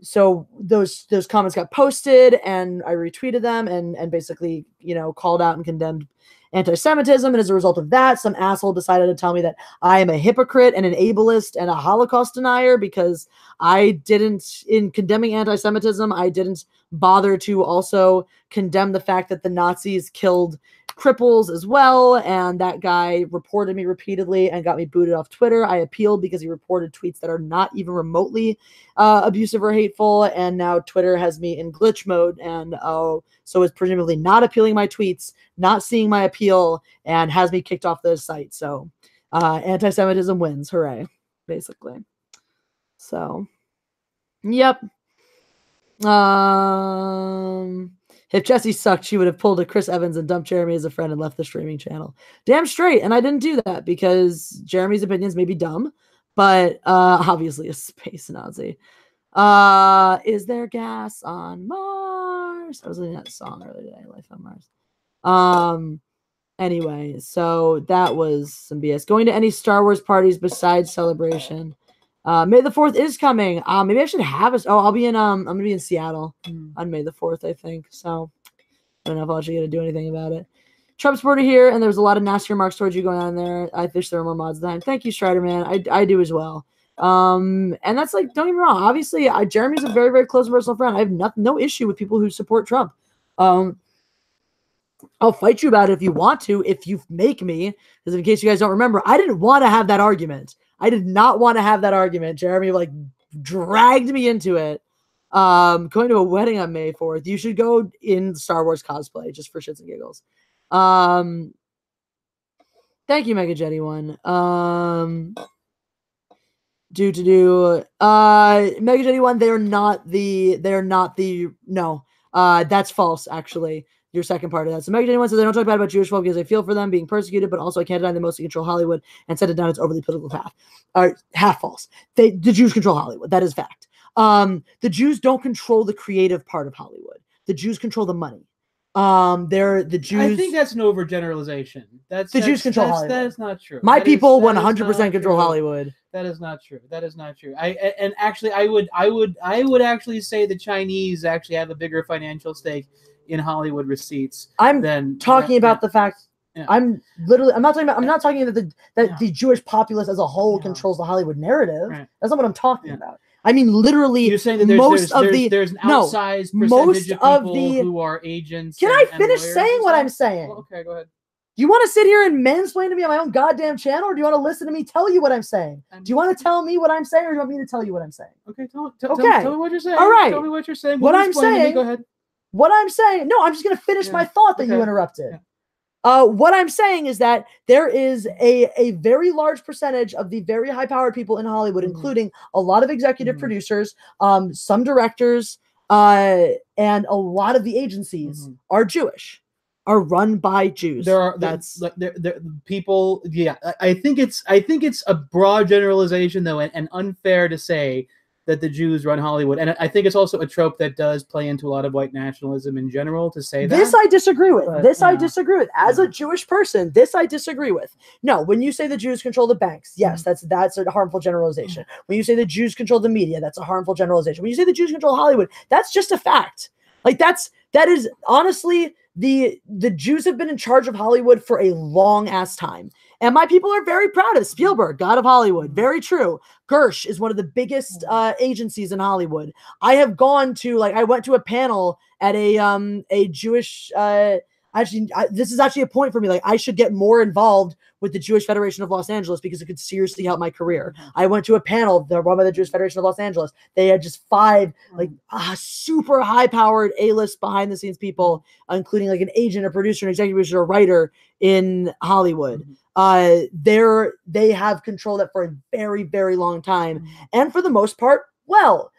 so those comments got posted, and I retweeted them and basically, called out and condemned anti-Semitism. And as a result of that, some asshole decided to tell me that I am a hypocrite and an ableist and a Holocaust denier because I didn't, in condemning anti-Semitism, I didn't bother to also condemn the fact that the Nazis killed cripples as well. And that guy reported me repeatedly and got me booted off Twitter. I appealed because he reported tweets that are not even remotely abusive or hateful. And now Twitter has me in glitch mode. And so it's presumably not appealing my tweets, not seeing my appeal, and has me kicked off the site. So anti-Semitism wins. Hooray, basically. So, yep. If Jessie sucked, she would have pulled a Chris Evans and dumped Jeremy as a friend and left the streaming channel. Damn straight. And I didn't do that because Jeremy's opinions may be dumb, but obviously a space Nazi. Is there gas on Mars? I was listening to that song earlier today, Life on Mars. Anyway, so that was some BS. Going to any Star Wars parties besides Celebration. May the 4th is coming. Maybe I should have us. Oh, I'll be in I'm gonna be in Seattle on May the 4th, I think. So I don't know if I'll actually get to do anything about it. Trump supporter here, and there was a lot of nasty remarks towards you going on there. I wish there were more mods than thank you, Strider Man. I do as well. And that's like, don't get me wrong. Obviously, Jeremy's a very, very close personal friend. I have no issue with people who support Trump. I'll fight you about it if you want to, if you make me. Because in case you guys don't remember, I didn't want to have that argument. I did not want to have that argument. Jeremy dragged me into it. Going to a wedding on May 4th. You should go in Star Wars cosplay just for shits and giggles. Thank you, Mega Jetty One. Mega Jetty One. No. That's false, actually. Your second part of that. So Mega Jenny One says, I don't talk bad about Jewish folk because I feel for them being persecuted, but also I can't deny they mostly control Hollywood and set it down its overly political path. Half false. The Jews control Hollywood. That is fact. The Jews don't control the creative part of Hollywood. The Jews control the money. The Jews. I think that's an overgeneralization. The Jews control Hollywood. That is not true. My people 100% control Hollywood. That is not true. That is not true. I would actually say the Chinese actually have a bigger financial stake in Hollywood receipts. I'm talking about the fact. Yeah. I'm not talking about the Jewish populace as a whole controls the Hollywood narrative. Right. That's not what I'm talking about. I mean, literally, you're saying that there's an outsized percentage of people who are agents. Can I finish saying what I'm saying? Well, okay, go ahead. Do you want to sit here and mansplain to me on my own goddamn channel, or do you want to listen to me tell you what I'm saying? Do you want to tell me what I'm saying, or do you want me to tell you what I'm saying? Okay, tell me what you're saying. All right. Tell me what you're saying. What I'm saying. Go ahead. What I'm saying. No, I'm just going to finish my thought that you interrupted. Yeah. What I'm saying is that there is a very large percentage of the very high-powered people in Hollywood, including a lot of executive producers, some directors, and a lot of the agencies are Jewish, are run by Jews. People. Yeah, I think it's a broad generalization though, and unfair to say that the Jews run Hollywood. And I think it's also a trope that does play into a lot of white nationalism in general to say that. This I disagree with. I disagree with. As a Jewish person, this I disagree with. No, when you say the Jews control the banks, yes, that's a harmful generalization. When you say the Jews control the media, that's a harmful generalization. When you say the Jews control Hollywood, that's just a fact. That is honestly, the Jews have been in charge of Hollywood for a long ass time. And my people are very proud of Spielberg, God of Hollywood. Very true. Gersh is one of the biggest agencies in Hollywood. I have gone to, like, I went to a panel at a Jewish, this is actually a point for me. Like, I should get more involved with the Jewish Federation of Los Angeles because it could seriously help my career. I went to a panel run by the Jewish Federation of Los Angeles. They had just 5 like super high-powered A-list behind-the-scenes people, including like an agent, a producer, an executive producer, a writer in Hollywood. They have controlled that for a very, very long time, and for the most part, well.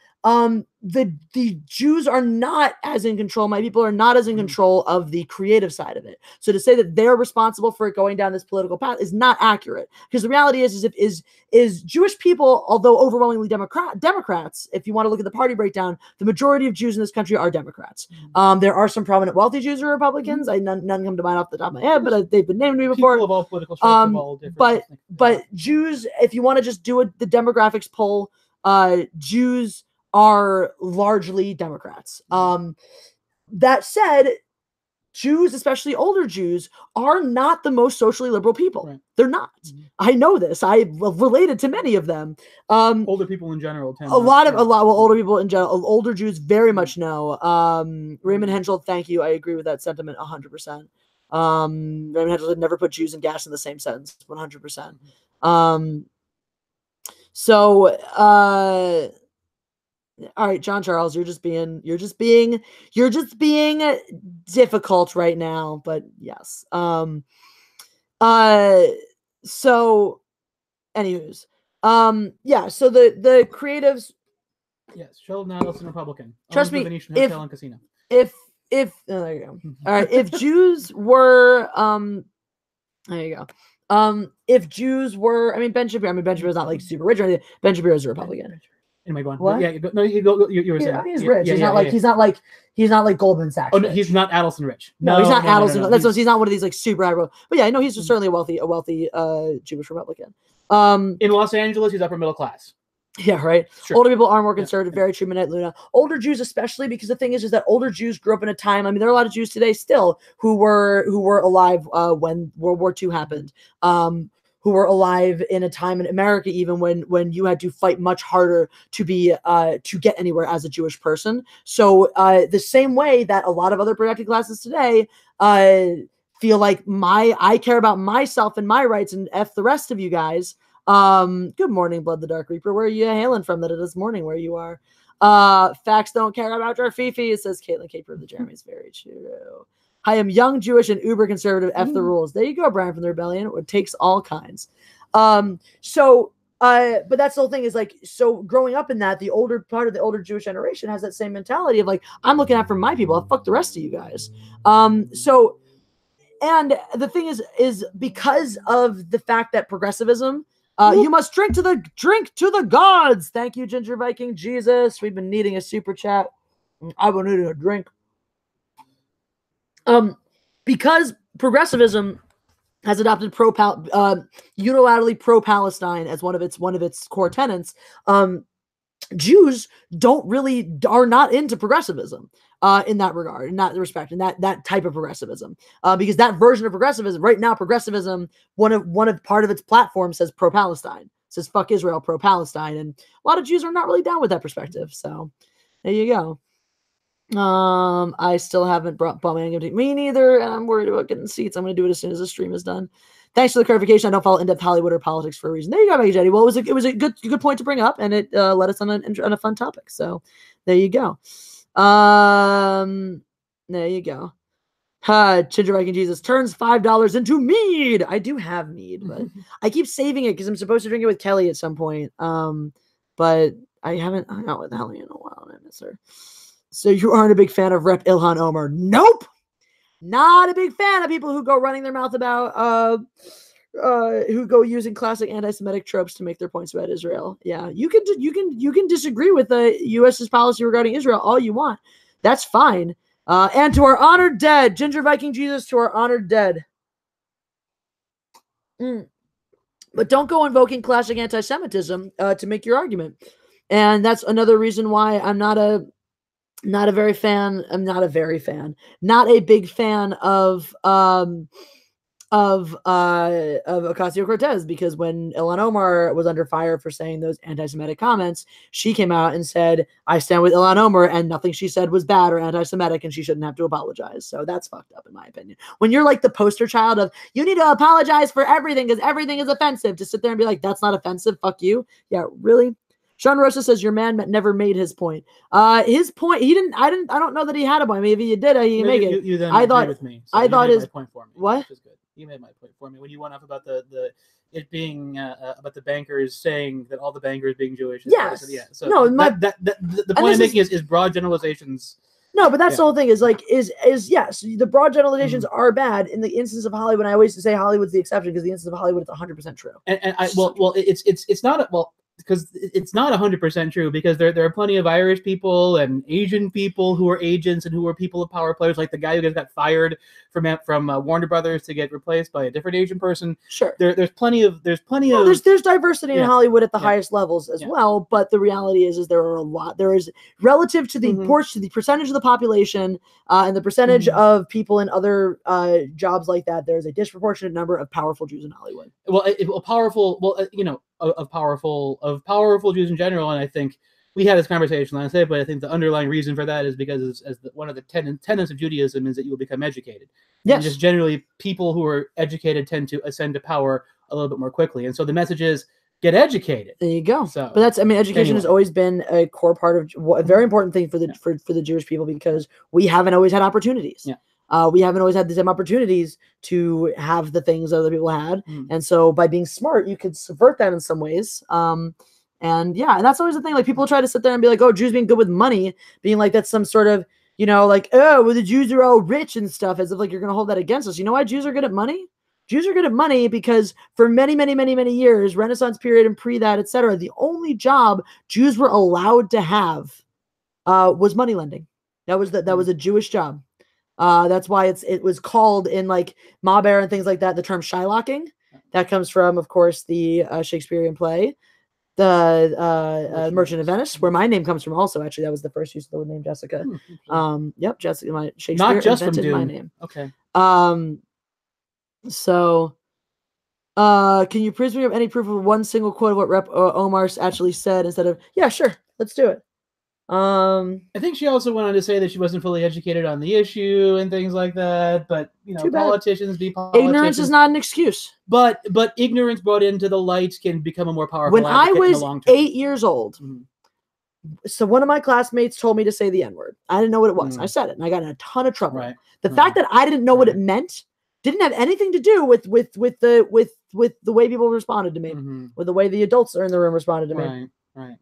The Jews are not as in control. My people are not as in control of the creative side of it. So to say that they're responsible for it going down this political path is not accurate, because the reality is Jewish people, although overwhelmingly Democrats, if you want to look at the party breakdown, the majority of Jews in this country are Democrats. There are some prominent wealthy Jews who are Republicans. None come to mind off the top of my head, but they've been named to me before. People of all political stripes, of all different. But Jews, if you want to just do the demographics poll, Jews are largely Democrats. That said, Jews, especially older Jews, are not the most socially liberal people. Right. They're not. I know this. I've related to many of them. Older people in general. Older people in general. Older Jews very much know. Raymond Henschel, thank you. I agree with that sentiment 100%. Raymond Henschel had never put Jews and gas in the same sentence. 100%. All right, John Charles, you're just being difficult right now, but yes. So anywho's, yeah, so the creatives. Yes, Sheldon Adelson, Republican. Trust me, Venetian Hotel and Casino. If oh, there you go. All right, if Jews were there you go. If Jews were, I mean, Ben Shapiro is not like super rich or anything. Ben Shapiro is a Republican. Anyway, go on. What? Yeah, no, you go. You were saying he's rich. He's not like Goldman Sachs. Oh, no, he's not Adelson rich. No, he's not Adelson. No. He's not one of these like super high. But yeah, I know he's certainly a wealthy Jewish Republican. In Los Angeles, he's upper middle class. Yeah, right. Sure. Older people are more conservative. Very true, Minette Luna. Older Jews, especially, because the thing is that older Jews grew up in a time. I mean, there are a lot of Jews today still who were alive when World War II happened. Who were alive in a time in America, even when you had to fight much harder to get anywhere as a Jewish person. So the same way that a lot of other protected classes today feel like I care about myself and my rights and F the rest of you guys. Good morning, Blood the Dark Reaper. Where are you hailing from that it is morning where you are? Facts don't care about your fifi, says Caitlin Caper of the Jeremy's. Very true. I am young, Jewish, and uber conservative. F the rules. There you go, Brian from the Rebellion. It takes all kinds. But that's the whole thing is like, so growing up in that, the older part of the older Jewish generation has that same mentality of like, I'm looking out for my people. I'll fuck the rest of you guys. And the thing is because of the fact that progressivism, you must drink to the gods. Thank you, Ginger Viking Jesus. We've been needing a super chat. I've been needing a drink. Because progressivism has adopted unilaterally pro-Palestine as one of its core tenets, Jews are not into progressivism in that regard, in that respect, in that type of progressivism, because that version of progressivism right now, progressivism, part of its platform says pro-Palestine, says fuck Israel, pro-Palestine, and a lot of Jews are not really down with that perspective. So there you go. I still haven't brought Endgame to me neither, and I'm worried about getting seats. I'm going to do it as soon as the stream is done. Thanks for the clarification. I don't follow in-depth Hollywood or politics for a reason. There you go, Maggie Jetty. Well, it was a good point to bring up, and it led us on a fun topic. So there you go. There you go. Ginger Viking Jesus turns $5 into mead. I do have mead, but I keep saving it because I'm supposed to drink it with Kelly at some point. But I haven't hung out with Ellie in a while, and I miss her. So you aren't a big fan of Rep Ilhan Omar? Nope. Not a big fan of people who go running their mouth about, who go using classic anti-Semitic tropes to make their points about Israel. Yeah, you can disagree with the U.S.'s policy regarding Israel all you want. That's fine. And to our honored dead, Ginger Viking Jesus, to our honored dead. But don't go invoking classic anti-Semitism to make your argument. And that's another reason why I'm not a big fan of of Ocasio-Cortez, because when Ilhan Omar was under fire for saying those anti-Semitic comments, she came out and said, I stand with Ilhan Omar, and nothing she said was bad or anti-Semitic, and she shouldn't have to apologize. So that's fucked up, in my opinion. When you're like the poster child of, you need to apologize for everything because everything is offensive, to sit there and be like, that's not offensive, fuck you. Yeah, really? Sean Rosa says your man never made his point. His point, I don't know that he had a point. Maybe he did, he can make it. You then I agree thought with me. So I you thought made his my point for me. what? Which is good. You made my point for me when you went off about it being about the bankers saying that all the bankers being Jewish. Yes. Yeah. So no, the point I'm making is broad generalizations. No, but that's the whole thing is like, is yes, the broad generalizations are bad. In the instance of Hollywood, I always say Hollywood's the exception, because the instance of Hollywood, it's 100% true. It's not because it's not 100% true, because there are plenty of Irish people and Asian people who are agents and who are people of power players, like the guy who got fired from Warner Brothers to get replaced by a different Asian person. Sure, there's plenty of there's diversity in Hollywood at the highest levels as well, but the reality is there are a lot. There is, relative to the the percentage of the population and the percentage of people in other jobs like that, there's a disproportionate number of powerful Jews in Hollywood. Of powerful Jews in general, and I think we had this conversation last night, but I think the underlying reason for that is because one of the tenets of Judaism is that you will become educated. Yes. And just generally, people who are educated tend to ascend to power a little bit more quickly, and so the message is get educated. There you go. So, but that's, education has always been a core part of a very important thing for the for the Jewish people, because we haven't always had opportunities. Yeah. We haven't always had the same opportunities to have the things other people had. And so by being smart, you could subvert that in some ways. And that's always the thing. Like, people try to sit there and be like, oh, Jews being good with money, being like, that's some sort of, like, oh, well, the Jews are all rich and stuff, as if like you're going to hold that against us. You know why Jews are good at money? Jews are good at money because for many, many, many, many years, Renaissance period and pre that, etc., the only job Jews were allowed to have was money lending. That was a Jewish job. That's why it was called, in like Maber and things like that, the term Shylocking. That comes from, of course, the Shakespearean play, the Merchant of Venice, where my name comes from. Also, actually, that was the first use of the name Jessica. Yep, Jessica. My Shakespeare not just invented from my name. Okay. So, can you please bring up any proof of one single quote of what Rep Omar actually said instead of, yeah, sure, let's do it. I think she also went on to say that she wasn't fully educated on the issue and things like that. But politicians be politicians. Ignorance is not an excuse. But ignorance brought into the light can become a more powerful. When I advocate was in the long term. 8 years old, so one of my classmates told me to say the N-word. I didn't know what it was. I said it, and I got in a ton of trouble. Right. The fact that I didn't know what it meant didn't have anything to do with the way people responded to me, with the way the adults in the room responded to me. Right.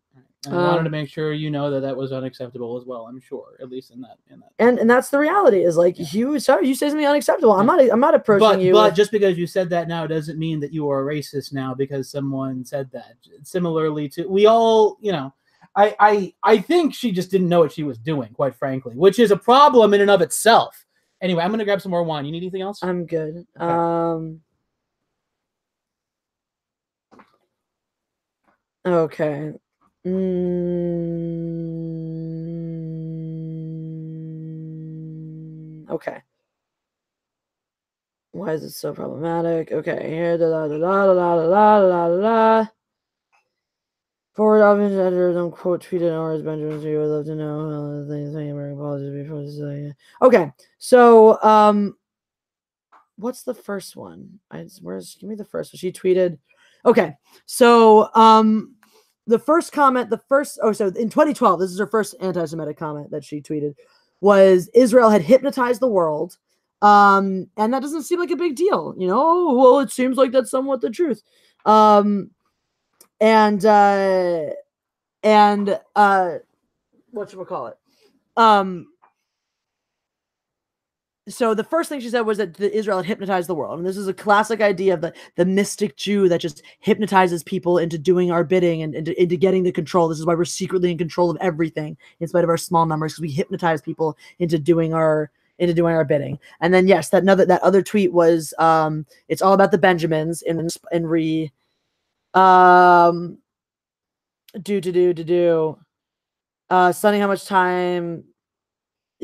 And I wanted to make sure that was unacceptable as well. I'm sure, at least in that. And that's the reality. Is like, you say something unacceptable. I'm not approaching you. But just because you said that now doesn't mean that you are a racist now because someone said that. Similarly to, we all, I think she just didn't know what she was doing, quite frankly, which is a problem in and of itself. Anyway, I'm gonna grab some more wine. You need anything else? I'm good. Okay. Okay. Why is it so problematic? Okay, here, Forward Avengers editor, don't quote tweeted or as Benjamin, so you would love to know things like American policies before this. Okay, so what's the first one? Give me the first one. She tweeted. Okay, so the first comment, so in 2012, this is her first anti-Semitic comment that she tweeted, was Israel had hypnotized the world. And that doesn't seem like a big deal, well, it seems like that's somewhat the truth. Whatchamacallit? So the first thing she said was that Israel had hypnotized the world. And this is a classic idea of the mystic Jew that just hypnotizes people into doing our bidding and into getting the control. This is why we're secretly in control of everything in spite of our small numbers, because we hypnotize people into doing our bidding. And then, yes, that other tweet was, it's all about the Benjamins stunning how much time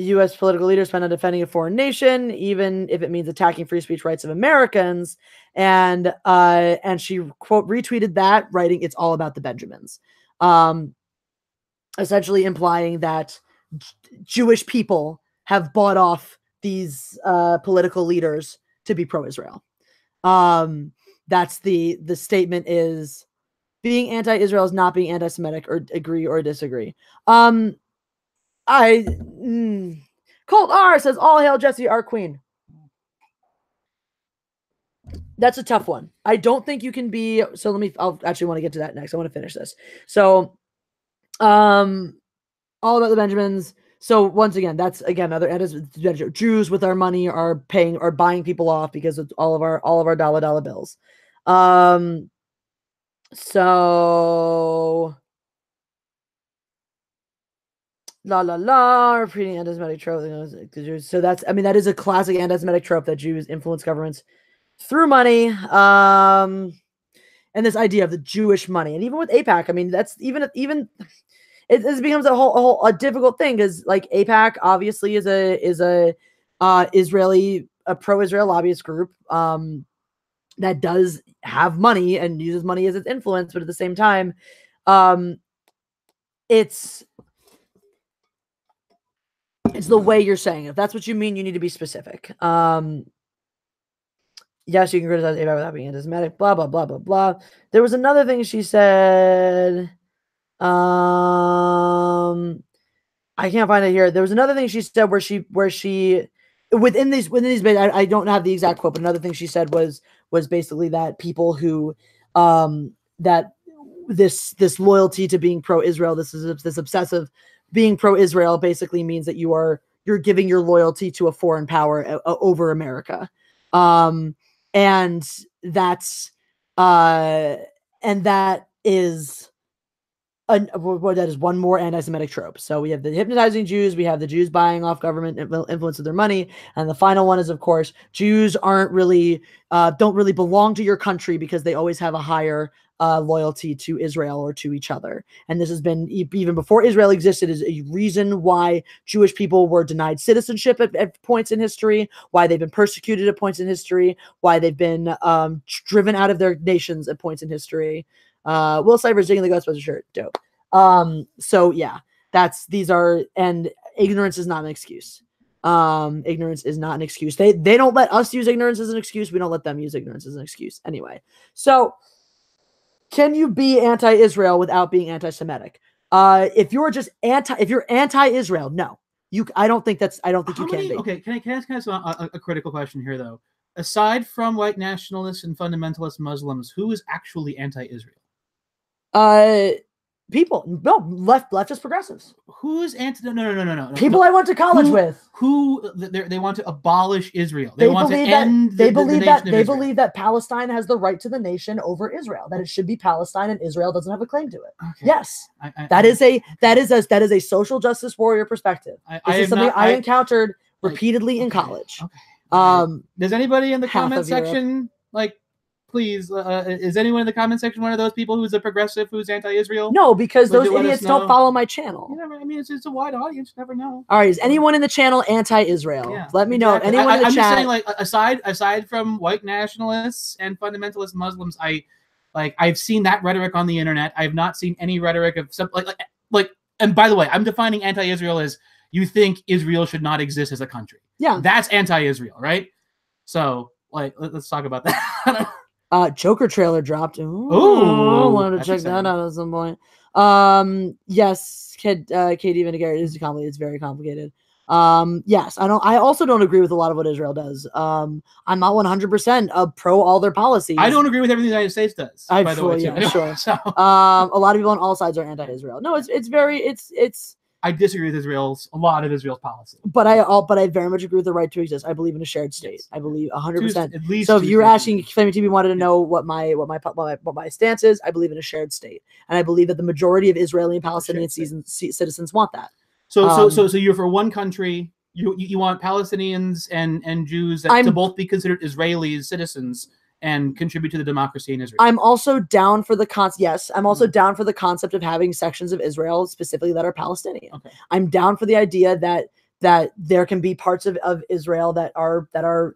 U.S. political leaders spend on defending a foreign nation, even if it means attacking free speech rights of Americans. And she, quote, retweeted that, writing, "It's all about the Benjamins," essentially implying that Jewish people have bought off these political leaders to be pro-Israel. That's the statement is being anti-Israel is not being anti-Semitic, or agree or disagree. Colt R says, "All hail Jesse, our queen." That's a tough one. I don't think you can be. So I'll actually want to get to that next. I want to finish this. So, all about the Benjamins. So once again, that's another Jews with our money are buying people off because of all of our dollar bills. So repeating anti-Semitic trope. So that is a classic anti-Semitic trope that Jews influence governments through money. And this idea of the Jewish money, and even with AIPAC, I mean, that's even it becomes a difficult thing, because like AIPAC obviously is a pro-Israel lobbyist group that does have money and uses money as its influence, but at the same time, it's the way you're saying it. If that's what you mean, you need to be specific. Yes, you can criticize AIPAC without being anti-Semitic, blah, blah, blah, blah, blah. There was another thing she said. I can't find it here. There was another thing she said where she within these I don't have the exact quote, but another thing she said was basically that people who that this loyalty to being pro-Israel, this obsessive being pro-Israel, basically means that you're giving your loyalty to a foreign power over America. And that is one more anti-Semitic trope. So we have the hypnotizing Jews, we have the Jews buying off government influence with their money, and the final one is, of course, Jews don't really belong to your country because they always have a higher loyalty to Israel or to each other. And this has been, even before Israel existed, is a reason why Jewish people were denied citizenship at points in history, why they've been persecuted at points in history, why they've been driven out of their nations at points in history. Will Cypher's digging the Ghostbusters shirt. Dope. So yeah, and ignorance is not an excuse. Ignorance is not an excuse. They don't let us use ignorance as an excuse. We don't let them use ignorance as an excuse. Anyway, so can you be anti-Israel without being anti-Semitic? If you're anti-Israel, no. I don't think you can be. Okay, can I ask a critical question here, though? Aside from white nationalists and fundamentalist Muslims, who is actually anti-Israel? People, no, leftist progressives. Who's no. People I went to college with. They want to abolish Israel. They believe that Palestine has the right to the nation over Israel. That it should be Palestine and Israel doesn't have a claim to it. Okay. Yes, that is a social justice warrior perspective. This is something I encountered repeatedly in college. Okay. Does anybody in the comment section please, is anyone in the comment section one of those people who's a progressive, who's anti-Israel? No, because those idiots don't follow my channel. It's a wide audience. You never know. All right, is anyone in the channel anti-Israel? Yeah, let me know. Anyone in the chat? I'm just saying, aside from white nationalists and fundamentalist Muslims, I've seen that rhetoric on the internet. I've not seen any rhetoric of some And by the way, I'm defining anti-Israel as you think Israel should not exist as a country. Yeah, that's anti-Israel, right? So, let's talk about that. Joker trailer dropped. Ooh, I wanted to check that out at some point. Yes, Katie Vinegary, it is complicated. It's very complicated. Yes, I also don't agree with a lot of what Israel does. I'm not 100% pro all their policies. I don't agree with everything the United States does. By the way, yeah, sure. So. A lot of people on all sides are anti-Israel. No, it's I disagree with a lot of Israel's policy. But I very much agree with the right to exist. I believe in a shared state. Yes. I believe 100%. At least so if you were asking, Flaming TV wanted to know what my stance is, I believe in a shared state, and I believe that the majority of Israeli and Palestinian citizens want that. So you're for one country. You want Palestinians and Jews to both be considered Israeli citizens and contribute to the democracy in Israel. I'm also down for the down for the concept of having sections of Israel specifically that are Palestinian. Okay. I'm down for the idea that that there can be parts of Israel that are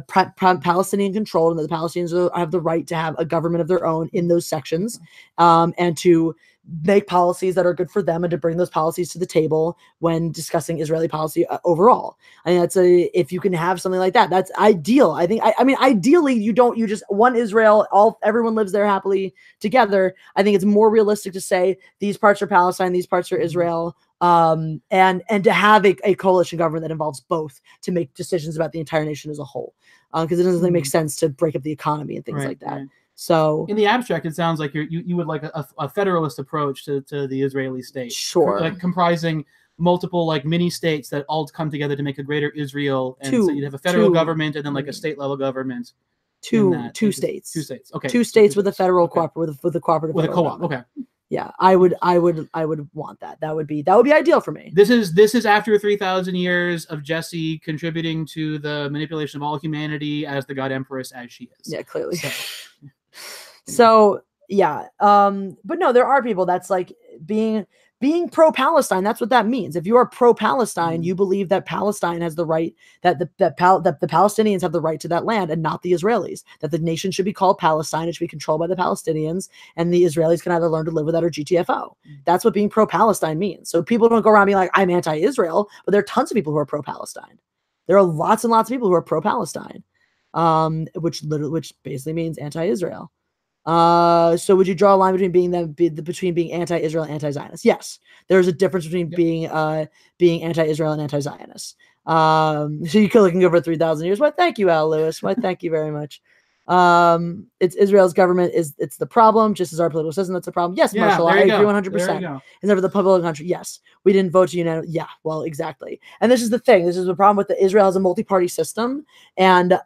Palestinian controlled, and that the Palestinians have the right to have a government of their own in those sections, and to make policies that are good for them, and to bring those policies to the table when discussing Israeli policy overall. I think if you can have something like that, that's ideal. I mean, ideally you just one Israel, everyone lives there happily together. I think it's more realistic to say these parts are Palestine, these parts are Israel, and to have a coalition government that involves both to make decisions about the entire nation as a whole, because it doesn't really make sense to break up the economy and things like that. Right. So in the abstract, it sounds like you would like a federalist approach to the Israeli state, sure, like comprising multiple like mini states that all come together to make a greater Israel, and so you'd have a federal government and then like a state level government. Two states. Okay. Two states with a federal cooperative with a cooperative with a co-op. Government. Okay. Yeah, I would want that. That would be ideal for me. This is after 3,000 years of Jesse contributing to the manipulation of all humanity as the God Empress as she is. Yeah, clearly. So yeah, but no, there are people that's like being pro-Palestine. That's what that means. If you are pro-Palestine, you believe that Palestine has the right, that the Palestinians have the right to that land and not the Israelis. That the nation should be called Palestine. It should be controlled by the Palestinians, and the Israelis can either learn to live with that or GTFO. That's what being pro-Palestine means. So people don't go around being like, I'm anti-Israel, but there are tons of people who are pro-Palestine. There are lots and lots of people who are pro-Palestine, which basically means anti-Israel. So would you draw a line between being anti-Israel and anti-Zionist? Yes, there's a difference between being anti-Israel and anti-Zionist. So you can go for 3,000 years. Why, thank you, Al Lewis. Why, thank you very much. It's Israel's government it's the problem, just as our political system that's the problem. Yes, Marshall, I agree 100%. Is never the public country. Yes, we didn't vote to unite. Yeah, well, exactly. And this is the thing. This is the problem with Israel has a multi-party system, and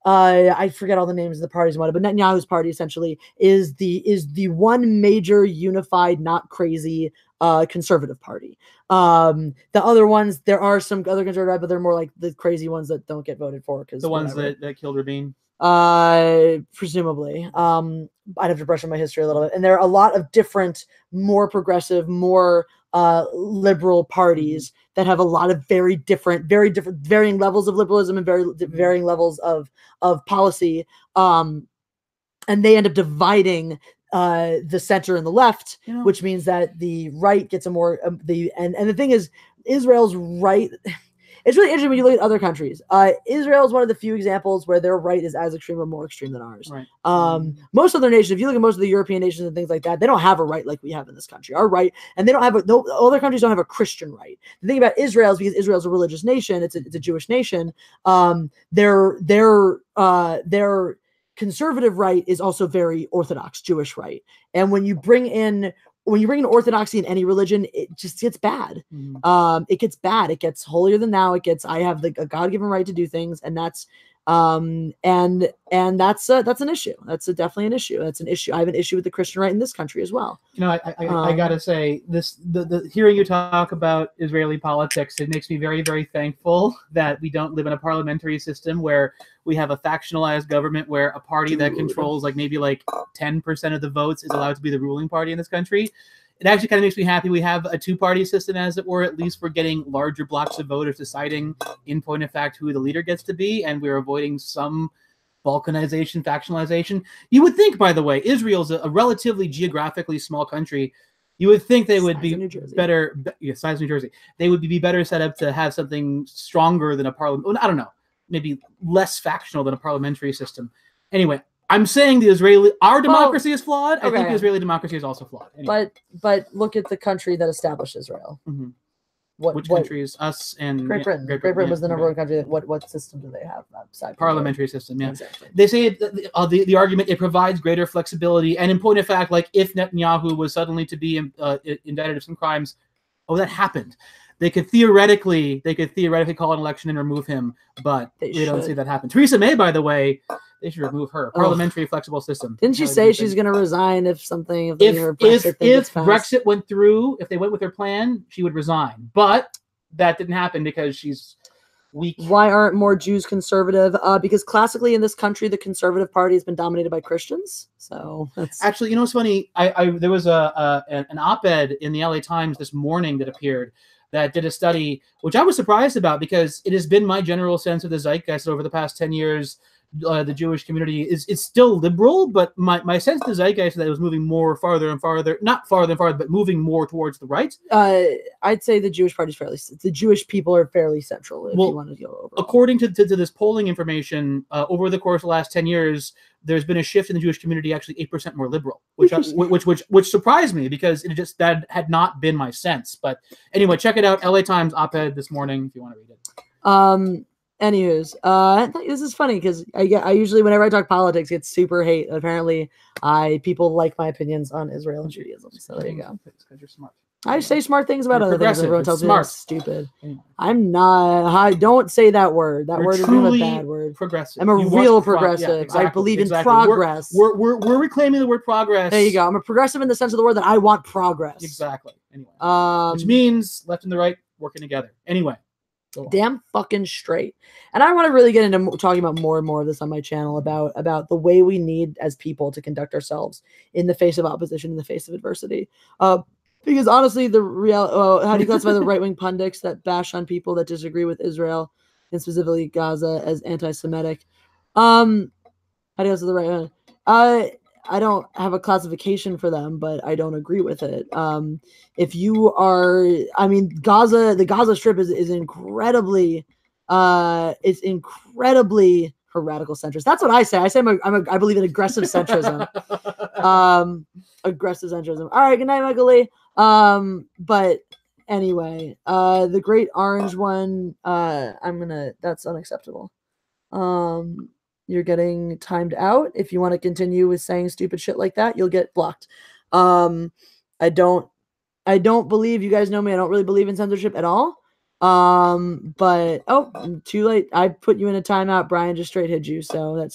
I forget all the names of the parties, but Netanyahu's party essentially is the one major unified, not crazy conservative party. The other ones, there are some other conservative, but they're more like the crazy ones that don't get voted for because the ones that killed Rabin. Presumably. I'd have to brush on my history a little bit, and there are a lot of different, more progressive, more liberal parties that have a lot of very different, varying levels of liberalism and varying levels of policy, and they end up dividing the center and the left, which means that the right gets a more and the thing is, Israel's right. It's really interesting when you look at other countries. Israel is one of the few examples where their right is as extreme or more extreme than ours. Right. Most other nations, if you look at most of the European nations and things like that, they don't have a right like we have in this country. Our right, and they don't have other countries don't have a Christian right. The thing about Israel is because Israel's a religious nation, it's a Jewish nation. Their conservative right is also very Orthodox Jewish right. And when you bring in orthodoxy in any religion, it just gets bad. It gets bad. It gets holier than thou. I have a God-given right to do things, and that's and that's an issue. That's definitely an issue. That's an issue. I have an issue with the Christian right in this country as well. I gotta say the hearing you talk about Israeli politics, it makes me very, very thankful that we don't live in a parliamentary system where we have a factionalized government where a party that controls maybe 10% of the votes is allowed to be the ruling party in this country. It actually kind of makes me happy we have a two-party system, as it were. At least we're getting larger blocks of voters deciding, in point of fact, who the leader gets to be, and we're avoiding some balkanization, factionalization. You would think, by the way, Israel's a relatively geographically small country. You would think they would be better. Size New Jersey. They would be better set up to have something stronger than a parliament. Well, I don't know. Maybe less factional than a parliamentary system. Anyway, I'm saying our democracy is flawed. I think the Israeli democracy is also flawed. Anyway. But look at the country that established Israel. Mm-hmm. Which countries? Us and Great Britain. Great Britain was the number one country. What system do they have? Parliamentary system. Yeah, exactly. They say the argument it provides greater flexibility, and in point of fact, if Netanyahu was suddenly to be indicted of some crimes, that happened. They could theoretically call an election and remove him, but we don't see that happen. Theresa May, by the way, they should remove her. Parliamentary flexible system. Didn't she say she's going to resign if Brexit went through, if they went with her plan, she would resign. But that didn't happen because she's weak. Why aren't more Jews conservative? Because classically in this country, the conservative party has been dominated by Christians. So that's actually, what's funny? There was an op-ed in the LA Times this morning that appeared that did a study, which I was surprised about because it has been my general sense of the zeitgeist over the past 10 years. The Jewish community is still liberal, but my sense of the zeitgeist is that it was moving more farther and farther, not farther and farther, but moving more towards the right. I'd say the Jewish party's the Jewish people are fairly central. If you want to go over, according to this polling information, over the course of the last 10 years, there's been a shift in the Jewish community, actually 8% more liberal, which surprised me because that had not been my sense. But anyway, check it out, LA Times op-ed this morning if you want to read it. Anywho's, this is funny because I usually, whenever I talk politics, get super hate. Apparently, people like my opinions on Israel and Judaism. So there you go. Because you're smart. I say smart things about other things. Everyone tells me smart. I'm stupid. I'm not. I don't say that word. That word is a bad word. Progressive. I'm a real progressive. Exactly, I believe in progress. We're reclaiming the word progress. There you go. I'm a progressive in the sense of the word that I want progress. Exactly. Anyway, which means left and the right working together. Anyway. Damn fucking straight. And I want to really get into talking about more and more of this on my channel about the way we need as people to conduct ourselves in the face of opposition, in the face of adversity. Because honestly, how do you classify the right-wing pundits that bash on people that disagree with Israel and specifically Gaza as anti-Semitic? How do you classify the right one? I don't have a classification for them, but I don't agree with it. If you are, the Gaza Strip is incredibly, it's incredibly radical centrist. That's what I say. I say I believe in aggressive centrism. Aggressive centrism. All right. Good night, Michael Lee. But anyway, the Great Orange one. That's unacceptable. You're getting timed out. If you want to continue with saying stupid shit like that, you'll get blocked. I don't believe, you guys know me, I don't really believe in censorship at all. But too late. I put you in a timeout. Brian just straight hit you. So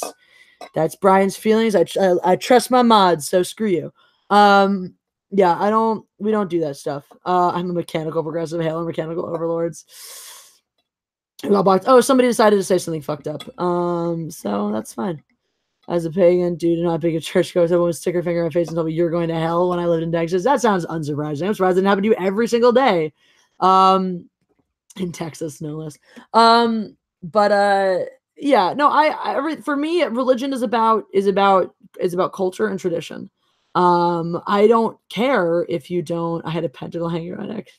that's Brian's feelings. I trust my mods, so screw you. Yeah, we don't do that stuff. I'm a mechanical progressive. Hail mechanical overlords. Somebody decided to say something fucked up. So that's fine. As a pagan dude and not big a churchgoer, someone would stick her finger in my face and told me you're going to hell when I lived in Texas. That sounds unsurprising. I'm surprised it didn't happen to you every single day. In Texas, no less. Yeah, no, for me, religion is about culture and tradition. I don't care if you don't. I had a pentacle hanging around my neck.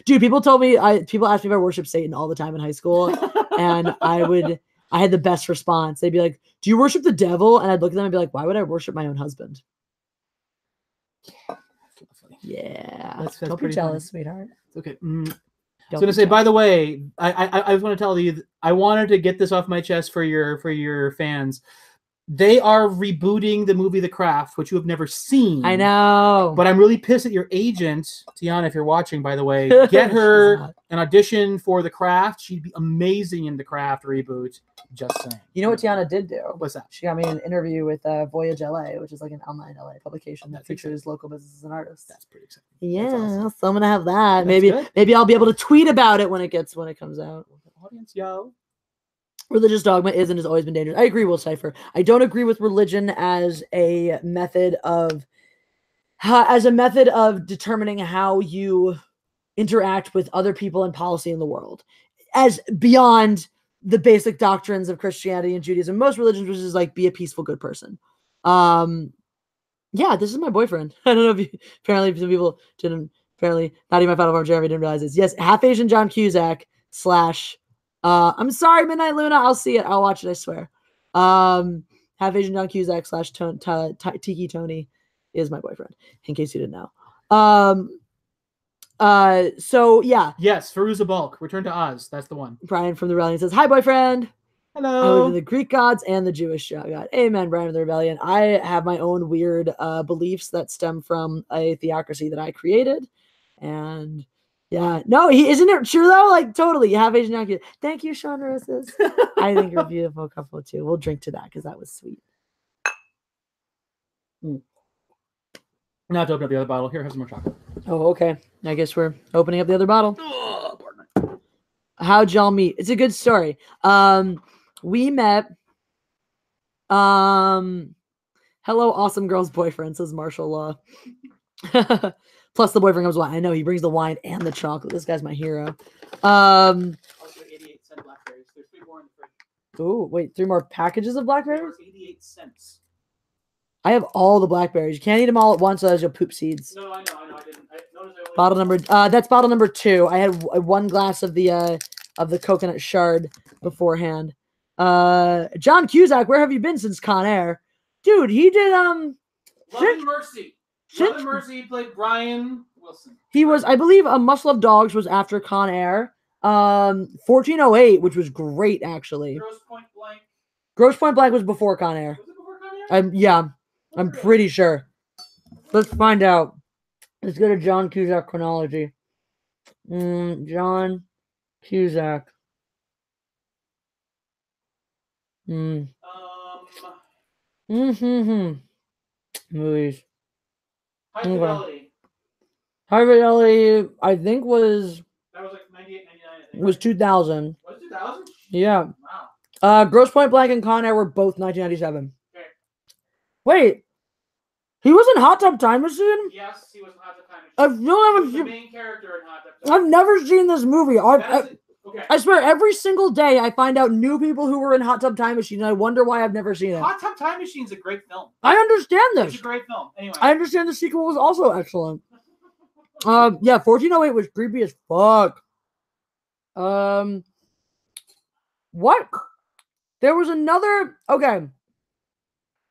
Dude, people asked me if I worship Satan all the time in high school, and I had the best response. They'd be like, "Do you worship the devil?" And I'd look at them and be like, "Why would I worship my own husband?" Yeah, that's don't be jealous, sweetheart. It's okay. I was gonna say, by the way, I just want to tell you, I wanted to get this off my chest for your fans. They are rebooting the movie The Craft, which you have never seen. I know. But I'm really pissed at your agent, Tiana, if you're watching, by the way. Get her an audition for The Craft. She'd be amazing in The Craft reboot. Just saying. You know what Tiana did do? What's that? She got me an interview with Voyage LA, which is like an online LA publication that features local businesses and artists. That's pretty exciting. Yeah, awesome. So I'm going to have that. Maybe I'll be able to tweet about it when it comes out. Audience, yo. Religious dogma is and has always been dangerous. I agree, Will Cypher. I don't agree with religion as a method of determining how you interact with other people and policy in the world, as beyond the basic doctrines of Christianity and Judaism. Most religions, which is like be a peaceful, good person. Yeah, this is my boyfriend. I don't know if apparently some people didn't. Apparently, not even my final form Jeremy didn't realize this. Yes, half Asian John Cusack / I'm sorry, Midnight Luna. I'll see it. I'll watch it. I swear. Half Asian John Cusack / Tiki Tony is my boyfriend. In case you didn't know. So yeah. Yes, Firuza Balk. Return to Oz. That's the one. Brian from the Rebellion says, "Hi, boyfriend. Hello. I believe in the Greek gods and the Jewish God. Amen, Brian from the Rebellion. I have my own weird beliefs that stem from a theocracy that I created, and." Yeah, no, isn't it true though? Like totally, you have Asian young kids. Thank you, Sean Roses. I think you're a beautiful couple too. We'll drink to that because that was sweet. Now to open up the other bottle. Here, have some more chocolate. Oh, okay. I guess we're opening up the other bottle. Oh, pardon me. How'd y'all meet? It's a good story. We met. Hello, awesome girl's boyfriend, says Martial Law. Plus the boyfriend comes wine. I know he brings the wine and the chocolate. This guy's my hero. Also 88-cent blackberries. There's 3 more in the fridge. Oh, wait, 3 more packages of blackberries? 88 cents. I have all the blackberries. You can't eat them all at once, otherwise you'll poop seeds. No, I know. I didn't. I noticed I only Bottle number. That's bottle number 2. I had 1 glass of the coconut shard beforehand. John Cusack, where have you been since Con Air? Dude, he did Love and Mercy. Love and Mercy. He played Brian Wilson. He was, I believe, a Muscle of Dogs was after Con Air. 1408, which was great actually. Gross Point Blank. Gross Point Blank was before Con Air. Was it before Con Air? Yeah, I'm pretty sure. Let's find out. Let's go to John Cusack chronology. John Cusack. Movies. High Fidelity. High Fidelity, I think was That was like 98, 99. I think. was 2000. Was it 2000? Yeah. Wow. Gross Point Blank and Con Air were both 1997. Okay. Wait, he was in Hot Tub Time Machine? Yes, he was in Hot Tub Time Machine. I've He was the never, main character in Hot Tub Time. I've never seen this movie. Okay. I swear, every single day I find out new people who were in Hot Tub Time Machine, and I wonder why I've never seen it. Hot Tub Time Machine is a great film. I understand It's this. a great film. Anyway. I understand the sequel was also excellent. Yeah, 1408 was creepy as fuck. What? There was another. Okay.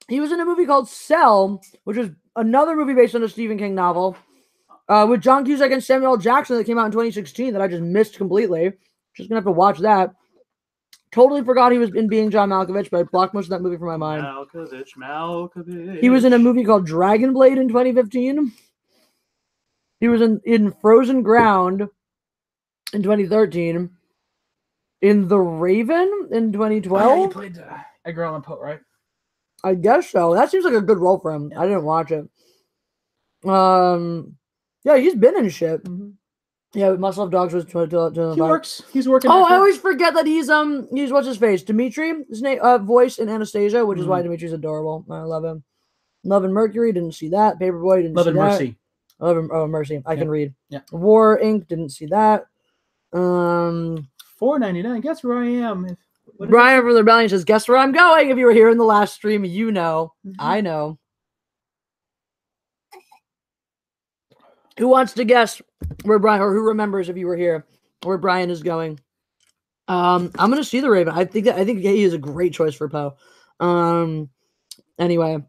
He was in a movie called Cell, which was another movie based on a Stephen King novel, with John Cusack and Samuel L. Jackson that came out in 2016 that I just missed completely. Just gonna have to watch that. Totally forgot he was in Being John Malkovich, but I blocked most of that movie from my mind. Malkovich. He was in a movie called Dragon Blade in 2015. He was in Frozen Ground in 2013. In The Raven in 2012. Oh, yeah, he played Edgar Allan Poe, right? I guess so. That seems like a good role for him. I didn't watch it. Yeah, he's been in shit. Yeah, Muscle of Dogs was He works. He's working. Oh, I always forget that he's what's his face? Dimitri, his name voice in Anastasia, which is why Dimitri's adorable. I love him. Love and Mercury, didn't see that. Paperboy, didn't Love see and that. Mercy. Love and Mercy. I can read. Yeah. War Inc. Didn't see that. $4.99. Guess where I am. Brian from the Rebellion says, "Guess where I'm going?" If you were here in the last stream, you know. I know. Who wants to guess where Brian, or who remembers if you were here, where Brian is going? I'm gonna see the Raven. I think he is a great choice for Poe. Anyway,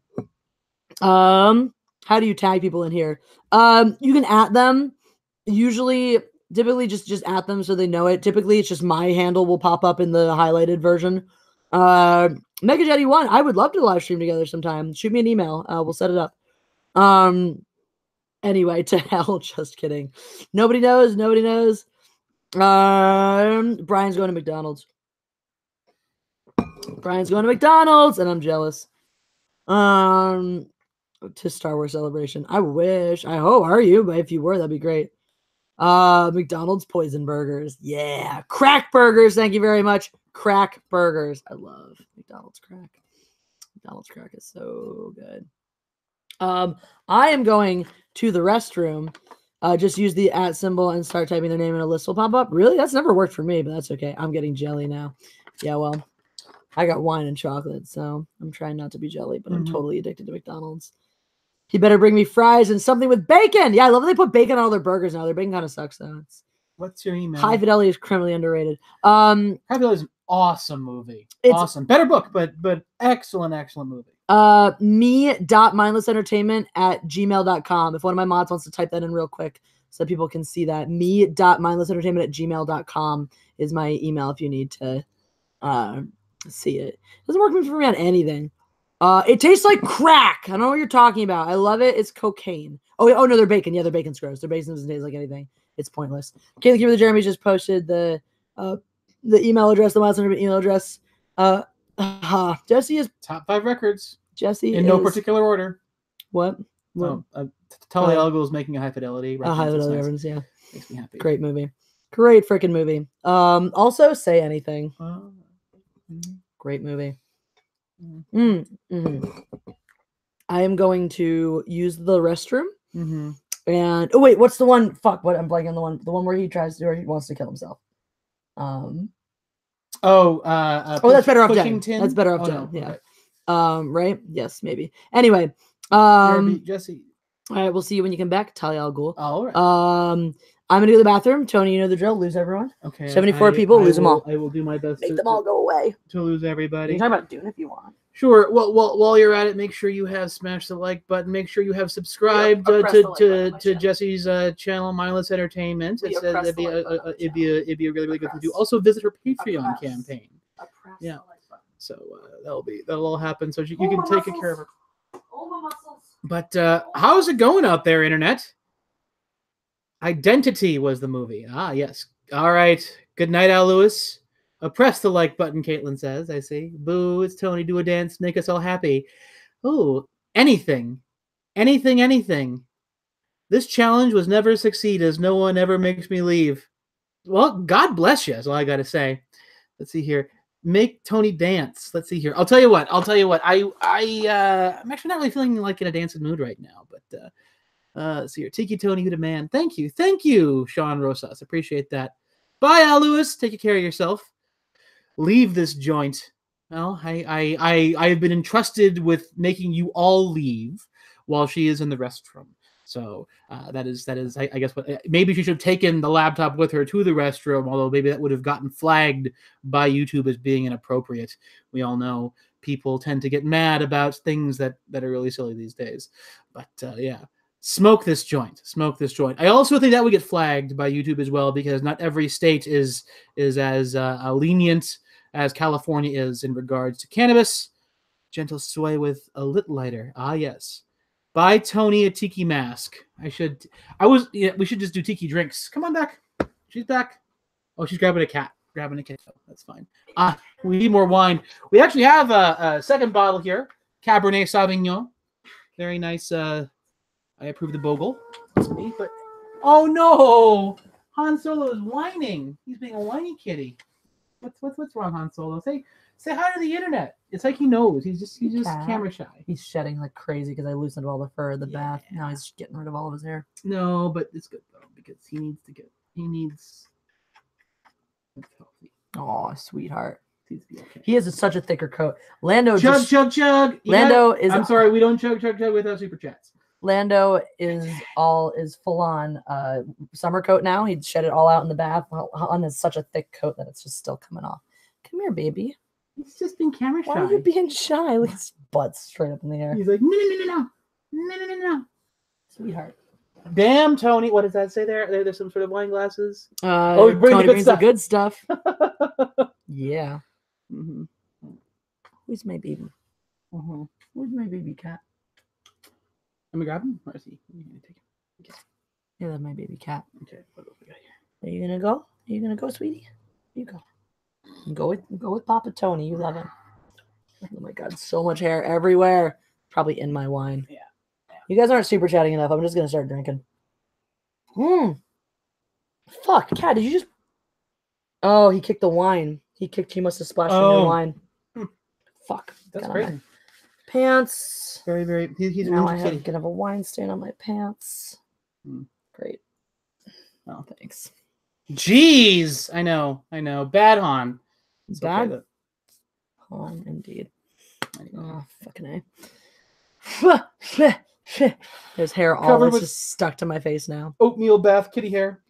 how do you tag people in here? You can at them. Typically just at them so they know it. Typically it's just my handle will pop up in the highlighted version. Mega Jetty 1, I would love to live stream together sometime. Shoot me an email. We'll set it up. Anyway, to hell, just kidding. Nobody knows. Brian's going to McDonald's. And I'm jealous. To Star Wars Celebration. I wish. I hope. Are you? But if you were, that'd be great. McDonald's poison burgers. Yeah. Crack burgers. Thank you very much. Crack burgers. I love McDonald's crack. McDonald's crack is so good. I am going to the restroom. Just use the @ symbol and start typing their name and a list will pop up. Really? That's never worked for me, but that's okay. I'm getting jelly now. Yeah, well, I got wine and chocolate, so I'm trying not to be jelly, but I'm totally addicted to McDonald's. He better bring me fries and something with bacon. Yeah, I love that they put bacon on all their burgers now. Their bacon kind of sucks, though. What's your email? High Fidelity is criminally underrated. High Fidelity is an awesome movie. Awesome. Better book, but excellent movie. me.mindlessentertainment@gmail.com. If one of my mods wants to type that in real quick so people can see that. me.mindlessentertainment@gmail.com is my email if you need to see it. It doesn't work for me on anything. It tastes like crack. I don't know what you're talking about. I love it. It's cocaine. Oh no, they're bacon. Yeah, their bacon's gross. Their bacon doesn't taste like anything. It's pointless. Kayla Keeper the Jeremy just posted the email address, the Miles Entertainment email address. Jesse is top 5 records. Jesse in no particular order. What? Tully Algo is making a High Fidelity reference. High Fidelity reference, yeah. Makes me happy. Great movie. Great freaking movie. Also, Say Anything. Great movie. I am going to use the restroom. And oh wait, what's the one? Fuck, what I'm blanking on the one where he wants to kill himself. That's Better Off Dead. Pushington? That's Better Off Oh, Dead. no, Yeah. okay. Right? Yes, maybe. Anyway, Jesse. all right, we'll see you when you come back. Talia al Ghul. All right. I'm gonna go to the bathroom. Tony, you know the drill. Lose everyone. Okay. 74 people. Lose them all. I will do my best Make them all go away. to lose You everybody. can talk about Dune if you want. Sure. Well, while you're at it, make sure you have smashed the like button. Make sure you have subscribed press the like button on my to channel. Jesse's channel, Mindless Entertainment. We It have says pressed it'd be the like button on my it'd be a really good thing to do. Press. Also, visit her Patreon Press. campaign. Yeah. The like button. So that'll all happen. So you Oh, can my take muscles. care of her. Oh, my muscles. But how's it going out there, internet? Identity was the movie. Ah, yes. All right. Good night, Al Lewis. Press the like button, Caitlin says. I see. Boo, it's Tony. Do a dance. Make us all happy. Oh, anything. Anything, anything. This challenge was never a succeed as no one ever makes me leave. Well, God bless you, is all I got to say. Let's see here. Make Tony dance. Let's see here. I'll tell you what. I'm actually not really feeling like in a dancing mood right now, but let's see here. Tiki Tony, you the man. Thank you, Sean Rosas. Appreciate that. Bye, Al Lewis. Take care of yourself. Leave this joint. Well, I've been entrusted with making you all leave while she is in the restroom. So that is I guess what maybe she should have taken the laptop with her to the restroom, although maybe that would have gotten flagged by YouTube as being inappropriate. We all know people tend to get mad about things that are really silly these days. But yeah. Smoke this joint. I also think that would get flagged by YouTube as well, because not every state is as lenient as California is in regards to cannabis. Gentle sway with a lit lighter. Ah, yes. Buy Tony a tiki mask. We should just do tiki drinks. Come on back. She's back. Oh, she's grabbing a cat. That's fine. We need more wine. We actually have a second bottle here. Cabernet Sauvignon. Very nice. I approve the bogle. That's me. But oh no, Han Solo is whining. He's being a whiny kitty. What's wrong, Han Solo? Say hi to the internet. It's like he knows. He's just camera shy. He's shedding like crazy because I loosened all the fur in the bath. Now he's getting rid of all of his hair. No, but it's good though, because he needs. It's healthy. Oh, sweetheart. Needs to be okay. He has such a thicker coat. Lando Chug. I'm sorry, we don't chug without super chats. Lando is full on summer coat now. He'd shed it all out in the bath. Han is such a thick coat that it's just still coming off. Come here, baby. He's just being camera shy. Why are you being shy? Look at his butt straight up in the air. He's like, no. Sweetheart. Damn, Tony. What does that say there? There's some sort of wine glasses. Tony brings the good stuff. Mm-hmm. Yeah. Who's my baby? Mm-hmm. Where's my baby cat? Let me grab him. Or is he? You gonna take him? Okay. Yeah, that's my baby cat. Okay. What else we got here? Are you gonna go? Are you gonna go, sweetie? You go. Go with Papa Tony. You love him. Oh my God, so much hair everywhere. Probably in my wine. Yeah. You guys aren't super chatting enough. I'm just gonna start drinking. Fuck, cat. Did you just? Oh, he kicked the wine. He must have splashed in your wine. Fuck. That's Got on crazy. my pants. Very, very. He's Now an I can have a wine stain on my pants. Great. Oh, thanks. Jeez, I know. Bad Han. It's Bad okay, Han, indeed. Anyway. Oh, fucking A. There's hair all Covered that's with- just stuck to my face now. Oatmeal bath, kitty hair.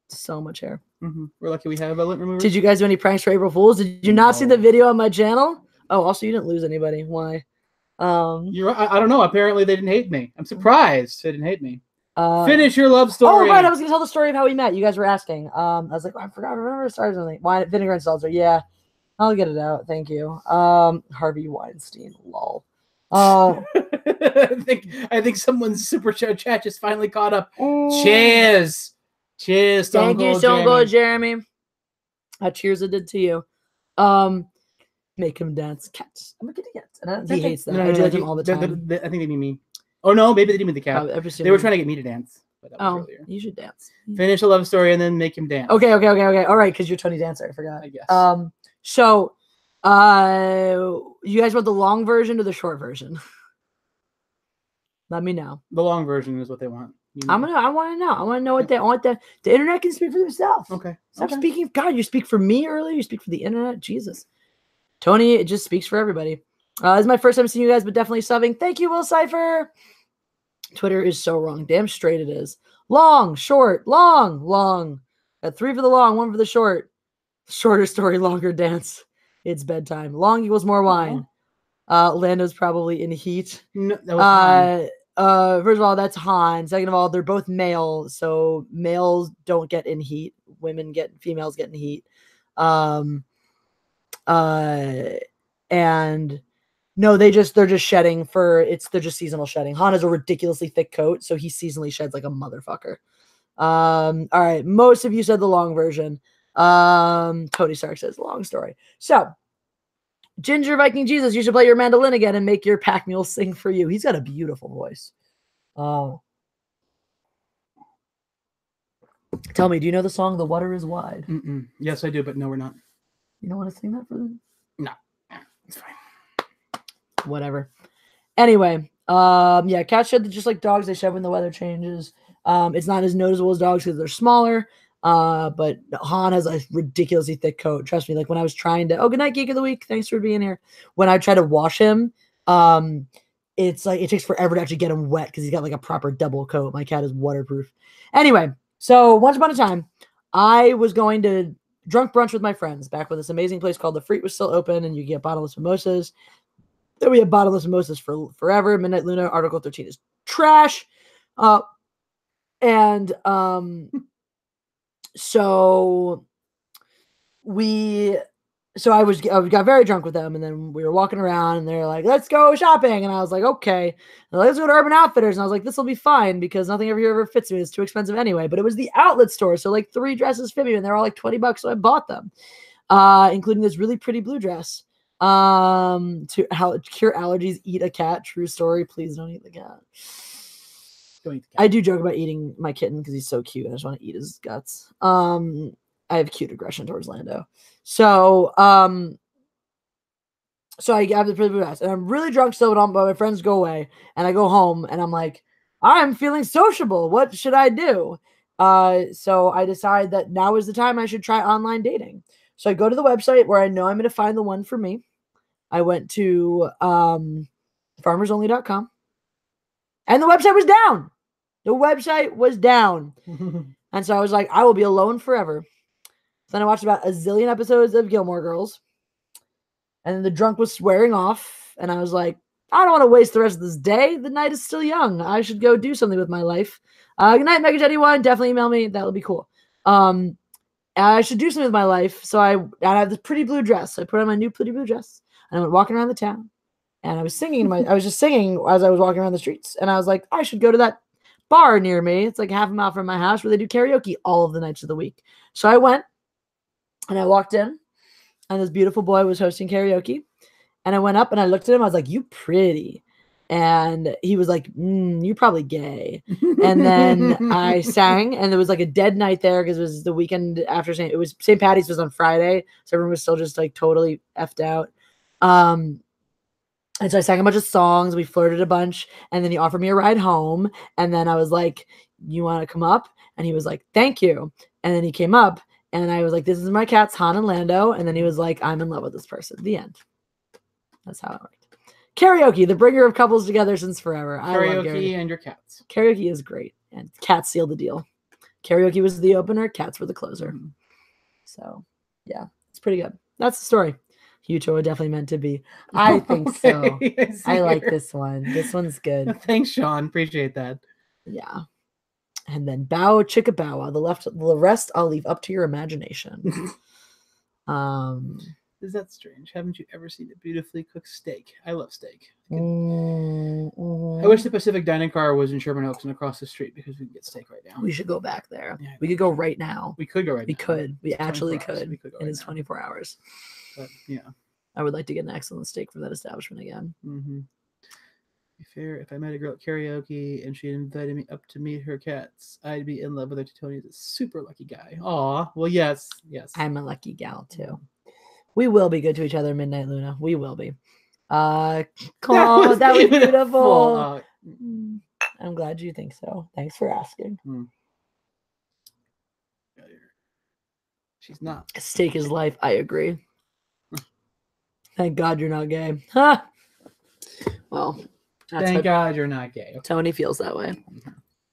So much hair. We're lucky we have a lint remover. Did you guys do any pranks for April Fools? Did you not see the video on my channel? Oh, also you didn't lose anybody. Why? You're. I don't know. Apparently they didn't hate me. I'm surprised they didn't hate me. Finish your love story. Oh, right. I was going to tell the story of how we met. You guys were asking. I was like, I forgot. I remember to start something. Wine, vinegar and seltzer. Yeah. I'll get it out. Thank you. Harvey Weinstein. Lol. I think someone's super chat just finally caught up. Cheers. Cheers. Thank you, Stone Cold Jeremy. Cheers I did to you. Make him dance. Cats. I'm gonna get it. He hates that. I do that to him all the time. I think they mean me. Oh no, maybe they didn't mean the cat. They were trying to get me to dance. But that was earlier. You should dance. Finish a love story and then make him dance. Okay. All right, because you're Tony Dancer. I forgot. I guess. So, you guys want the long version or the short version? Let me know. The long version is what they want. You I know. want to know. I want to know what they want. The internet can speak for themselves. Okay. Stop Okay. speaking. God, you speak for me earlier. You speak for the internet. Jesus. Tony, it just speaks for everybody. This is my first time seeing you guys, but definitely subbing. Thank you, Will Cypher. Twitter is so wrong. Damn straight it is. Long, short, long, long. Got 3 for the long, 1 for the short. Shorter story, longer dance. It's bedtime. Long equals more wine. Lando's probably in heat. No, that was Han. First of all, that's Han. Second of all, they're both male, so males don't get in heat. Females get in heat. And no, they're just shedding they're just seasonal shedding. Han has a ridiculously thick coat, so he seasonally sheds like a motherfucker. All right, most of you said the long version. Tony Stark says long story. So Ginger Viking Jesus, you should play your mandolin again and make your pack mule sing for you. He's got a beautiful voice. Tell me, do you know the song "The Water Is Wide"? Yes, I do, but no, we're not. You don't want to sing that for them? No, it's fine. Whatever. Anyway, yeah, cats shed just like dogs. They shed when the weather changes. It's not as noticeable as dogs because they're smaller. But Han has a ridiculously thick coat. Trust me, like when I was trying to, good night, Geek of the Week. Thanks for being here. When I try to wash him, it's like it takes forever to actually get him wet because he's got like a proper double coat. My cat is waterproof. Anyway, so once upon a time, I was going to drunk brunch with my friends back when this amazing place called The Freak was still open and you get bottomless mimosas. Then we had bottomless mimosas for forever. Midnight Luna, Article 13 is trash. So I got very drunk with them, and then we were walking around, and they're like, "Let's go shopping," and I was like, "Okay." Like, let's go to Urban Outfitters, and I was like, "This will be fine because nothing over here ever fits me. It's too expensive anyway." But it was the outlet store, so like 3 dresses fit me, and they're all like $20, so I bought them, including this really pretty blue dress. To cure allergies, eat a cat. True story. Please don't eat the cat. I do joke about eating my kitten because he's so cute. I just want to eat his guts. I have cute aggression towards Lando. So I have the pretty blue dress, and I'm really drunk still, but my friends go away, and I go home, and I'm like, I'm feeling sociable. What should I do? So I decide that now is the time I should try online dating. So I go to the website where I know I'm going to find the one for me. I went to farmersonly.com, and the website was down. The website was down. And so I was like, I will be alone forever. So then I watched about a zillion episodes of Gilmore Girls. And then the drunk was swearing off. And I was like, I don't want to waste the rest of this day. The night is still young. I should go do something with my life. Good night, Mega Jetty One. Definitely email me. That'll be cool. I should do something with my life. So I have this pretty blue dress. So I put on my new pretty blue dress. And I went walking around the town. And I was singing. I was just singing as I was walking around the streets. And I was like, I should go to that bar near me. It's like half a mile from my house where they do karaoke all of the nights of the week. So I went and I walked in, and this beautiful boy was hosting karaoke. And I went up and I looked at him. I was like, "You pretty." And he was like, "You're probably gay." And then I sang, and there was like a dead night there because it was the weekend after St. Patty's was on Friday. So everyone was still just like totally effed out. And so I sang a bunch of songs. We flirted a bunch. And then he offered me a ride home. And then I was like, "You want to come up?" And he was like, "Thank you." And then he came up. And I was like, "This is my cats, Han and Lando." And then he was like, "I'm in love with this person." The end. That's how it worked. Karaoke, the bringer of couples together since forever. I love Karaoke and your cats. Karaoke is great. And cats seal the deal. Karaoke was the opener. Cats were the closer. So, yeah, it's pretty good. That's the story. You two are definitely meant to be. I think so. I like this one. This one's good. Thanks, Sean. Appreciate that. Yeah. And then bow chicka bow. The rest I'll leave up to your imagination. Is that strange? Haven't you ever seen a beautifully cooked steak? I love steak. I wish the Pacific Dining Car was in Sherman Oaks and across the street because we can get steak right now. We should go back there. Yeah, we could go right now. We could go right now. We could. We actually 24 hours. could. We could go It right is now. 24 hours. But yeah. I would like to get an excellent steak from that establishment again. Mm-hmm. Be fair, if I met a girl at karaoke and she invited me up to meet her cats, I'd be in love with her. Tony's a super lucky guy. Aw, well, yes. I'm a lucky gal too. We will be good to each other, Midnight Luna. We will be. That was beautiful. I'm glad you think so. Thanks for asking. She's not. Stake is life. I agree. Thank God you're not gay. Ha! Well, that's Thank how God you're not gay. Okay. Tony feels that way.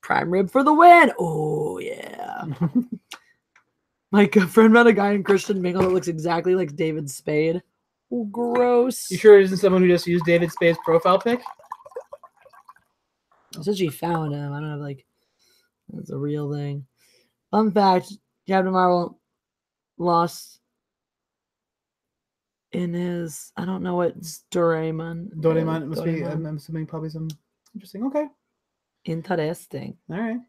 Prime rib for the win. Oh, yeah. My good friend met a guy in Christian Mingle that looks exactly like David Spade. Oh, gross. You sure it isn't someone who just used David Spade's profile pic? Since she found him, I don't know if like that's a real thing. Fun fact: Captain Marvel lost in his I don't know what Doraemon. Doraemon must be. Doraemon. I'm assuming probably some interesting. Okay. Interesting. All right.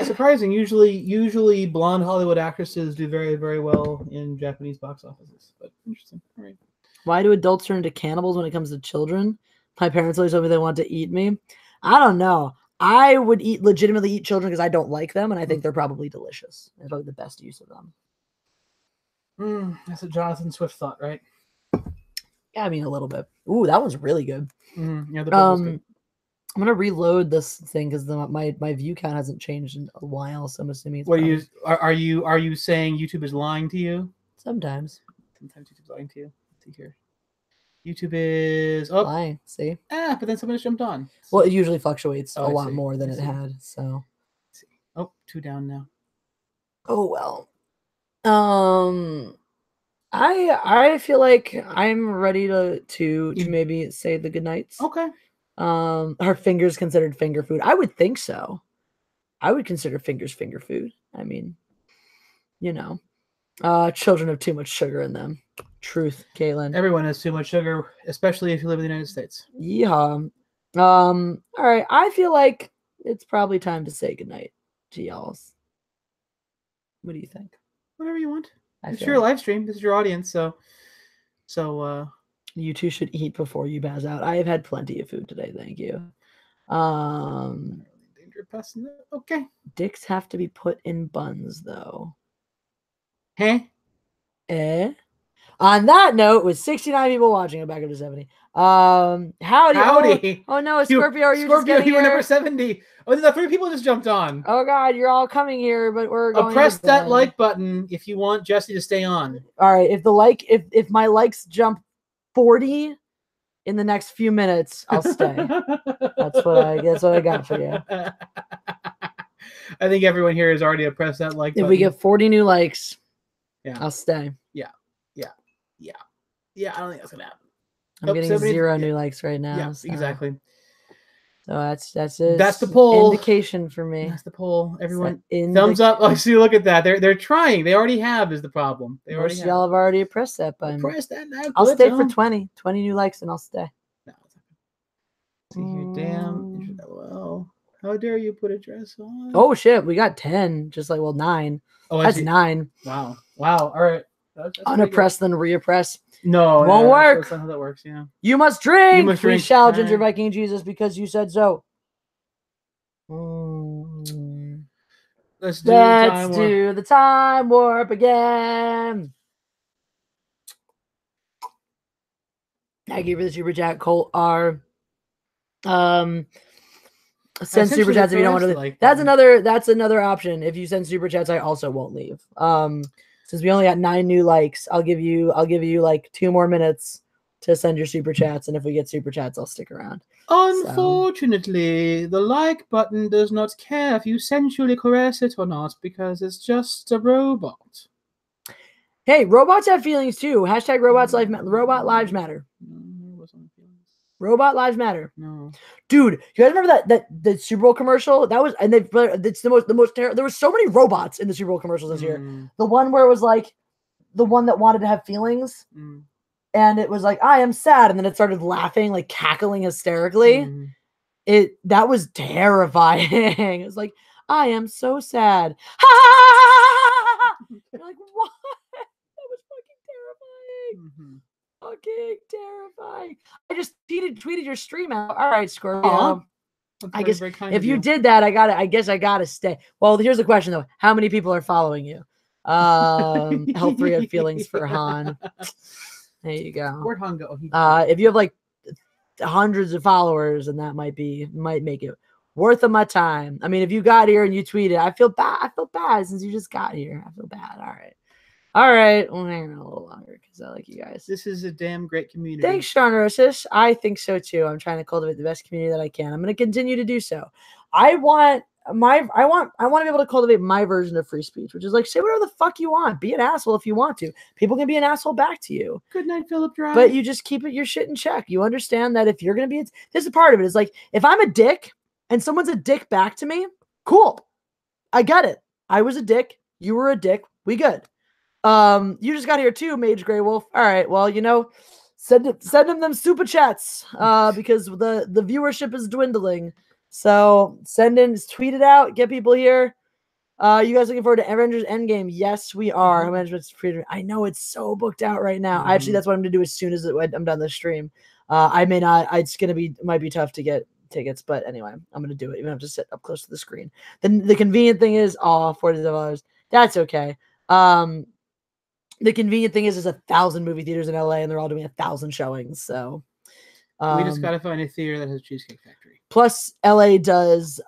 Surprising. Usually blonde Hollywood actresses do very, very well in Japanese box offices. But interesting. All right. Why do adults turn into cannibals when it comes to children? My parents always told me they want to eat me. I don't know. I would legitimately eat children because I don't like them, and I think they're probably delicious. It's probably the best use of them. That's what Jonathan Swift thought, right? Yeah, I mean a little bit. Ooh, that one's really good. Yeah, the book was good. I'm gonna reload this thing because my view count hasn't changed in a while, so I'm assuming it's. What are you saying? YouTube is lying to you? Sometimes. Sometimes YouTube's lying to you. Let's see here. YouTube is up. Lying. See. But then someone just jumped on. Well, it usually fluctuates a I lot see. more than I it see. had. So. Let's see. Oh, 2 down now. Oh well. I feel like I'm ready to maybe say the good nights. Okay. Are fingers considered finger food? I would think so. I would consider fingers finger food. I mean, you know, children have too much sugar in them. Truth, Caitlin. Everyone has too much sugar, especially if you live in the United States. Yeehaw. All right. I feel like it's probably time to say goodnight to y'alls. What do you think? Whatever you want. It's feel your like live stream. This is your audience, so you two should eat before you pass out. I have had plenty of food today, thank you. Danger person. Okay. Dicks have to be put in buns, though. Hey. On that note, with 69 people watching, I'm back up to 70. Howdy. Oh no, Scorpio, are you just getting you were here? number 70. Oh, the 3 people just jumped on. Oh god, you're all coming here, but we're going press to that bed. like button if you want Jesse to stay on. All right, if my likes jump 40 in the next few minutes, I'll stay. That's what I got for you. I think everyone here has already pressed that like button. If we get 40 new likes, yeah, I'll stay. Yeah, I don't think that's gonna happen. I'm getting 0 new likes right now. Yeah, so. exactly. So that's it. That's the poll. Indication for me. That's the poll. Everyone, thumbs up. Oh, see, look at that. They're trying. They already have is the problem. They already have. Y'all have already pressed that button. Press that now. I'll stay for 20 new likes, and I'll stay. No, see here, damn. Well, how dare you put a dress on? Oh shit, we got 10. Just like 9. Oh, that's 9. Wow. All right. That's unoppressed then reoppress. No, won't work. That's not how that works. Yeah. You must drink. You must drink. We shall, Ginger Viking Jesus, because you said so. Let's do the time warp again. Thank you for the super chat, Colt R. Send super chats if you don't want to. Like that's another option. If you send super chats, I also won't leave. Since we only got 9 new likes, I'll give you like 2 more minutes to send your super chats, and if we get super chats, I'll stick around. Unfortunately, the like button does not care if you sensually caress it or not because it's just a robot. Hey, robots have feelings too. Hashtag robot lives matter. Robot lives matter. No, dude, you guys remember that the Super Bowl commercial? That was, and it's the most terrible. There were so many robots in the Super Bowl commercials this year. The one where it was like the one that wanted to have feelings, and it was like, I am sad, and then it started laughing, like cackling hysterically. That was terrifying. It was like, I am so sad. You're like, what? That was fucking terrifying. Fucking terrifying. I just tweeted your stream out. All right, Scorpio. I guess if you did that, I guess I gotta stay. Well, here's the question though: how many people are following you? Health free feelings for Han. There you go. Where'd Han go? If you have like hundreds of followers, and that might make it worth of my time. I mean, if you got here and you tweeted, I feel bad since you just got here. I feel bad. All right. We'll hang on a little longer because I like you guys. This is a damn great community. Thanks, Sean Rosas. I think so too. I'm trying to cultivate the best community that I can. I'm going to continue to do so. I want to be able to cultivate my version of free speech, which is like, say whatever the fuck you want. Be an asshole if you want to. People can be an asshole back to you. Good night, Philip Drive. But you just keep your shit in check. You understand that if you're going to be, this is part of it. It's like, if I'm a dick and someone's a dick back to me, cool. I get it. I was a dick. You were a dick. We good. You just got here too, Mage Grey Wolf. All right. Well, send them them super chats because the viewership is dwindling. So tweet it out, get people here. You guys looking forward to Avengers Endgame? Yes, we are. I know it's so booked out right now. Actually, that's what I'm gonna do as soon as I'm done the stream. I may not. It might be tough to get tickets, but anyway, I'm gonna do it. Even if I have to sit up close to the screen. Then the convenient thing is, $40. That's okay. The convenient thing is there's 1,000 movie theaters in LA and they're all doing 1,000 showings. So we just gotta find a theater that has Cheesecake Factory. Plus LA does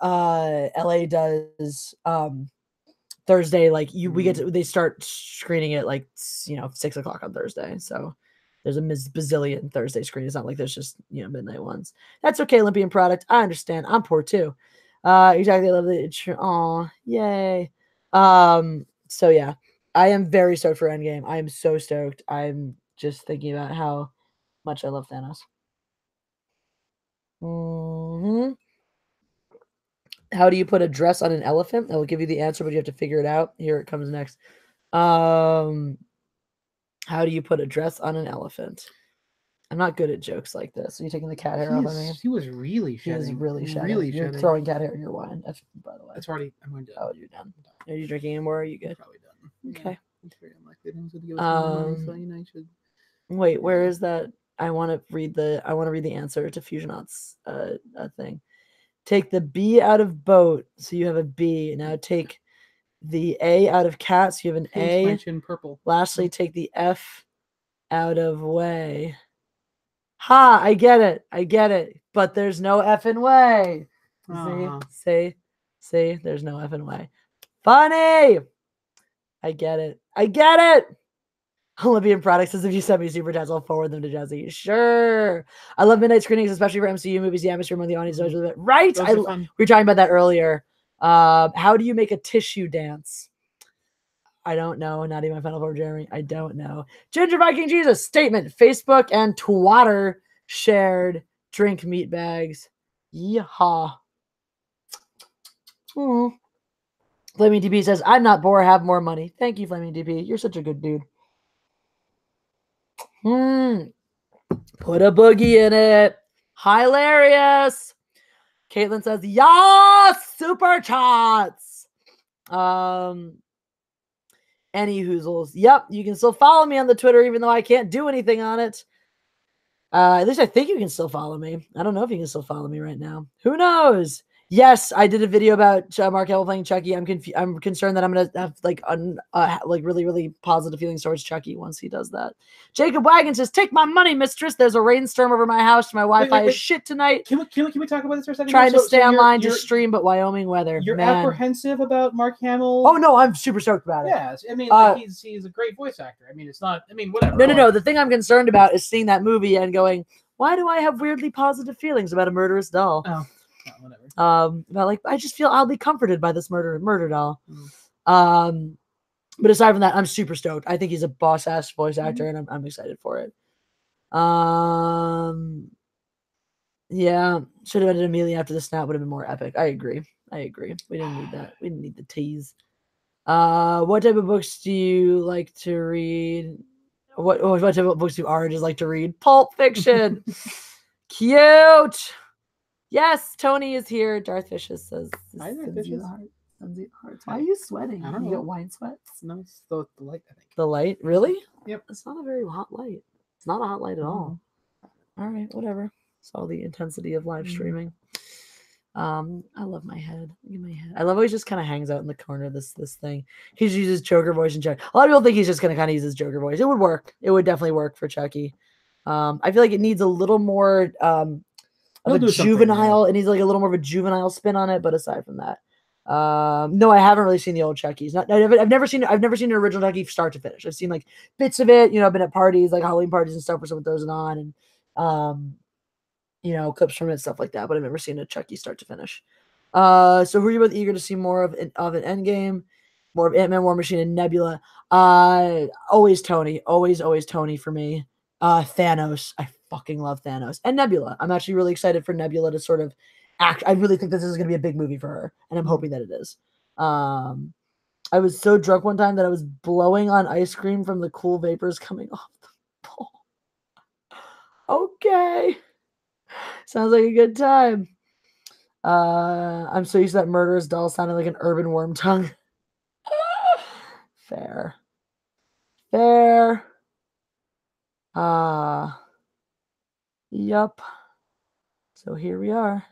Thursday, like they start screening it like 6 o'clock on Thursday. So there's a bazillion Thursday screen. It's not like there's just midnight ones. That's okay, Olympian product. I understand. I'm poor too. Exactly. I love it. Aw, yay. So yeah. I am very stoked for Endgame. I am so stoked. I'm just thinking about how much I love Thanos. How do you put a dress on an elephant? I will give you the answer, but you have to figure it out. Here it comes next. How do you put a dress on an elephant? I'm not good at jokes like this. Are you taking the cat hair off of me? He was really shedding. He was really shedding. Really You're shedding. throwing cat hair in your wine. That's, by the way. That's already. I'm done. Oh, you're done. Are you drinking anymore? Or are you good? Probably done. Okay. Yeah, it's very unlikely. So, should... Wait, where is that? I want to read the answer to Fusionauts thing. Take the B out of boat, so you have a B. Now take the A out of cat, so you have an A. Purple. Lastly, take the F out of way. Ha! I get it. But there's no effing way. See, there's no effing way. Funny. I get it. Olympian Products says if you send me super chats, I'll forward them to Jesse. Sure. I love midnight screenings, especially for MCU movies. The atmosphere among the audience is always really right. We were talking about that earlier. How do you make a tissue dance? I don't know. Not even my final form, Jeremy. I don't know. Ginger Viking Jesus statement. Facebook and Twitter shared drink meat bags. Yeehaw. Flaming DP says, I'm not poor, have more money. Thank you, Flaming DP. You're such a good dude. Put a boogie in it. Hilarious. Caitlin says, yes, super chats. Any hoozles. Yep, you can still follow me on the Twitter, even though I can't do anything on it. At least I think you can still follow me. I don't know if you can still follow me right now. Who knows? Yes, I did a video about Mark Hamill playing Chucky. I'm concerned that I'm gonna have really, really positive feelings towards Chucky once he does that. Jacob Wagon says, "Take my money, mistress. There's a rainstorm over my house. My Wi-Fi is shit tonight. Can we talk about this for a second? Trying to stay online to stream, but Wyoming weather. You're apprehensive about Mark Hamill? Oh no, I'm super stoked about it. Yeah, I mean, he's a great voice actor. I mean, it's not. I mean, whatever. No. The thing I'm concerned about is seeing that movie and going, why do I have weirdly positive feelings about a murderous doll? Oh. Whatever. But I just feel I'll be comforted by this murder doll. But aside from that, I'm super stoked. I think he's a boss ass voice actor, and I'm excited for it. Yeah, should have ended immediately after the snap. Would have been more epic. I agree. We didn't need that. We didn't need the tease. What type of books do you like to read? What type of books do oranges like to read? Pulp Fiction. Cute. Yes, Tony is here. Darth Vicious says, Hi, Darth Vicious. Why are you sweating? I don't know. You got wine sweats? No, it's the light, I think. The light? Really? Yep. It's not a very hot light. It's not a hot light at all. All right, whatever. It's all the intensity of live streaming. I love my head. Look at my head. I love how he just kind of hangs out in the corner of this thing. He uses Joker voice and Chucky. A lot of people think he's just going to kind of use his Joker voice. It would work. It would definitely work for Chucky. I feel like it needs a little more of He'll a do something, juvenile. It needs like a little more of a juvenile spin on it. But aside from that, no, I haven't really seen the old Chucky's. I've never seen an original Chucky start to finish. I've seen like bits of it. You know, I've been at parties like Halloween parties and stuff where someone throws it on, and you know, clips from it, stuff like that. But I've never seen a Chucky start to finish. So who are you both eager to see more of an Endgame, more of Ant-Man, War Machine, and Nebula? Always Tony, always Tony for me. Thanos, I fucking love Thanos, and Nebula. I'm actually really excited for Nebula to sort of act. I really think that this is going to be a big movie for her, and I'm hoping that it is. I was so drunk one time that I was blowing on ice cream from the cool vapors coming off the bowl. Okay, sounds like a good time. I'm so used to that murderous doll sounding like an urban worm tongue. Fair. Yup. So here we are.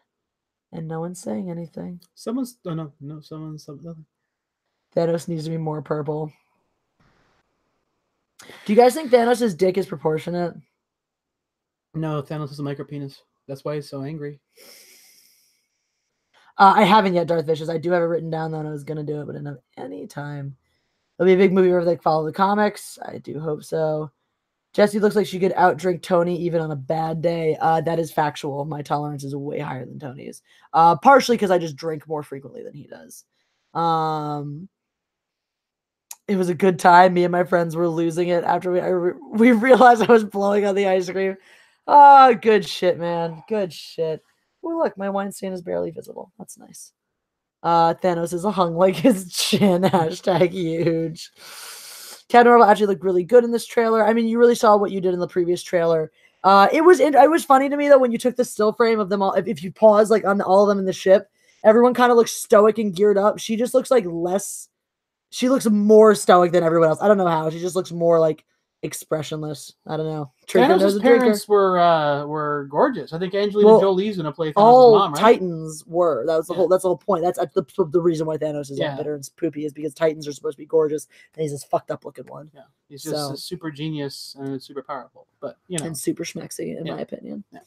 And no one's saying anything. Someone's someone's something. Thanos needs to be more purple. Do you guys think Thanos' dick is proportionate? No, Thanos is a micro penis. That's why he's so angry. I haven't yet, Darth Vicious. I do have it written down though, and I was gonna do it, but I didn't have any time. It'll be a big movie where they follow the comics. I do hope so. Jessie looks like she could outdrink Tony even on a bad day. That is factual. My tolerance is way higher than Tony's. Partially because I just drink more frequently than he does. It was a good time. Me and my friends were losing it after we realized I was blowing on the ice cream. Oh, good shit, man. Good shit. Oh, look, my wine stain is barely visible. That's nice. Thanos is hung like his chin. Hashtag huge. Captain Marvel actually looked really good in this trailer. I mean, you really saw what you did in the previous trailer. It was funny to me though when you took the still frame of them all. If you pause like on all of them in the ship, everyone kind of looks stoic and geared up. She just looks like less. She looks more stoic than everyone else. I don't know how. She just looks more like expressionless. I don't know. Thanos' parents were gorgeous. I think Angelina Jolie's gonna play Thanos' all mom, right? Titans were. That was the whole. That's the whole point. That's the reason why Thanos is all bitter and poopy is because Titans are supposed to be gorgeous and he's this fucked up looking one. Yeah, he's just a super genius and super powerful, but you know, and super schmexy in my opinion. Yeah.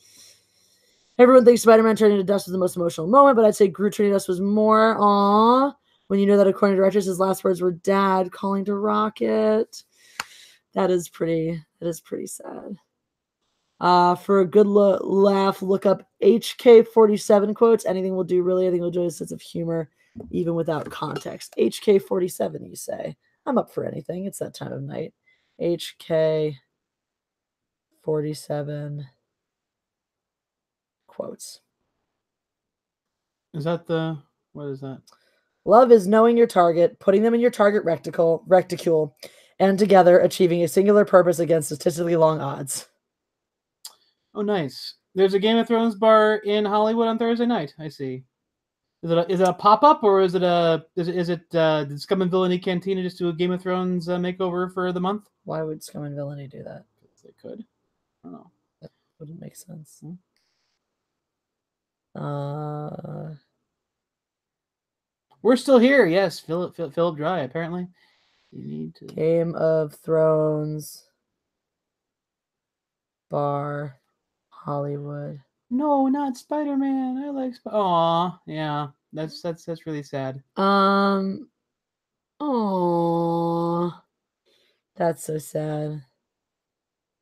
Everyone thinks Spider-Man turning to dust was the most emotional moment, but I'd say Groot turning to dust was more. Aww. When you know that according to directors, his last words were "Dad" calling to Rocket. That is pretty sad. For a good laugh, look up HK47 quotes. Anything will do, really. I think will enjoy a sense of humor, even without context. HK47, you say? I'm up for anything. It's that time of night. HK47 quotes. Is that what is that? Love is knowing your target, putting them in your target reticule, and together achieving a singular purpose against statistically long odds. Oh, nice. There's a Game of Thrones bar in Hollywood on Thursday night. I see. Is it a pop-up or is it did Scum and Villainy Cantina just do a Game of Thrones makeover for the month? Why would Scum and Villainy do that? They could. I don't know. That wouldn't make sense. We're still here. Yes, Philip Dry. Apparently, you need to Game of Thrones bar Hollywood. No, not Spider-Man. I like Aw, yeah. That's really sad. That's so sad.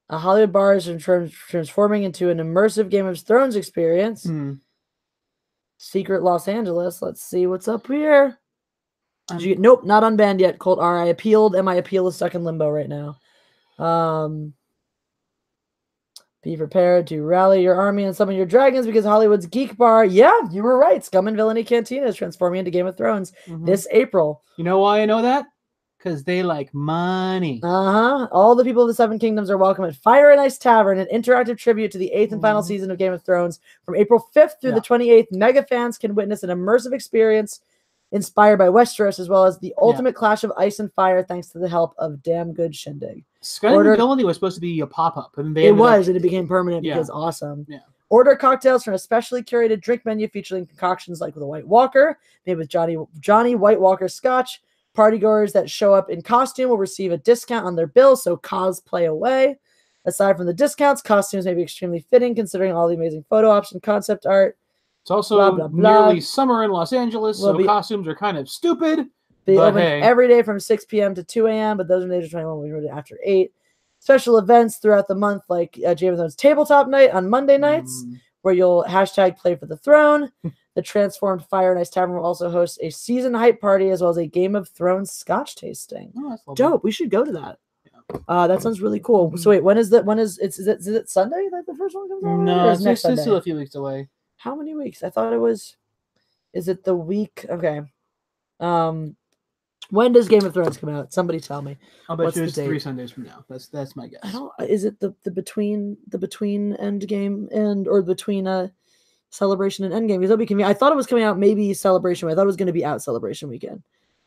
A Hollywood bar is transforming into an immersive Game of Thrones experience. Secret Los Angeles. Let's see what's up here. Nope, not unbanned yet. Colt R. I appealed, and my appeal is stuck in limbo right now. Be prepared to rally your army and summon your dragons because Hollywood's Geek Bar. Yeah, you were right. Scum and Villainy Cantina is transforming into Game of Thrones this April. You know why I know that? Because they like money. All the people of the Seven Kingdoms are welcome at Fire and Ice Tavern, an interactive tribute to the 8th and final season of Game of Thrones. From April 5th through the 28th, mega fans can witness an immersive experience inspired by Westeros, as well as the ultimate clash of ice and fire, thanks to the help of Damn Good Shindig. Scum and Villainy was supposed to be a pop-up. And it was, and it became permanent because awesome. Yeah. Order cocktails from a specially curated drink menu featuring concoctions like the White Walker, made with Johnny White Walker Scotch. Partygoers that show up in costume will receive a discount on their bill, so cosplay away. Aside from the discounts, costumes may be extremely fitting considering all the amazing photo ops and concept art. It's also Blah, blah, blah. nearly summer in Los Angeles, Will so be- costumes are kind of stupid. They But open hey. every day from 6 p.m. to 2 a.m., but those are major 21 will be rated after 8. Special events throughout the month, like Game of Thrones Tabletop Night on Monday nights, where you'll hashtag play for the throne. The transformed Fire and Ice Tavern will also host a season hype party as well as a Game of Thrones scotch tasting. Oh, that's lovely. Dope. We should go to that. That sounds really cool. So wait, is it Sunday that the first one comes out? No, Or it's next still Sunday? a few weeks away. How many weeks? I thought it was. Is it the week? Okay. When does Game of Thrones come out? Somebody tell me. I'll bet What's you the it's date? 3 Sundays from now. That's my guess. I don't. Is it the between Endgame and or between Celebration and Endgame? Because that'd be convenient. I thought it was coming out maybe Celebration. I thought it was going to be out Celebration weekend.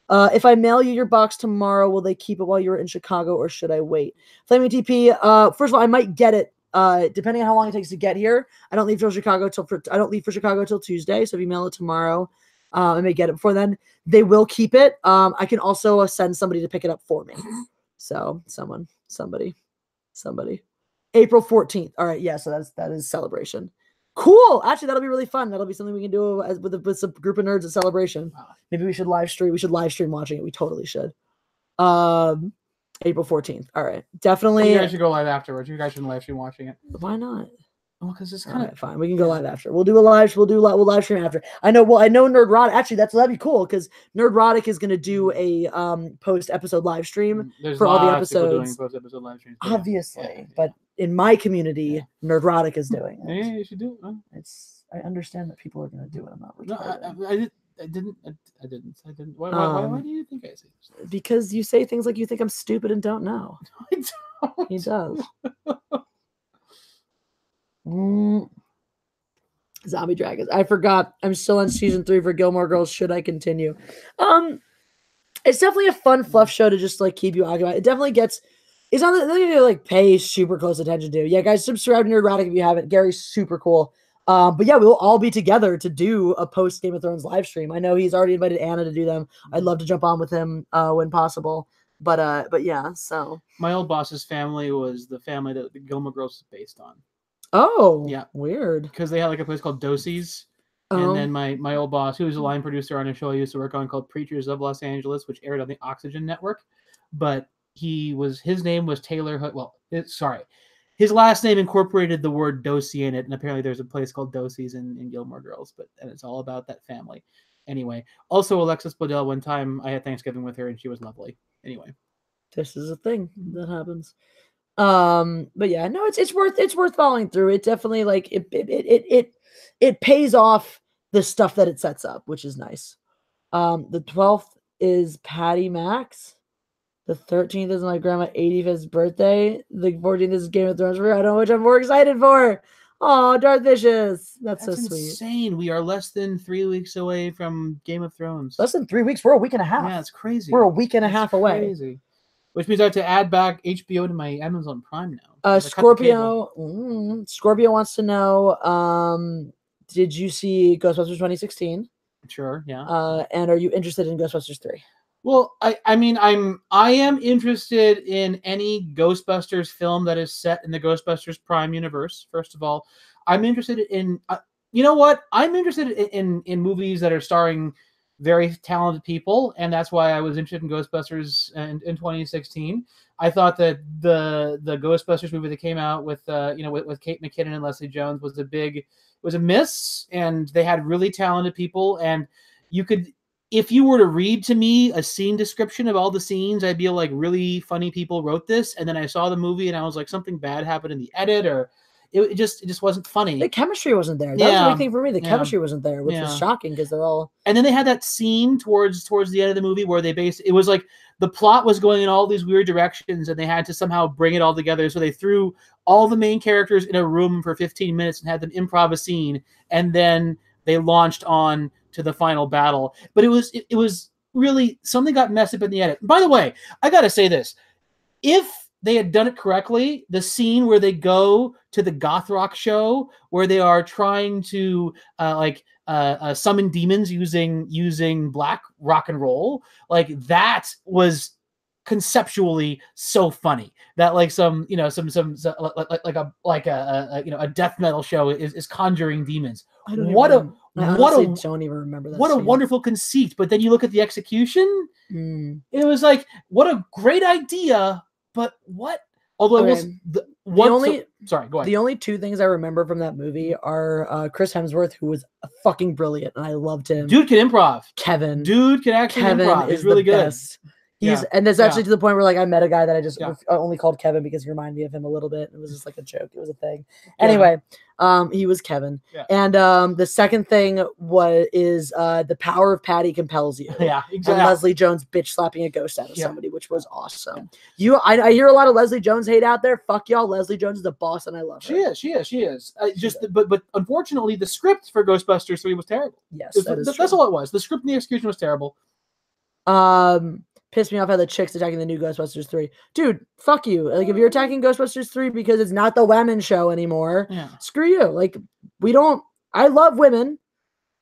If I mail you your box tomorrow, will they keep it while you're in Chicago, or should I wait? Flaming TP. First of all, I might get it. Depending on how long it takes to get here. I don't leave for Chicago till Tuesday. So if you mail it tomorrow, I may get it before then. They will keep it. I can also send somebody to pick it up for me. So somebody. April 14th. All right, yeah. So that is Celebration. Cool. Actually, that'll be really fun. That'll be something we can do with some group of nerds at Celebration. Maybe we should live stream. We should live stream watching it. We totally should. April 14th. All right, definitely. You guys should go live afterwards. You guys shouldn't live stream watching it. Why not? Well, because it's All kind right, of fine. We can go live after. We'll live stream after. I know Nerdrotic. Actually, that'd be cool because Nerdrotic is gonna do a post episode live stream There's for all the lots of people doing episodes. post-episode live streams. Obviously, Yeah. but in my community, Nerdrotic is doing it. Yeah, you should do it. I understand that people are gonna do it. I'm not No, retarded. I didn't. Why do you think I say this? Because you say things like you think I'm stupid and don't know. I don't. He does. Zombie Dragons. I forgot. I'm still on season 3 for Gilmore Girls. Should I continue? It's definitely a fun fluff show to just like keep you occupied. It definitely gets. It's not that you like pay super close attention to. Yeah, guys, subscribe to Nerdrotic if you haven't. Gary's super cool. But yeah, we'll all be together to do a post Game of Thrones live stream. I know he's already invited Anna to do them. I'd love to jump on with him when possible. But yeah, so My old boss's family was the family that the Gilmore Girls is based on. oh Yeah. weird. Because they had like a place called Dosey's. Oh. And then my old boss, who was a line producer on a show I used to work on called Preachers of Los Angeles, which aired on the Oxygen Network. But his name was Taylor. His last name incorporated the word Dosey in it, and apparently there's a place called Dosey's in Gilmore Girls, and it's all about that family. Anyway, also Alexis Bledel. One time I had Thanksgiving with her, and she was lovely. Anyway, This is a thing that happens. But yeah, no, it's worth following through. It definitely like it pays off the stuff that it sets up, which is nice. The 12th is Patty Max. The 13th is my grandma 85th birthday. The 14th is Game of Thrones. I don't know which I'm more excited for. Oh, Darth Vicious. That's so sweet. insane. We are less than 3 weeks away from Game of Thrones. Less than 3 weeks. We're a week and a half. Yeah, it's crazy. We're a week and a It's half away. Crazy. Which means I have to add back HBO to my Amazon Prime now. because I cut the cable. Scorpio wants to know, did you see Ghostbusters 2016? Sure, yeah. And are you interested in Ghostbusters 3? Well, I am interested in any Ghostbusters film that is set in the Ghostbusters Prime universe. First of all, I'm interested in you know what? I'm interested in movies that are starring very talented people, and that's why I was interested in Ghostbusters in 2016. I thought that the Ghostbusters movie that came out with with Kate McKinnon and Leslie Jones was a miss, and they had really talented people, and you could. If you were to read to me a scene description of all the scenes, I'd be like, really funny people wrote this. And then I saw the movie and I was like, something bad happened in the edit, or it just wasn't funny. The chemistry wasn't there. That was the big thing for me. The chemistry wasn't there, which was shocking because they're all. And then they had that scene towards the end of the movie where it was like the plot was going in all these weird directions and they had to somehow bring it all together. So they threw all the main characters in a room for 15 minutes and had them improv a scene. And then they launched on to the final battle. But it was really something got messed up in the edit. By the way, I got to say this. If they had done it correctly, the scene where they go to the goth rock show where they are trying to summon demons using black rock and roll, like that was conceptually so funny that like some like a death metal show is conjuring demons. I What honestly don't even remember that. what a scene. wonderful conceit. But then you look at the execution, it was like, what a great idea, but what? Although Okay. sorry, go ahead. The only two things I remember from that movie are Chris Hemsworth, who was fucking brilliant, and I loved him. Dude can improv. Kevin. Dude can actually improv. He's really good. Best. And that's actually to the point where like I met a guy that I just only called Kevin because he reminded me of him a little bit. It was just like a joke. It was a thing. Anyway, he was Kevin. Yeah. And the second thing is the power of Patty compels you. Yeah, exactly. And Leslie Jones bitch slapping a ghost out of somebody, which was awesome. I hear a lot of Leslie Jones hate out there. Fuck y'all. Leslie Jones is a boss, and I love her. She is. But unfortunately, the script for Ghostbusters 3 was terrible. Yes, that's all it was. The script and the execution was terrible. Pissed me off how the chicks attacking the new Ghostbusters 3. Dude, fuck you. Like, if you're attacking Ghostbusters 3 because it's not the women show anymore, screw you. Like, I love women.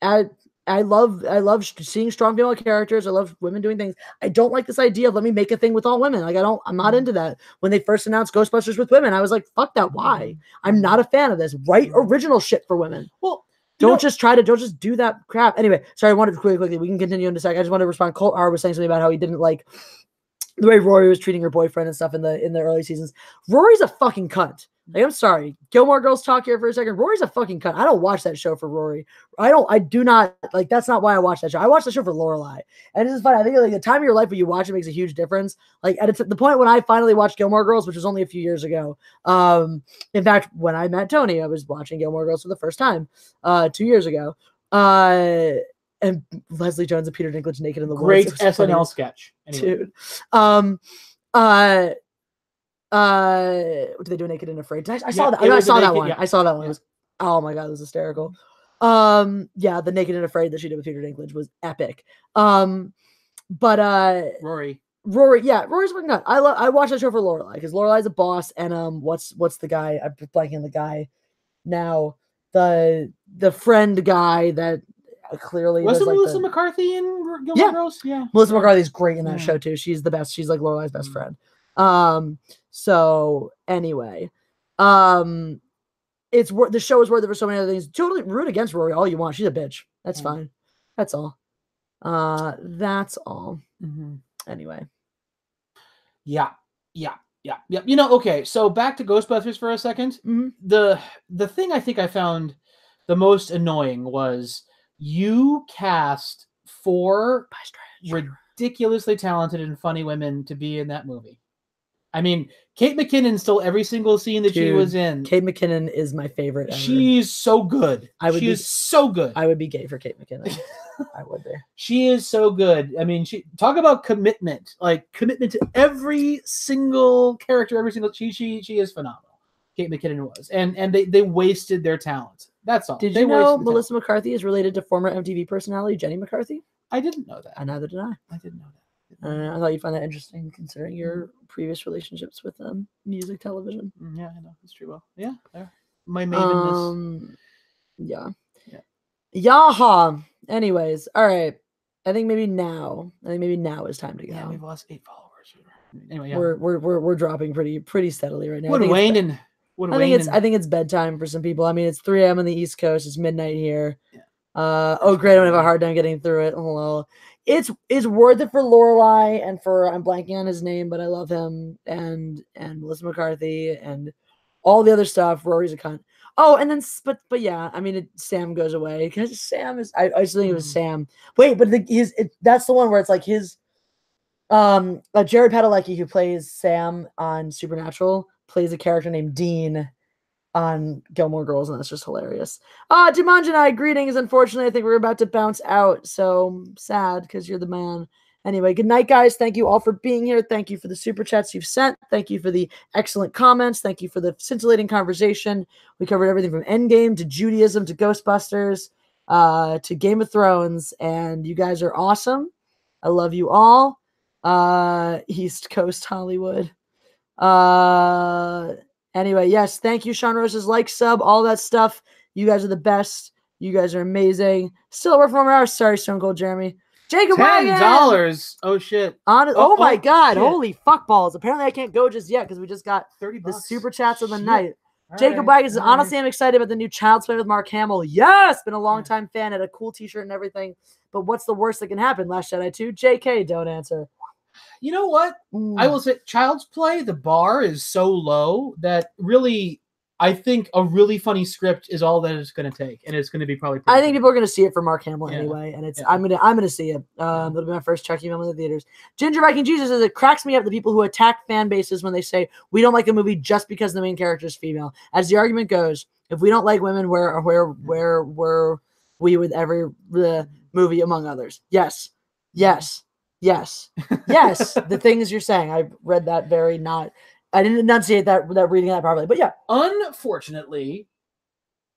I love seeing strong female characters. I love women doing things. I don't like this idea of let me make a thing with all women. Like, I'm not into that. When they first announced Ghostbusters with women, I was like, fuck that. Why? I'm not a fan of this. Write original shit for women. Well, don't just do that crap. Anyway, sorry, I wanted to quickly. We can continue in a second. I just wanted to respond. Colt R was saying something about how he didn't like the way Rory was treating her boyfriend and stuff in the early seasons. Rory's a fucking cunt. Like, I'm sorry. Gilmore Girls talk here for a second. Rory's a fucking cunt. I don't watch that show for Rory. I do not, like, that's not why I watch that show. I watch the show for Lorelai. And this is funny. I think like the time of your life when you watch it makes a huge difference. Like at the point when I finally watched Gilmore Girls, which was only a few years ago. In fact, when I met Tony, I was watching Gilmore Girls for the first time 2 years ago. And Leslie Jones and Peter Dinklage naked in the great woods. SNL sketch. Anyway. Dude. What do they do naked and afraid? I saw that. I saw that one. I saw that one. It was, oh my god, it was hysterical. Yeah, the naked and afraid that she did with Peter Dinklage was epic. But Rory, yeah, Rory's fucking nut. I watched that show for Lorelai because Lorelai's a boss, and what's the guy? I'm blanking on the guy now. The friend guy that clearly wasn't like Melissa McCarthy in Gilmore Girls? Yeah, Melissa McCarthy's great in that show too. She's the best. She's like Lorelai's best friend. So anyway, the show is worth it for so many other things. Totally root against Rory all you want. She's a bitch. That's fine. That's all. That's all. Anyway. Yeah. You know, okay, so back to Ghostbusters for a second. The thing I think I found the most annoying was you cast 4 ridiculously talented and funny women to be in that movie. I mean, Kate McKinnon stole every single scene that she was in. Kate McKinnon is my favorite ever. She's so good. She is so good. I would be gay for Kate McKinnon. I would be. She is so good. I mean, talk about commitment. Like commitment to every single character, every single she is phenomenal. Kate McKinnon was. And they wasted their talent. That's all. Did you know Melissa McCarthy is related to former MTV personality Jenny McCarthy? I didn't know that. And neither did I. I didn't know that. I thought you'd find that interesting considering your previous relationships with music television. Yeah, I know. That's true. Well, yeah. My mavenness. Yeah. Yaha. Anyways, all right. I think maybe now is time to go. Yeah, we've lost 8 followers. Anyway, yeah. We're dropping pretty steadily right now. I think it's bedtime for some people. I mean, it's 3 a.m. on the East Coast. It's midnight here. Yeah. Oh great, I'm gonna have a hard time getting through it. Hello. It's worth it for Lorelai and for I'm blanking on his name, but I love him and Melissa McCarthy and all the other stuff. Rory's a cunt. Oh, and then but yeah, I mean Sam goes away because Sam is. I just think it was Sam. Wait, but that's the one where it's like his Jared Padalecki, who plays Sam on Supernatural, plays a character named Dean on Gilmore Girls, and that's just hilarious. Jumanjanai, greetings. Unfortunately, I think we're about to bounce out, so sad because you're the man. Anyway, good night, guys. Thank you all for being here. Thank you for the super chats you've sent. Thank you for the excellent comments. Thank you for the scintillating conversation. We covered everything from Endgame to Judaism to Ghostbusters to Game of Thrones, and you guys are awesome. I love you all. East Coast Hollywood. Anyway, yes, thank you, Sean Rose's like, sub, all that stuff. You guys are the best. You guys are amazing. Still work for more hours. Sorry, Stone Cold Jeremy. Jacob Wagon. $10. Oh shit. Oh my God. shit. Holy fuck balls. Apparently I can't go just yet because we just got $30. the super chats of the Shit. night. All Jacob right, Wagon says, all right. honestly, I'm excited about the new Child's Play with Mark Hamill. Yes! Been a long time fan. Had a cool t-shirt and everything. But what's the worst that can happen? Last Jedi 2? JK, don't answer. You know what? I will say Child's Play, the bar is so low that really, I think a really funny script is all that it's going to take, and it's going to be probably. I think people are going to see it for Mark Hamill Yeah. anyway, and it's Yeah. I'm gonna see it. It'll be my first Chucky film in the theaters. Ginger Viking Jesus says it cracks me up the people who attack fan bases when they say we don't like a movie just because the main character is female. As the argument goes, if we don't like women, where were we with every movie among others? Yes. The things you're saying, I read that I didn't enunciate that reading that properly, but yeah. Unfortunately,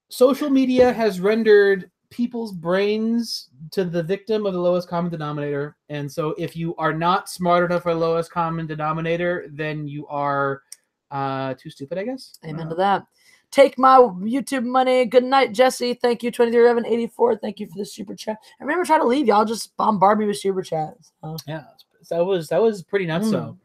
social media has rendered people's brains to the victim of the lowest common denominator. And so if you are not smart enough for the lowest common denominator, then you are too stupid, I guess. Amen to that. Take my YouTube money. Good night, Jesse. Thank you, 231184. Thank you for the super chat. I remember trying to leave. Y'all just bombard me with super chats. Yeah, that was pretty nuts. So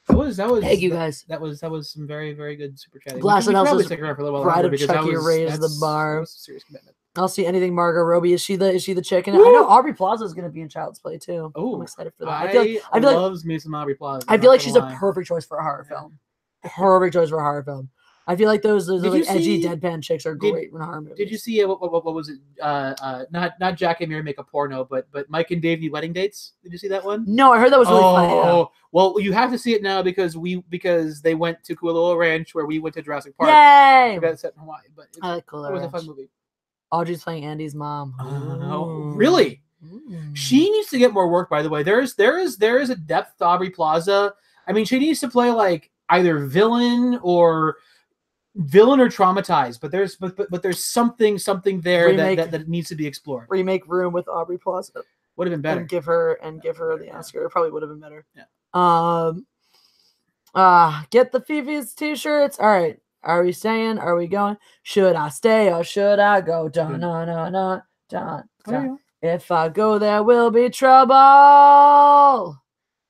that was. Thank you guys. That was some very, very good super chatting. Glass and Elsa's stick around for a little while Bride longer of because Chucky raised the that's bar. a serious commitment. I'll see anything Margot Robbie. Is she the chicken? I know Aubrey Plaza is going to be in Child's Play too. Oh, I'm excited for that. I feel like loves me some Aubrey Plaza. I feel like she's a perfect choice for a horror film. Perfect choice for a horror film. I feel like those like edgy deadpan chicks are great in horror movies. Did you see what was it? Not Jack and Mary Make a Porno, but Mike and Dave Need Wedding Dates. Did you see that one? No, I heard that was really funny. Oh, well, you have to see it now because they went to Kualoa Ranch where we went to Jurassic Park. Yay! We got it set in Hawaii, but I like Kualoa it was a Ranch. fun movie. Audrey's playing Andy's mom. Oh, really? She needs to get more work. By the way, there is a depth to Aubrey Plaza. I mean, she needs to play like either villain or traumatized, but there's something there that needs to be explored. Remake Room with Aubrey Plaza would have been better. And give her the Oscar. It probably would have been better. Yeah. Get the Fifi's t-shirts. All right. Are we staying? Are we going? Should I stay or should I go? Dun, dun, dun, dun, dun, dun. If I go, there will be trouble.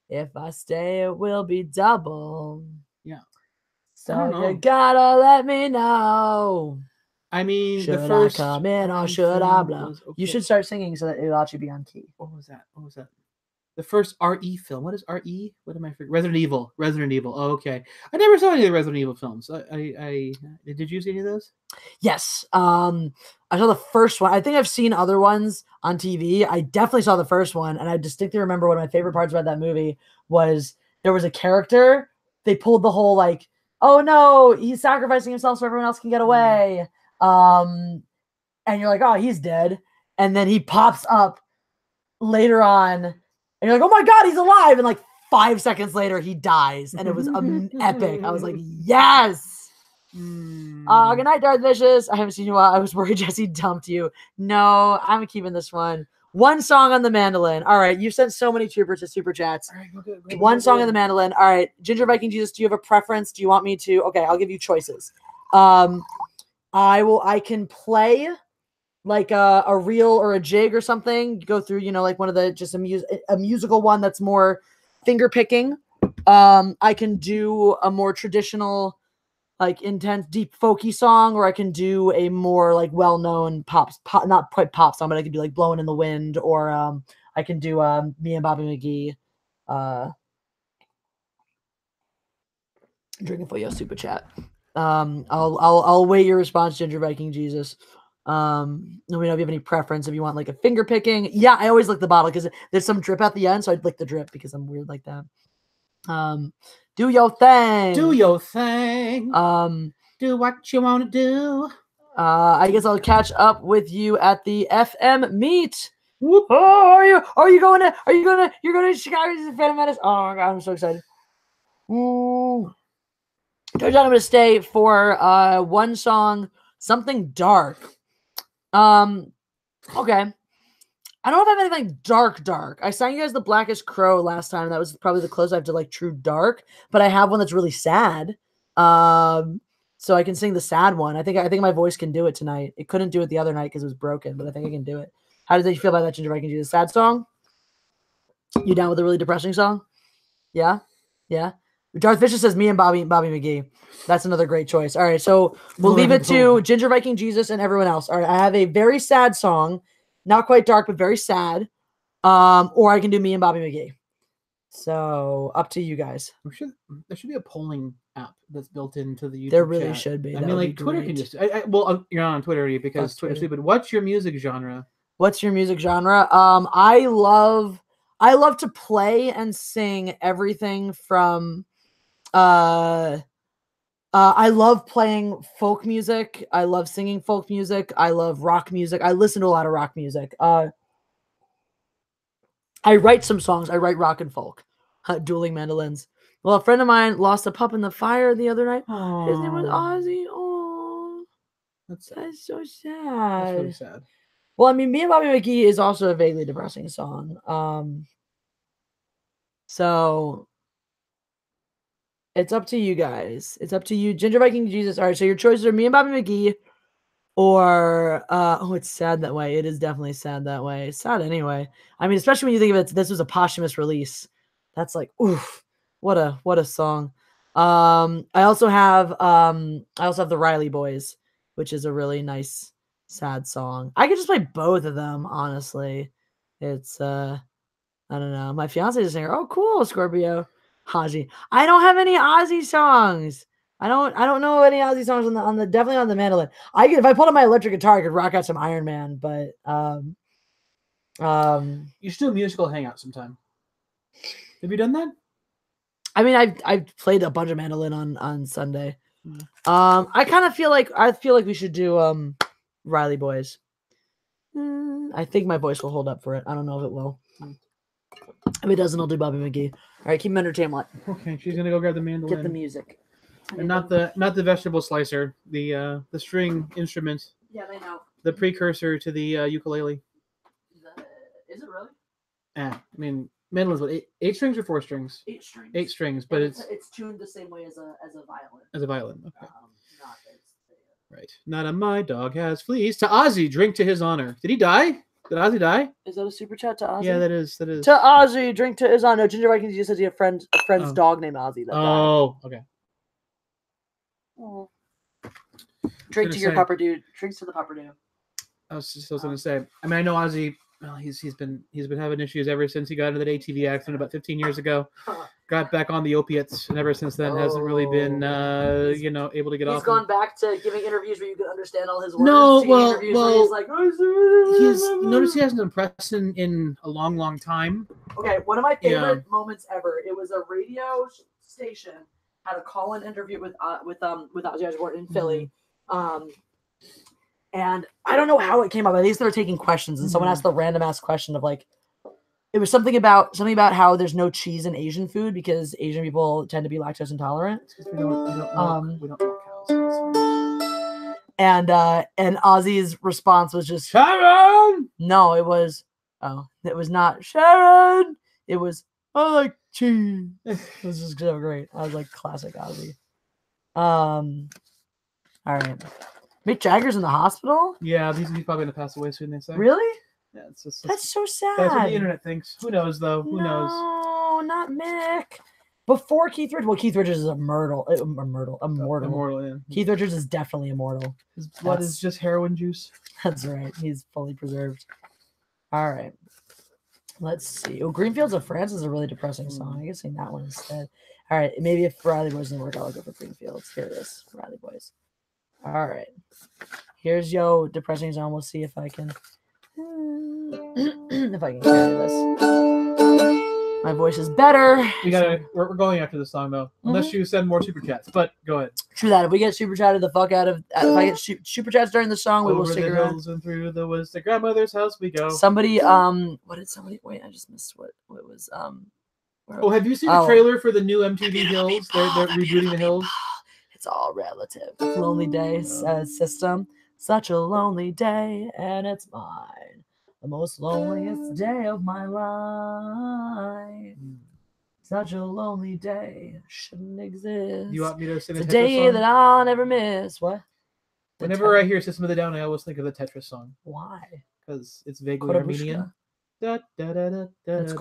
If I stay, it will be double. Yeah. So you gotta let me know. I mean, should the first I come in or should I blow? Okay. You should start singing so that it'll actually be on key. What was that? The first RE film. What is RE? What am I forgetting? Resident Evil. Oh, okay. I never saw any of the Resident Evil films. I did you see any of those? Yes. I saw the first one. I think I've seen other ones on TV. I definitely saw the first one, and I distinctly remember one of my favorite parts about that movie was there was a character. They pulled the whole like, oh no, he's sacrificing himself so everyone else can get away. And you're like, oh, he's dead. And then he pops up later on. And you're like, oh my God, he's alive. And like 5 seconds later, he dies. And it was epic. I was like, yes. Good night, Darth Vicious. I haven't seen you while. I was worried Jesse dumped you. No, I'm keeping this one. One song on the mandolin. All right. You sent so many troopers to super chats. All right, go one song on the mandolin. All right. Ginger Viking Jesus, do you have a preference? Do you want me to? Okay, I'll give you choices. I can play like a reel or a jig or something, go through, like one of the, just a musical one that's more finger picking. I can do a more traditional, like intense, deep folky song, or I can do a more like well-known not quite pop song, but I can do like Blowing in the Wind, or I can do Me and Bobby McGee, drinking for your super chat. I'll await your response, Ginger Viking Jesus. Let me know if you have any preference. If you want like a finger picking, yeah, I always lick the bottle because there's some drip at the end, so I'd lick the drip because I'm weird like that. Do your thing. Do your thing. Do what you want to do. I guess I'll catch up with you at the FM meet. Whoop. Oh, you're going to Chicago to the Phantom Menace? Oh my God, I'm so excited. I'm going to stay for one song, something dark. Okay. I don't know if I have anything dark. I sang you guys The Blackest Crow last time. That was probably the closest I have to like true dark, but I have one that's really sad. So I can sing the sad one. I think my voice can do it tonight. It couldn't do it the other night because it was broken, but I think I can do it. How did you feel about that, Ginger Viking? A sad song? You down with a really depressing song? Yeah? Yeah? Darth Fisher says me and Bobby McGee. That's another great choice. All right, so we'll leave it to Ginger Viking Jesus and everyone else. All right, I have a very sad song. Not quite dark, but very sad. Or I can do me and Bobby McGee. So up to you guys. There should be a polling app that's built into the YouTube There really chat. should be. I That mean, would like be Twitter great. can just. You're not on Twitter because Fuck Twitter's Twitter. stupid. What's your music genre? What's your music genre? I love to play and sing everything from I love playing folk music. I love singing folk music. I love rock music. I listen to a lot of rock music. I write some songs. I write rock and folk. Dueling mandolins. Well, a friend of mine lost a pup in the fire the other night. His name was Ozzy. Oh, That's that's so That's sad. really sad. Well, I mean, me and Bobby McGee is also a vaguely depressing song. So it's up to you guys. It's up to you. Ginger Viking Jesus. All right, so your choices are me and Bobby McGee or oh, it's sad that way. It is definitely sad that way. It's sad anyway. I mean, especially when you think of it, this was a posthumous release. That's like, oof, what a song. I also have the Riley Boys, which is a really nice sad song. I could just play both of them, honestly. It's I don't know. My fiance is a singer. Oh, cool, Scorpio. Haji. I don't have any Ozzy songs. I don't know any Ozzy songs on the definitely on the mandolin. If I pulled out my electric guitar, I could rock out some Iron Man, but You should do a musical hangout sometime. Have you done that? I mean, I've played a bunch of mandolin on Sunday. I kind of feel like we should do Riley Boys. I think my voice will hold up for it. I don't know if it will. If it doesn't, I'll do Bobby McGee. All right, keep him entertained. Okay, she's gonna go grab the mandolin. Get the music. And not the vegetable slicer, the string instrument, Yeah, they know. the precursor to the ukulele. Is it really? I mean, mandolin's what, eight strings or 4 strings? 8 strings. 8 strings, but it's tuned the same way as a violin. as a violin. Okay. Not as Right. Not a my dog has fleas. To Ozzy, drink to his honor. Did he die? Did Ozzy die? Is that a super chat to Ozzy? Yeah, that is. To Ozzy, drink to his honor. No, Ginger Vikings just says he had a friend's Oh. dog named Ozzy that died. Oh, okay. Oh. Drink gonna to your say- pupper dude. Drinks to the pupper dude. I was going to say. I mean, I know Ozzy. Well, he's been having issues ever since he got into that ATV accident about 15 years ago. Got back on the opiates, and ever since then hasn't really been able to get off. He's gone back to giving interviews where you can understand all his words. No, to well, interviews where he's like, notice he hasn't been pressed in a long time. Okay, one of my favorite moments ever. It was a radio station had a call-in interview with Ozzy Osbourne in Philly. And I don't know how it came up. At least they were taking questions, and someone asked the random ass question of like, it was something about how there's no cheese in Asian food because Asian people tend to be lactose intolerant. We don't milk cows. And Ozzy's response was just Sharon! No, it was not Sharon. It was I like cheese. This is so great. I was like classic Ozzy. All right. Mick Jagger's in the hospital? Yeah, he's probably gonna pass away soon, they say. Really? Yeah, That's so sad. That's what the internet thinks. Who knows though? Who knows? No, not Mick. Before Keith Richards. Well, Keith Richards is immortal. Immortal, yeah. Keith Richards is definitely immortal. His blood is just heroin juice. That's right. He's fully preserved. All right. Let's see. Oh, Greenfields of France is a really depressing song. I guess sing that one instead. All right. Maybe if Riley Boys didn't work out, I'll go for Greenfields. Here it is. Riley Boys. All right. Here's yo depressing song. We'll see if I can carry this. My voice is better. We're going after this song though, unless you send more super chats. But go ahead. True that. If we get super chatted the fuck out of, if I get super chats during the song, we will stick the around. hills and through the woods to grandmother's house we go. Somebody, what did somebody? Wait, I just missed what was Oh, have you seen the trailer for the new MTV Hills? They're rebooting the Hills. It's all relative. Lonely Day system. Such a lonely day, and it's mine. The most loneliest day of my life. Such a lonely day shouldn't exist. You want me to sing it's a a Tetris day song? that I'll never miss. What? Whenever I hear System of the Down, I always think of the Tetris song. Why? Because it's vaguely Armenian. That's That's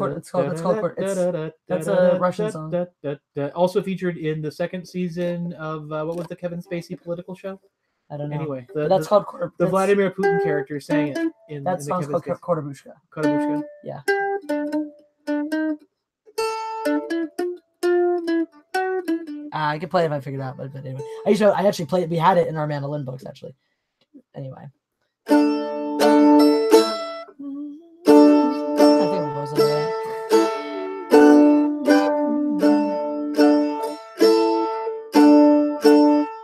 a Russian song. Also featured in the second season of what was the Kevin Spacey political show? I don't know. Anyway, But that's called the Vladimir Putin character sang it in that the song's Kevin called Spacey. Kordabushka. Kodabushka. Yeah. I could play it if I figured it out, but anyway. I actually played it. We had it in our mandolin books, actually. Anyway. I think it was alright.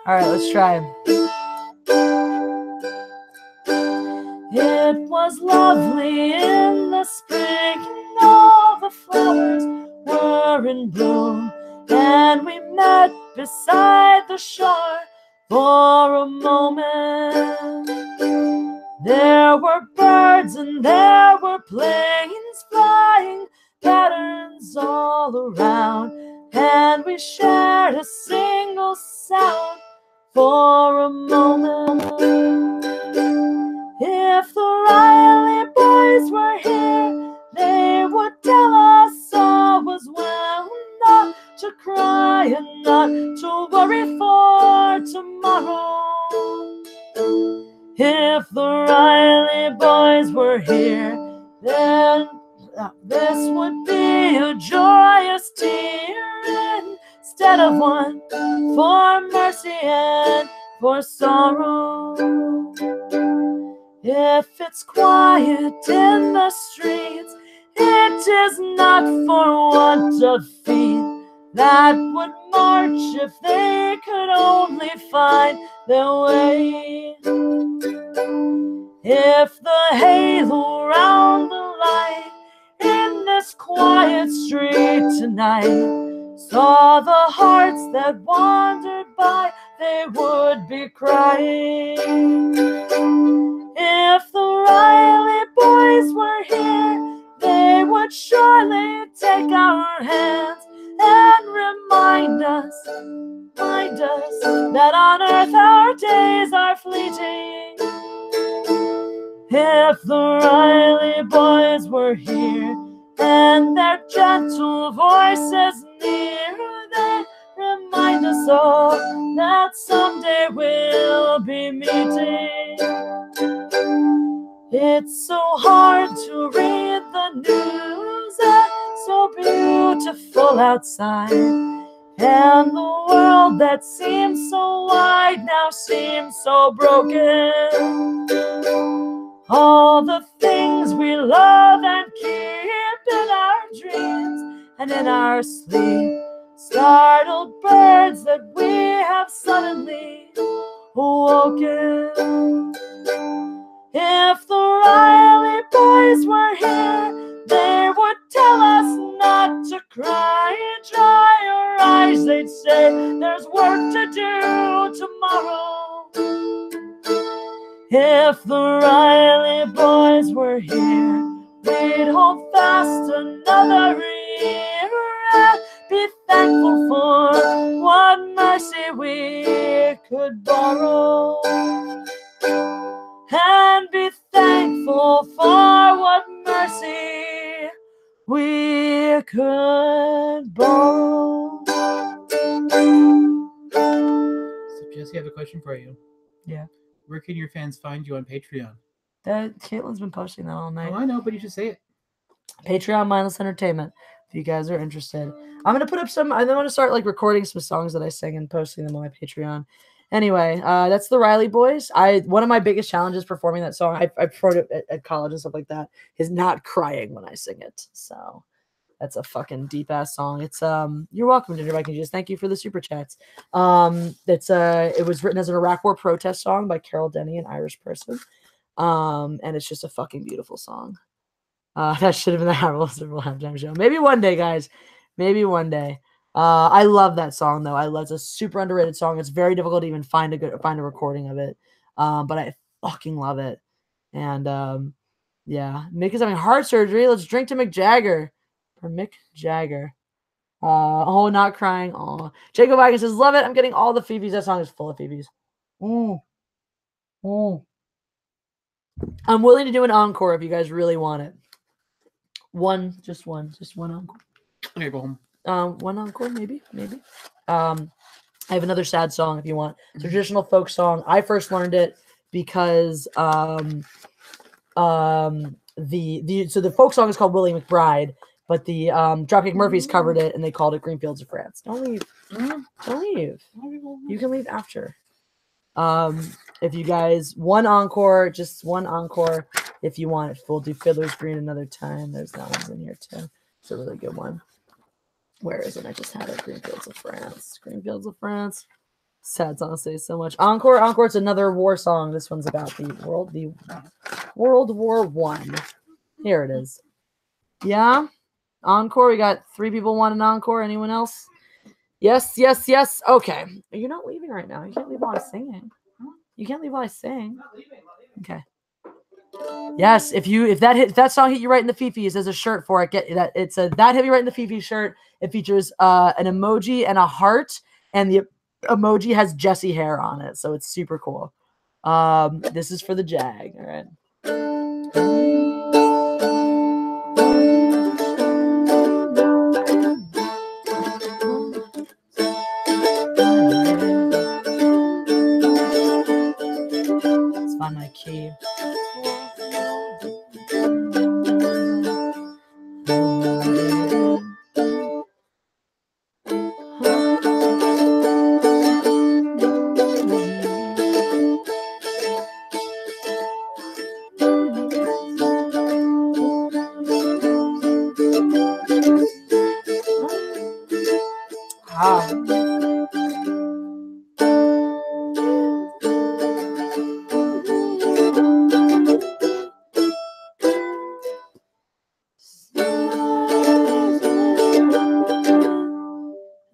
Alright, let's try. It was lovely in the spring, all the flowers were in bloom, and we met beside the shore for a moment. There were birds and there were planes flying, patterns all around, and we shared a single sound for a moment. If the Riley boys were here, they would tell us all was well, not to cry and not to worry for tomorrow. If the Riley boys were here, then this would be a joyous tear instead of one for mercy and for sorrow. If it's quiet in the streets, it is not for want of feet that would march if they could only find their way. If the halo round the light in this quiet street tonight saw the hearts that wandered by, they would be crying. If the Riley boys were here, they would surely take our hands and remind us that on earth our days are fleeting. If the Riley boys were here and their gentle voices near, they remind us all that someday we'll be meeting. It's so hard to read the news, it's so beautiful outside, and the world that seems so wide now seems so broken. All the things we love and keep in our dreams and in our sleep, startled birds that we have suddenly awoken. If the Riley boys were here, they would tell us not to cry. Dry your eyes, they'd say, there's work to do tomorrow. If the Riley boys were here, we'd hold fast another year and be thankful for what mercy we could borrow. And be thankful for what mercy we could borrow. So Jesse, I have a question for you. Yeah. Where can your fans find you on Patreon? Caitlin's been posting that all night. Oh, I know, but you should say it. Patreon, Mindless Entertainment. If you guys are interested, I'm gonna put up some. I want to start like recording some songs that I sing and posting them on my Patreon. Anyway, that's the Riley Boys. One of my biggest challenges performing that song, I performed it at college and stuff like that, is not crying when I sing it. So that's a fucking deep ass song. It's you're welcome, Ginger Mike and Jesus. Thank you for the super chats. It was written as an Iraq War protest song by Carol Denny, an Irish person. And it's just a fucking beautiful song. That should have been the Harold Civil halftime show. Maybe one day, guys. Maybe one day. I love that song though. It's a super underrated song. It's very difficult to even find a recording of it. But I fucking love it. And yeah, Mick is having heart surgery. Let's drink to Mick Jagger. For Mick Jagger. Oh, not crying. Oh, Jacob Wagon says, love it. I'm getting all the Phoebes. That song is full of Phoebes. I'm willing to do an encore if you guys really want it. Just one encore. Okay, go home. One encore, maybe. I have another sad song if you want. It's a traditional folk song. I first learned it because the folk song is called Willie McBride, but the Dropkick Murphys covered it and they called it Green Fields of France. Don't leave. Don't leave. You can leave after. If you guys one encore, just one encore if you want it. We'll do Fiddler's Green another time. There's that one's in here too. It's a really good one. Where is it? I just had it. Green Fields of France. Green Fields of France. Sad song to say so much. Encore. It's another war song. This one's about the World War One. Here it is. Yeah. Encore. We got 3 people want an encore. Anyone else? Yes. Okay. You're not leaving right now. You can't leave while I'm singing. You can't leave while I sing. Okay. Yes, if that song hit you right in the fifis, there's a shirt for it. Get that. It's a that hit you right in the fifi shirt. It features an emoji and a heart, and the emoji has Jesse hair on it, so it's super cool. This is for the Jag. All right. Let's find my key.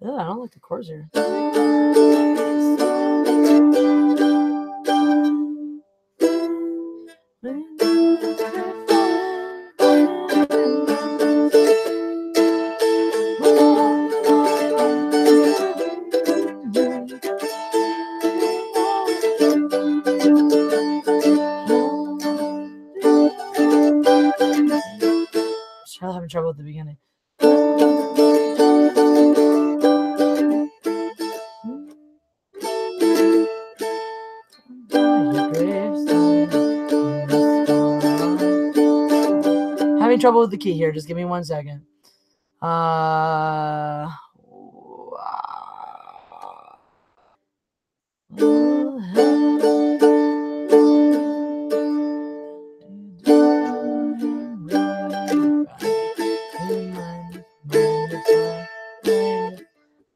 I don't like the chords here. I'm having trouble at the beginning. Having trouble with the key here. Just give me 1 second.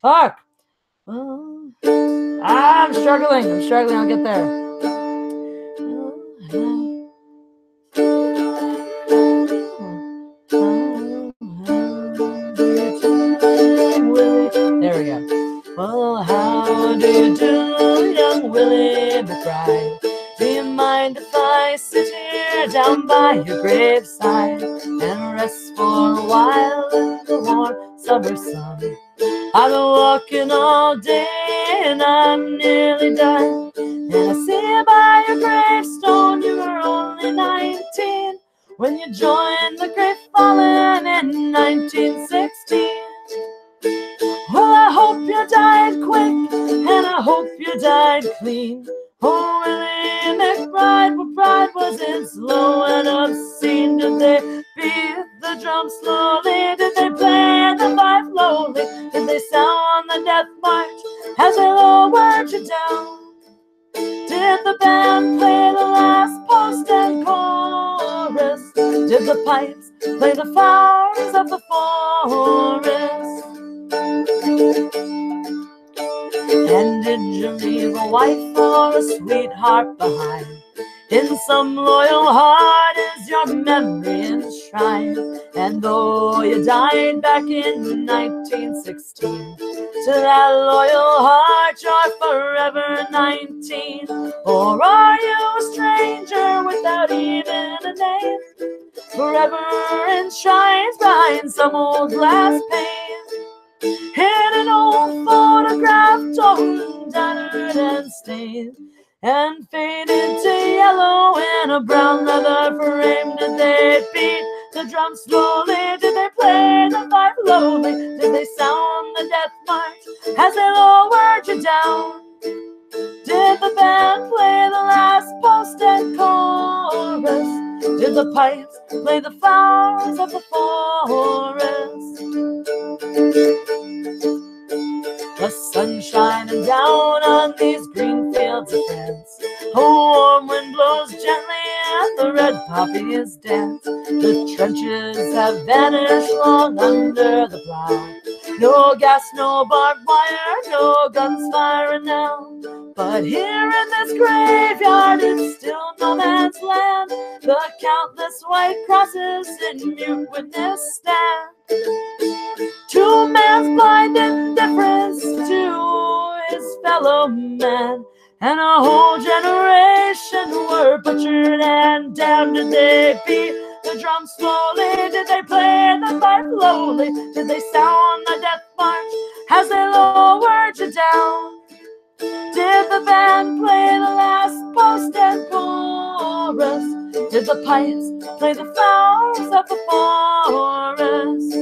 Fuck! I'm struggling. I'll get there. There we go. Well, how do you do, young Willie McBride? Do you mind if I sit here down by your graveside and rest for a while in the warm summer sun? I've been walking all day and I'm nearly done. And I see by your gravestone you were only 19 when you joined the Great Fallen in 1916. Well, I hope you died quick and I hope you died clean. Oh, Willie McBride, what pride wasn't slow and obscene. Did they beat the drum slowly? Did they play the fife lowly? Did they sound the death march as they lowered you down? Did the band play the last post and chorus? Did the pipes play the flowers of the forest? And did you leave a wife or a sweetheart behind? In some loyal heart is your memory enshrined. And though you died back in 1916, to that loyal heart you're forever 19. Or are you a stranger without even a name, forever enshrined behind some old glass pane? In an old photograph, torn, tattered, and stained, and faded to yellow in a brown leather frame. Did they beat the drums slowly? Did they play the fife lowly? Did they sound the death march as they lowered you down? Did the band play the last post and chorus? Did the pipes play the flowers of the forest? The sun shining down on these green fields of France. A warm wind blows gently and the red poppies dance. The trenches have vanished long under the plow. No gas, no barbed wire, no guns firing now. But here in this graveyard, it's still no man's land. The countless white crosses in mute witness stand to man's blind indifference to his fellow man. And a whole generation were butchered and damned. Did they beat the drums slowly? Did they play the fife lowly? Did they sound the death march as they lowered you down? Did the band play the last post and chorus? Did the pipes play the flowers of the forest?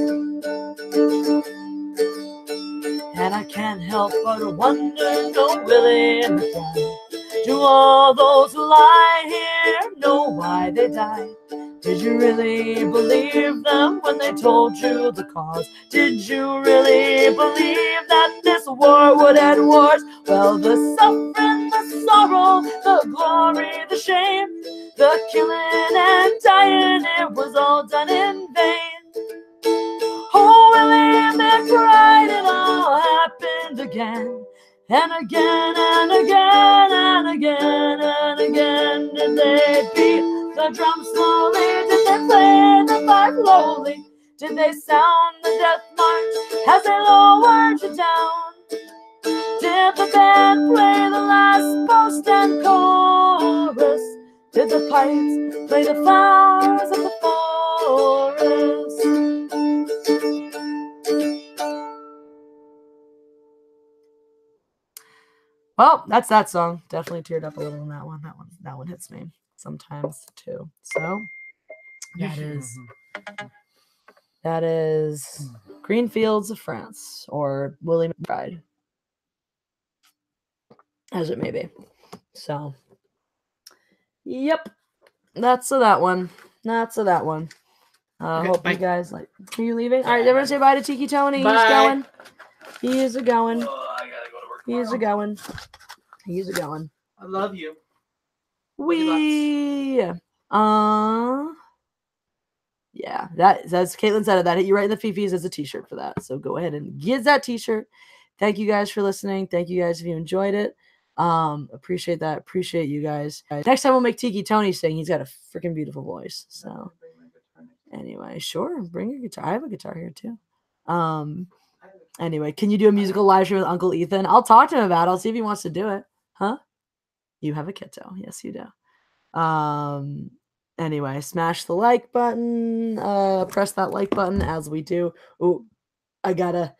And I can't help but wonder, no Willie McDowell, do all those who lie here know why they died? Did you really believe them when they told you the cause? Did you really believe that this war would end wars? Well, the suffering, the sorrow, the glory, the shame, the killing and dying, it was all done in vain. Oh, Willie McBride, it all happened again. And again and again and again and again. Did they beat the drums slowly? Did they play the fife lowly? Did they sound the death march as they lowered you down? Did the band play the last post and chorus? Did the pipes play the flowers of the forest? Well, that's that song. Definitely teared up a little in that one. That one hits me sometimes too. So that is Green Fields of France, or Willie McBride, as it may be. So, yep, that's that one. That's that one. Okay, Hope bye. you guys like. Are you leaving? All right, everyone say bye to Tiki Tony. Bye. He's going. He is a going. Oh, I gotta go to work. He's a going. He's a going. I love you. Yeah, that's Caitlin said it. That hit you right in the fifis as a t-shirt for that. So go ahead and get that t-shirt. Thank you guys for listening. Thank you guys if you enjoyed it. Appreciate that. Appreciate you guys. Next time we'll make Tiki Tony sing. He's got a freaking beautiful voice. So anyway, sure, bring your guitar. I have a guitar here too. Anyway, can you do a musical live stream with Uncle Ethan? I'll talk to him about it. I'll see if he wants to do it. Huh? You have a kiddo. Yes, you do. Anyway, smash the like button. Press that like button as we do. Oh, I got a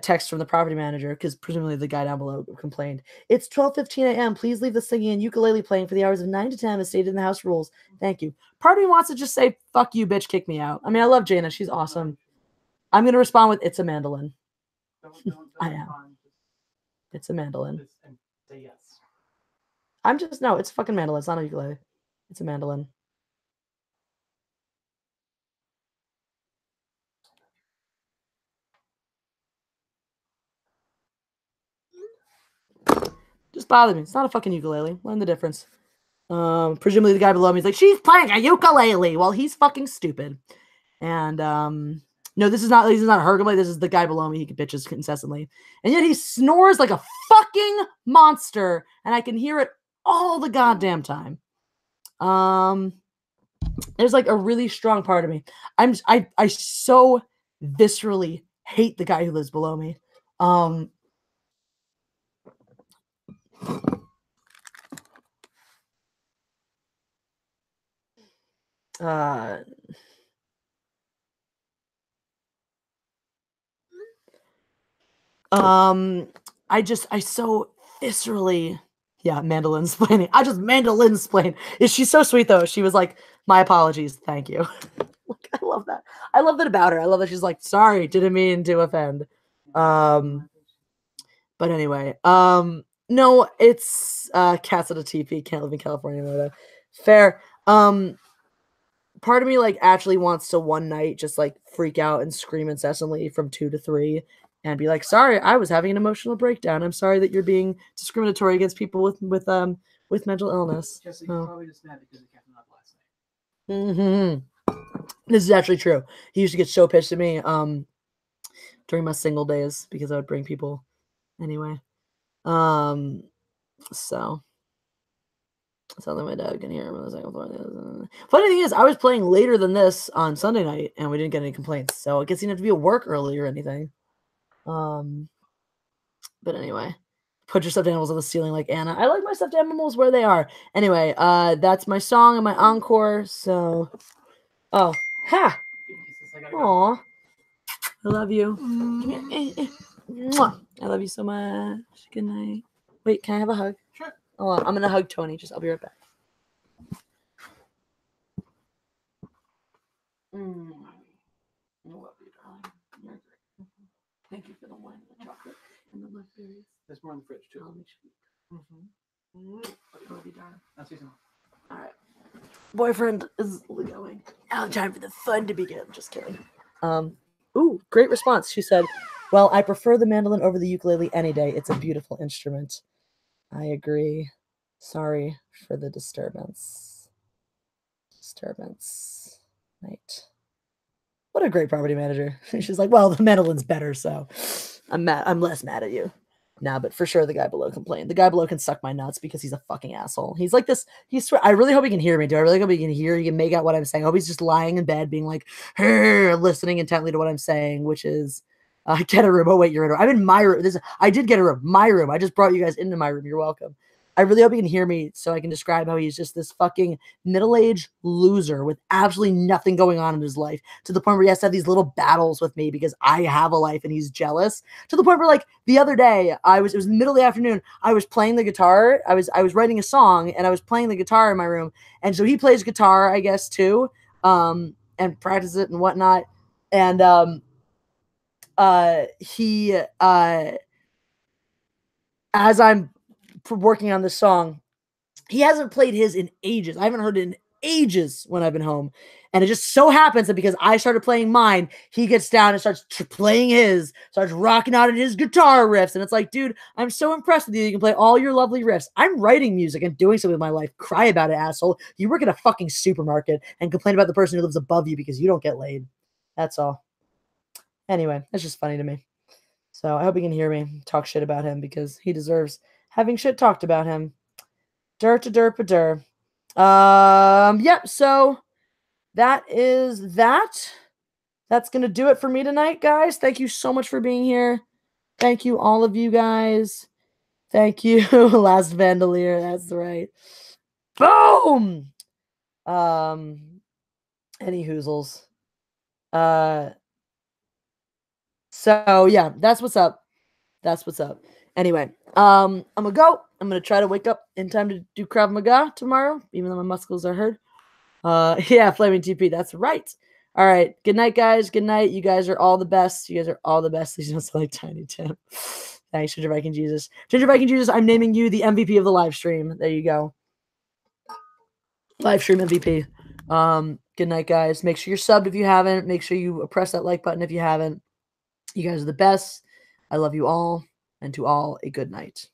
text from the property manager because presumably the guy down below complained. It's 12:15 a.m. Please leave the singing and ukulele playing for the hours of 9 to 10 as stated in the house rules. Thank you. Part of me wants to just say, fuck you, bitch, kick me out. I mean, I love Jana. She's awesome. I'm going to respond with, it's a mandolin. I am. It's a mandolin. Say yes. No, it's a fucking mandolin. It's not a ukulele. It's a mandolin. Just bother me. It's not a fucking ukulele. Learn the difference. Presumably the guy below me is like, she's playing a ukulele. Well, he's fucking stupid. And no, this is not her ukulele. This is the guy below me. He bitches incessantly. And yet he snores like a fucking monster. And I can hear it all the goddamn time. There's like a really strong part of me. I so viscerally hate the guy who lives below me. I so viscerally, yeah, mandolin-splaining. I just mandolin-splain. She's so sweet though. She was like, my apologies, thank you. Like, I love that. I love that about her. I love that she's like, sorry, didn't mean to offend. But anyway, no, it's cats at a TP. Can't live in California anymore. Fair. Part of me like actually wants to one night just like freak out and scream incessantly from 2 to 3 and be like, sorry, I was having an emotional breakdown. I'm sorry that you're being discriminatory against people with mental illness. Jesse, he's probably just mad because he kept him up last Mm-hmm. night. This is actually true. He used to get so pissed at me during my single days because I would bring people anyway. So something my dad can hear him on the second floor. Funny thing is, I was playing later than this on Sunday night, and we didn't get any complaints. So I guess he didn't have to be at work early or anything. But anyway, put your stuffed animals on the ceiling like Anna. I like my stuffed animals where they are. Anyway, that's my song and my encore. So, oh, ha, aw, I love you. Mwah. I love you so much. Good night. Wait, can I have a hug? Sure. Hold on, I'm gonna hug Tony. I'll be right back. I love you, darling. You're great. Thank you for the wine and the chocolate and the blackberries. There's more in the fridge too. I'll make sure. I love you, darling. I'll see you soon. All right. Boyfriend is going. Now time for the fun to begin. Just kidding. Ooh, great response. She said, well, I prefer the mandolin over the ukulele any day. It's a beautiful instrument. I agree. Sorry for the disturbance. Right. What a great property manager. She's like, well, the mandolin's better, so I'm less mad at you. Nah, but for sure the guy below complained. The guy below can suck my nuts because he's a fucking asshole. He's like this. I really hope he can hear me, dude. I really hope he can hear. He can make out what I'm saying. I hope he's just lying in bed being like, listening intently to what I'm saying, which is, get a room. Oh, wait, you're in a room. I'm in my room. I did get a room. My room. I just brought you guys into my room. You're welcome. I really hope he can hear me so I can describe how he's just this fucking middle-aged loser with absolutely nothing going on in his life, to the point where he has to have these little battles with me because I have a life and he's jealous, to the point where, like, the other day, it was the middle of the afternoon, I was playing the guitar, I was writing a song, and I was playing the guitar in my room, and so he plays guitar, I guess, too, and practices it and whatnot, and he as I'm working on this song, he hasn't played his in ages. I haven't heard it in ages when I've been home. And it just so happens that because I started playing mine, he gets down and starts playing his, starts rocking out at his guitar riffs. And it's like, dude, I'm so impressed with you. You can play all your lovely riffs. I'm writing music and doing something with my life. Cry about it, asshole. You work at a fucking supermarket and complain about the person who lives above you because you don't get laid. That's all. Anyway, it's just funny to me. So I hope he can hear me talk shit about him because he deserves having shit talked about him. Yep, so that is that. That's going to do it for me tonight, guys. Thank you so much for being here. Thank you, all of you guys. Thank you, Last Vandalier. That's right. Boom! Any hoozles. So, yeah, that's what's up. Anyway, I'm gonna go. I'm gonna try to wake up in time to do Krav Maga tomorrow, even though my muscles are hurt. Yeah, Flaming TP, that's right. All right, good night, guys. Good night. You guys are all the best. Please don't sound like Tiny Tim. Thanks, Ginger Viking Jesus. Ginger Viking Jesus, I'm naming you the MVP of the live stream. There you go. Live stream MVP. Good night, guys. Make sure you're subbed if you haven't. Make sure you press that like button if you haven't. You guys are the best. I love you all. And to all, a good night.